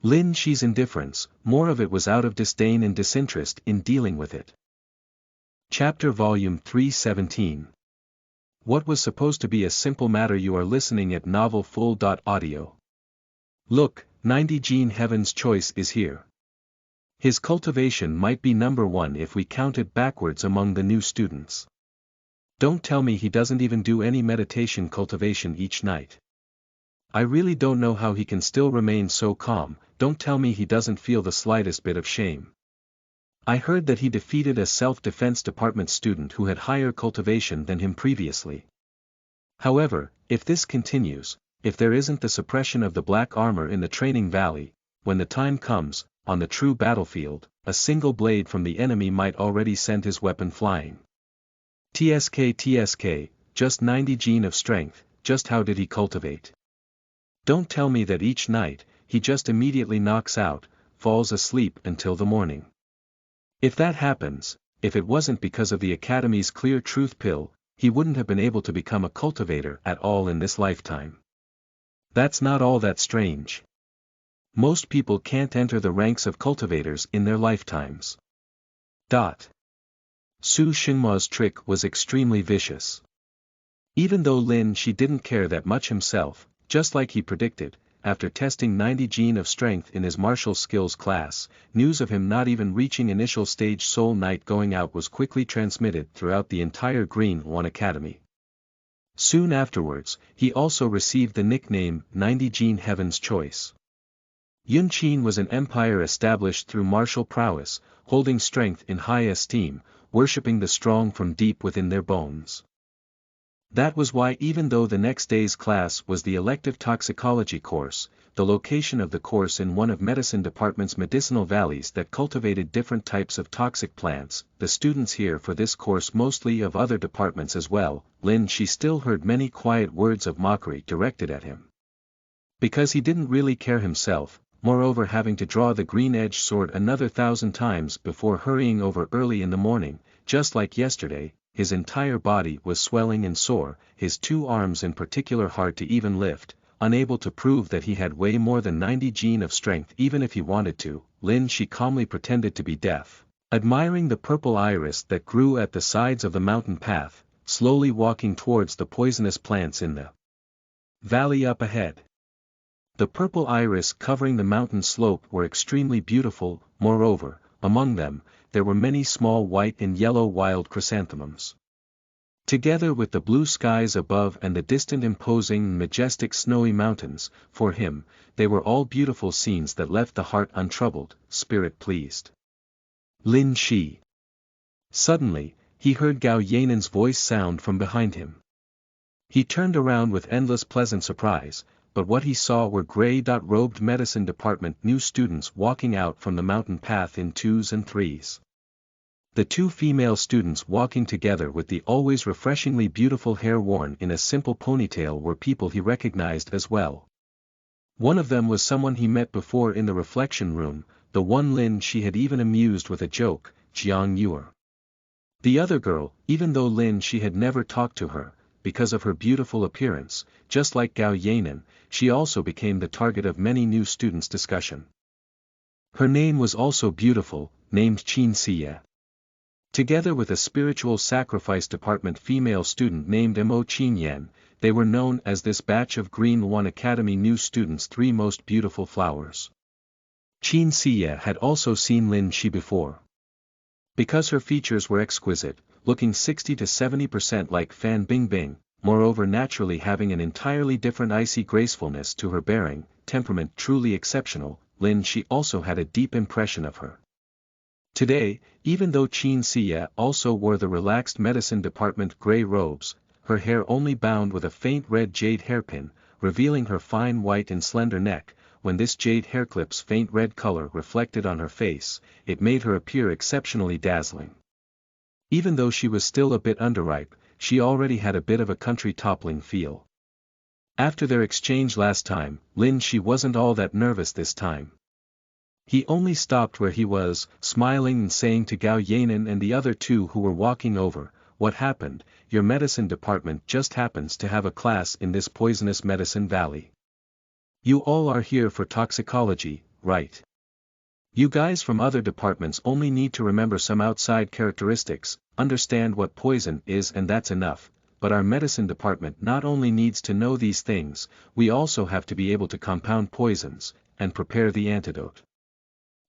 S1: Lin Shi's indifference, more of it was out of disdain and disinterest in dealing with it. Chapter Volume 317. What was supposed to be a simple matter. You are listening at novelfull.audio. Look, 90 Gene Heaven's Choice is here. His cultivation might be number 1 if we counted backwards among the new students. Don't tell me he doesn't even do any meditation cultivation each night. I really don't know how he can still remain so calm. Don't tell me he doesn't feel the slightest bit of shame. I heard that he defeated a self-defense department student who had higher cultivation than him previously. However, if this continues, if there isn't the suppression of the black armor in the training valley, when the time comes, on the true battlefield, a single blade from the enemy might already send his weapon flying. TSK, just 90 gene of strength, just how did he cultivate? Don't tell me that each night, he just immediately knocks out, falls asleep until the morning. If that happens, if it wasn't because of the Academy's clear truth pill, he wouldn't have been able to become a cultivator at all in this lifetime. That's not all that strange. Most people can't enter the ranks of cultivators in their lifetimes. Su Xinhua's trick was extremely vicious. Even though Lin Shi didn't care that much himself, just like he predicted, after testing 90 gene of strength in his martial skills class, news of him not even reaching initial stage Soul Knight going out was quickly transmitted throughout the entire Green One Academy. Soon afterwards, he also received the nickname 90 Gene Heaven's Choice. Yun Qin was an empire established through martial prowess, holding strength in high esteem, worshipping the strong from deep within their bones. That was why even though the next day's class was the elective toxicology course, the location of the course in one of medicine department's medicinal valleys that cultivated different types of toxic plants, the students here for this course mostly of other departments as well, she still heard many quiet words of mockery directed at him. Because he didn't really care himself, moreover having to draw the green-edged sword another 1,000 times before hurrying over early in the morning, just like yesterday, his entire body was swelling and sore, his 2 arms in particular hard to even lift, unable to prove that he had way more than 90 gene of strength even if he wanted to. She calmly pretended to be deaf, admiring the purple iris that grew at the sides of the mountain path, slowly walking towards the poisonous plants in the valley up ahead. The purple iris covering the mountain slope were extremely beautiful, moreover, among them, there were many small white and yellow wild chrysanthemums. Together with the blue skies above and the distant imposing and majestic snowy mountains, for him, they were all beautiful scenes that left the heart untroubled, spirit pleased. Lin Shi. Suddenly, he heard Gao Yanan's voice sound from behind him. He turned around with endless pleasant surprise, but what he saw were gray-robed medicine department new students walking out from the mountain path in 2s and 3s. The 2 female students walking together with the always refreshingly beautiful hair worn in a simple ponytail were people he recognized as well. One of them was someone he met before in the reflection room, the one she had even amused with a joke, Jiang Yuer. The other girl, even though she had never talked to her, because of her beautiful appearance, just like Gao Yanan, she also became the target of many new students' discussion. Her name was also beautiful, named Qin Siye. Together with a spiritual sacrifice department female student named Mo Qinyan, they were known as this batch of Green One Academy new students' 3 most beautiful flowers. Qin Siye had also seen Lin Shi before. Because her features were exquisite, looking 60 to 70% like Fan Bingbing, moreover naturally having an entirely different icy gracefulness to her bearing, temperament truly exceptional, Lin Shi also had a deep impression of her. Today, even though Qin Siye also wore the relaxed medicine department gray robes, her hair only bound with a faint red jade hairpin, revealing her fine white and slender neck, when this jade hairclip's faint red color reflected on her face, it made her appear exceptionally dazzling. Even though she was still a bit underripe, she already had a bit of a country toppling feel. After their exchange last time, Lin Shi wasn't all that nervous this time. He only stopped where he was, smiling and saying to Gao Yanan and the other 2 who were walking over, "What happened? Your medicine department just happens to have a class in this poisonous medicine valley. You all are here for toxicology, right? You guys from other departments only need to remember some outside characteristics, understand what poison is and that's enough, but our medicine department not only needs to know these things, we also have to be able to compound poisons, and prepare the antidote."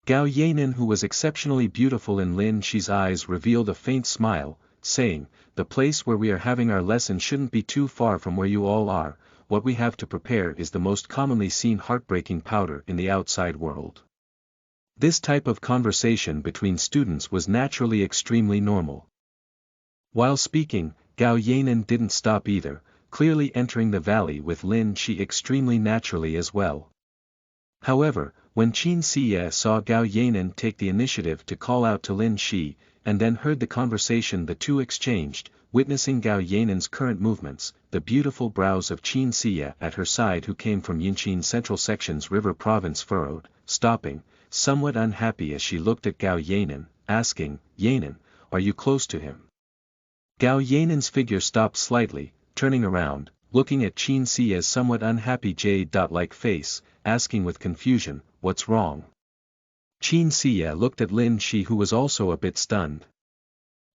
S1: Gao Yanan, who was exceptionally beautiful in Lin Shi's eyes, revealed a faint smile, saying, "The place where we are having our lesson shouldn't be too far from where you all are. What we have to prepare is the most commonly seen heartbreaking powder in the outside world." This type of conversation between students was naturally extremely normal. While speaking, Gao Yanan didn't stop either, clearly entering the valley with Lin Shi extremely naturally as well. However, when Qin Siye saw Gao Yanan take the initiative to call out to Lin Shi, and then heard the conversation the 2 exchanged, witnessing Gao Yanan's current movements, the beautiful brows of Qin Siye at her side who came from Yinqin Central Section's River Province furrowed, stopping, somewhat unhappy as she looked at Gao Yanan, asking, "Yanan, are you close to him?" Gao Yanan's figure stopped slightly, turning around, looking at Qin Siye's somewhat unhappy jade-like face, asking with confusion, "What's wrong?" Qin Siye looked at Lin Shi, who was also a bit stunned.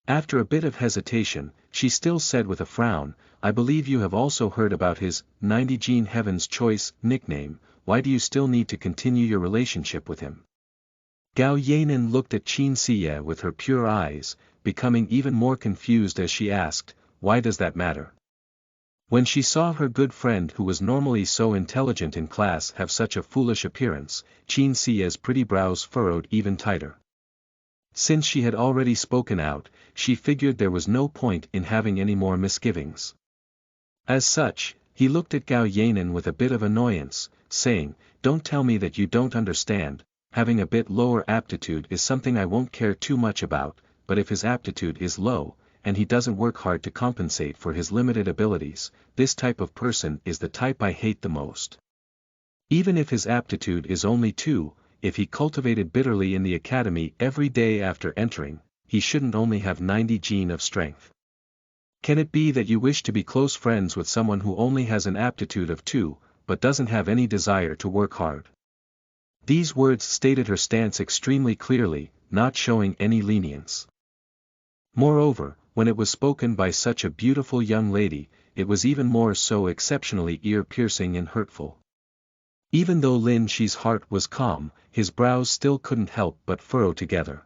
S1: After a bit of hesitation, she still said with a frown, "I believe you have also heard about his 90 gene Heaven's Choice nickname. Why do you still need to continue your relationship with him?" Gao Yanan looked at Qin Siye with her pure eyes, becoming even more confused as she asked, "Why does that matter?" When she saw her good friend who was normally so intelligent in class have such a foolish appearance, Qin Siye's pretty brows furrowed even tighter. Since she had already spoken out, she figured there was no point in having any more misgivings. As such, he looked at Gao Yanan with a bit of annoyance, saying, "Don't tell me that you don't understand, having a bit lower aptitude is something I won't care too much about, but if his aptitude is low, and he doesn't work hard to compensate for his limited abilities, this type of person is the type I hate the most. Even if his aptitude is only 2, if he cultivated bitterly in the academy every day after entering, he shouldn't only have 90 gene of strength. Can it be that you wish to be close friends with someone who only has an aptitude of 2, but doesn't have any desire to work hard?" These words stated her stance extremely clearly, not showing any lenience. Moreover, when it was spoken by such a beautiful young lady, it was even more so exceptionally ear-piercing and hurtful. Even though Lin Shi's heart was calm, his brows still couldn't help but furrow together.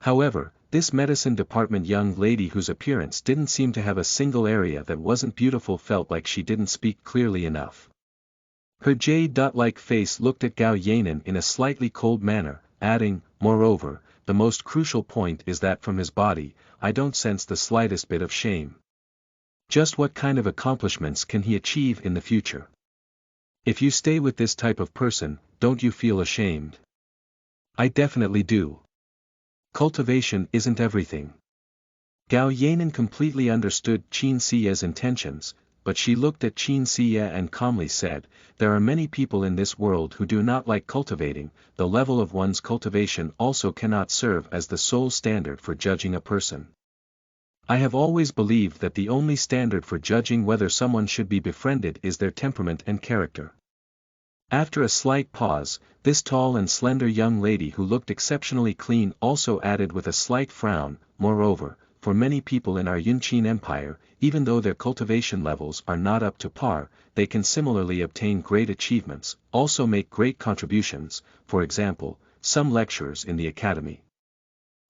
S1: However, this medicine department young lady whose appearance didn't seem to have a single area that wasn't beautiful felt like she didn't speak clearly enough. Her jade-like face looked at Gao Yanan in a slightly cold manner, adding, "Moreover, the most crucial point is that from his body, I don't sense the slightest bit of shame. Just what kind of accomplishments can he achieve in the future? If you stay with this type of person, don't you feel ashamed?" "I definitely do. Cultivation isn't everything." Gao Yanan completely understood Qin Siya's intentions, but she looked at Qin Siya and calmly said, "There are many people in this world who do not like cultivating, the level of one's cultivation also cannot serve as the sole standard for judging a person. I have always believed that the only standard for judging whether someone should be befriended is their temperament and character." After a slight pause, this tall and slender young lady who looked exceptionally clean also added with a slight frown, "Moreover, for many people in our Yunqin Empire, even though their cultivation levels are not up to par, they can similarly obtain great achievements, also make great contributions, for example, some lecturers in the academy."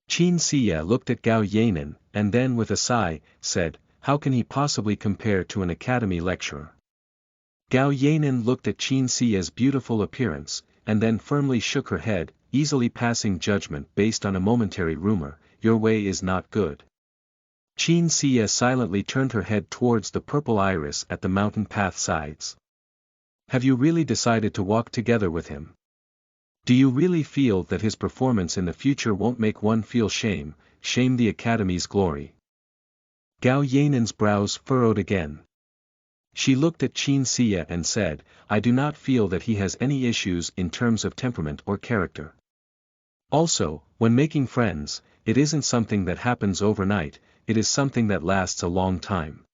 S1: Qin Siya looked at Gao Yanan, and then with a sigh, said, "How can he possibly compare to an academy lecturer?" Gao Yanan looked at Qin Siya's beautiful appearance, and then firmly shook her head, easily passing judgment based on a momentary rumor, "Your way is not good." Qin Siya silently turned her head towards the purple iris at the mountain path sides. "Have you really decided to walk together with him? Do you really feel that his performance in the future won't make one feel shame the academy's glory?" Gao Yanan's brows furrowed again. She looked at Qin Siya and said, "I do not feel that he has any issues in terms of temperament or character. Also, when making friends, it isn't something that happens overnight, it is something that lasts a long time.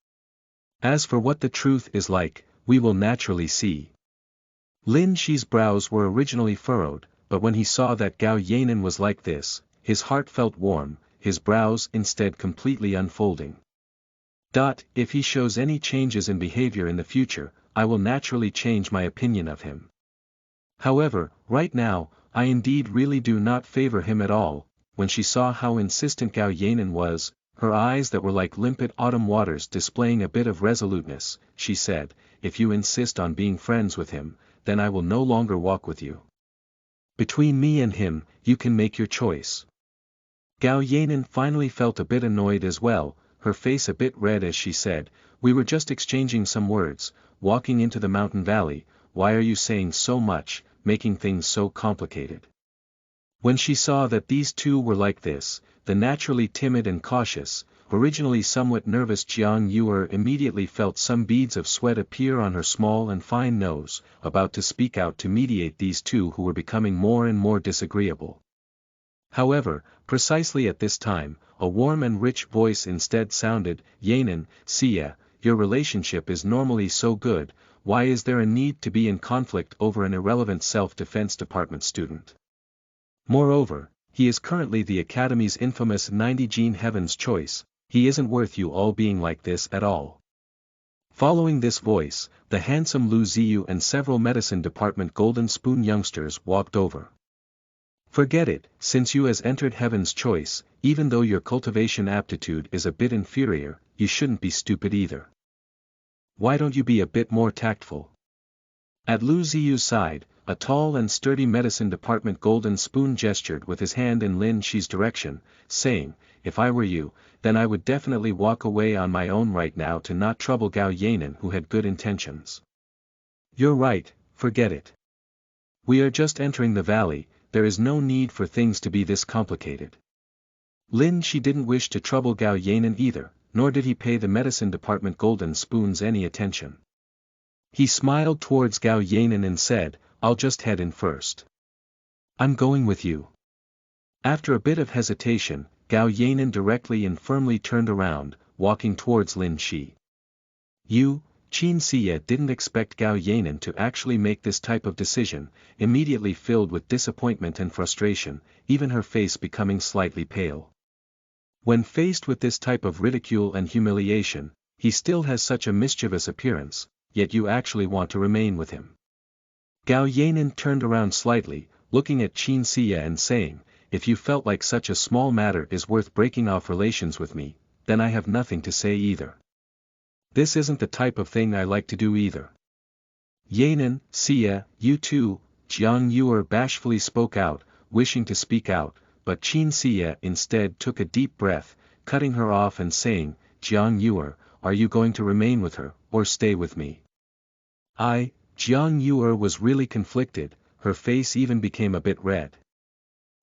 S1: As for what the truth is like, we will naturally see." Lin Shi's brows were originally furrowed, but when he saw that Gao Yanan was like this, his heart felt warm, his brows instead completely unfolding. "If he shows any changes in behavior in the future, I will naturally change my opinion of him. However, right now, I indeed really do not favor him at all." When she saw how insistent Gao Yanan was, her eyes that were like limpid autumn waters displaying a bit of resoluteness, she said, "If you insist on being friends with him, then I will no longer walk with you. Between me and him, you can make your choice." Gao Yanan finally felt a bit annoyed as well, her face a bit red as she said, "We were just exchanging some words, walking into the mountain valley, why are you saying so much, making things so complicated?" When she saw that these two were like this, the naturally timid and cautious, originally somewhat nervous Jiang Yuer immediately felt some beads of sweat appear on her small and fine nose, about to speak out to mediate these two who were becoming more and more disagreeable. However, precisely at this time, a warm and rich voice instead sounded, "Yanan, Siya, your relationship is normally so good, why is there a need to be in conflict over an irrelevant self-defense department student? Moreover, he is currently the Academy's infamous 90 gene Heaven's Choice, he isn't worth you all being like this at all." Following this voice, the handsome Lu Ziyu and several medicine department Golden Spoon youngsters walked over. "Forget it, since you has entered Heaven's Choice, even though your cultivation aptitude is a bit inferior, you shouldn't be stupid either. Why don't you be a bit more tactful?" At Lu Ziyu's side, a tall and sturdy medicine department golden spoon gestured with his hand in Lin Shi's direction, saying, "If I were you, then I would definitely walk away on my own right now to not trouble Gao Yanan who had good intentions." "You're right, forget it. We are just entering the valley, there is no need for things to be this complicated." Lin Shi didn't wish to trouble Gao Yanan either, nor did he pay the medicine department golden spoons any attention. He smiled towards Gao Yanan and said, "I'll just head in first." "I'm going with you." After a bit of hesitation, Gao Yanan directly and firmly turned around, walking towards Lin Shi. Qin Siya didn't expect Gao Yanan to actually make this type of decision, immediately filled with disappointment and frustration, even her face becoming slightly pale. When faced with this type of ridicule and humiliation, he still has such a mischievous appearance, yet you actually want to remain with him. Gao Yanan turned around slightly, looking at Qin Siya and saying, "If you felt like such a small matter is worth breaking off relations with me, then I have nothing to say either. This isn't the type of thing I like to do either." "Yanan, Siya, you too," Jiang Yuer bashfully spoke out, wishing to speak out, but Qin Siya instead took a deep breath, cutting her off and saying, "Jiang Yuer, are you going to remain with her, or stay with me?" Jiang Yuer was really conflicted, her face even became a bit red.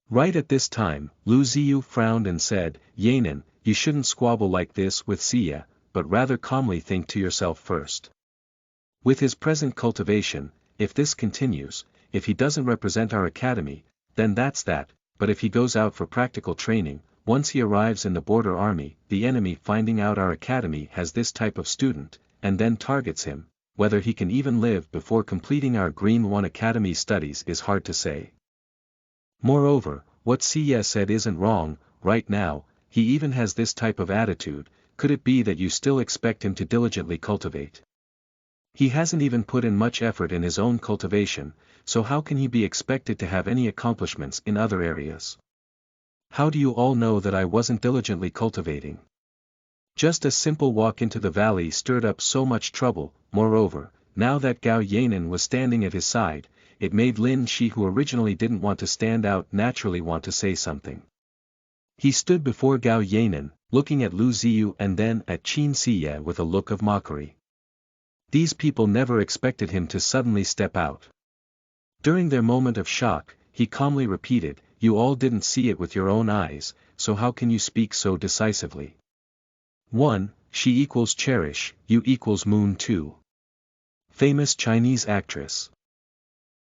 S1: Right at this time, Lu Ziyu frowned and said, "Yanan, you shouldn't squabble like this with Siya, but rather calmly think to yourself first. With his present cultivation, if this continues, if he doesn't represent our academy, then that's that, but if he goes out for practical training, once he arrives in the border army, the enemy finding out our academy has this type of student, and then targets him, whether he can even live before completing our Green One Academy studies is hard to say. Moreover, what Siya said isn't wrong, right now, he even has this type of attitude, could it be that you still expect him to diligently cultivate? He hasn't even put in much effort in his own cultivation, so how can he be expected to have any accomplishments in other areas? How do you all know that I wasn't diligently cultivating? Just a simple walk into the valley stirred up so much trouble. Moreover, now that Gao Yanan was standing at his side, it made Lin Shi, who originally didn't want to stand out, naturally want to say something. He stood before Gao Yanan, looking at Lu Ziyu and then at Qin Siya with a look of mockery. These people never expected him to suddenly step out. During their moment of shock, he calmly repeated, "You all didn't see it with your own eyes, so how can you speak so decisively? 1. She equals Cherish, you equals Moon 2. Famous Chinese actress.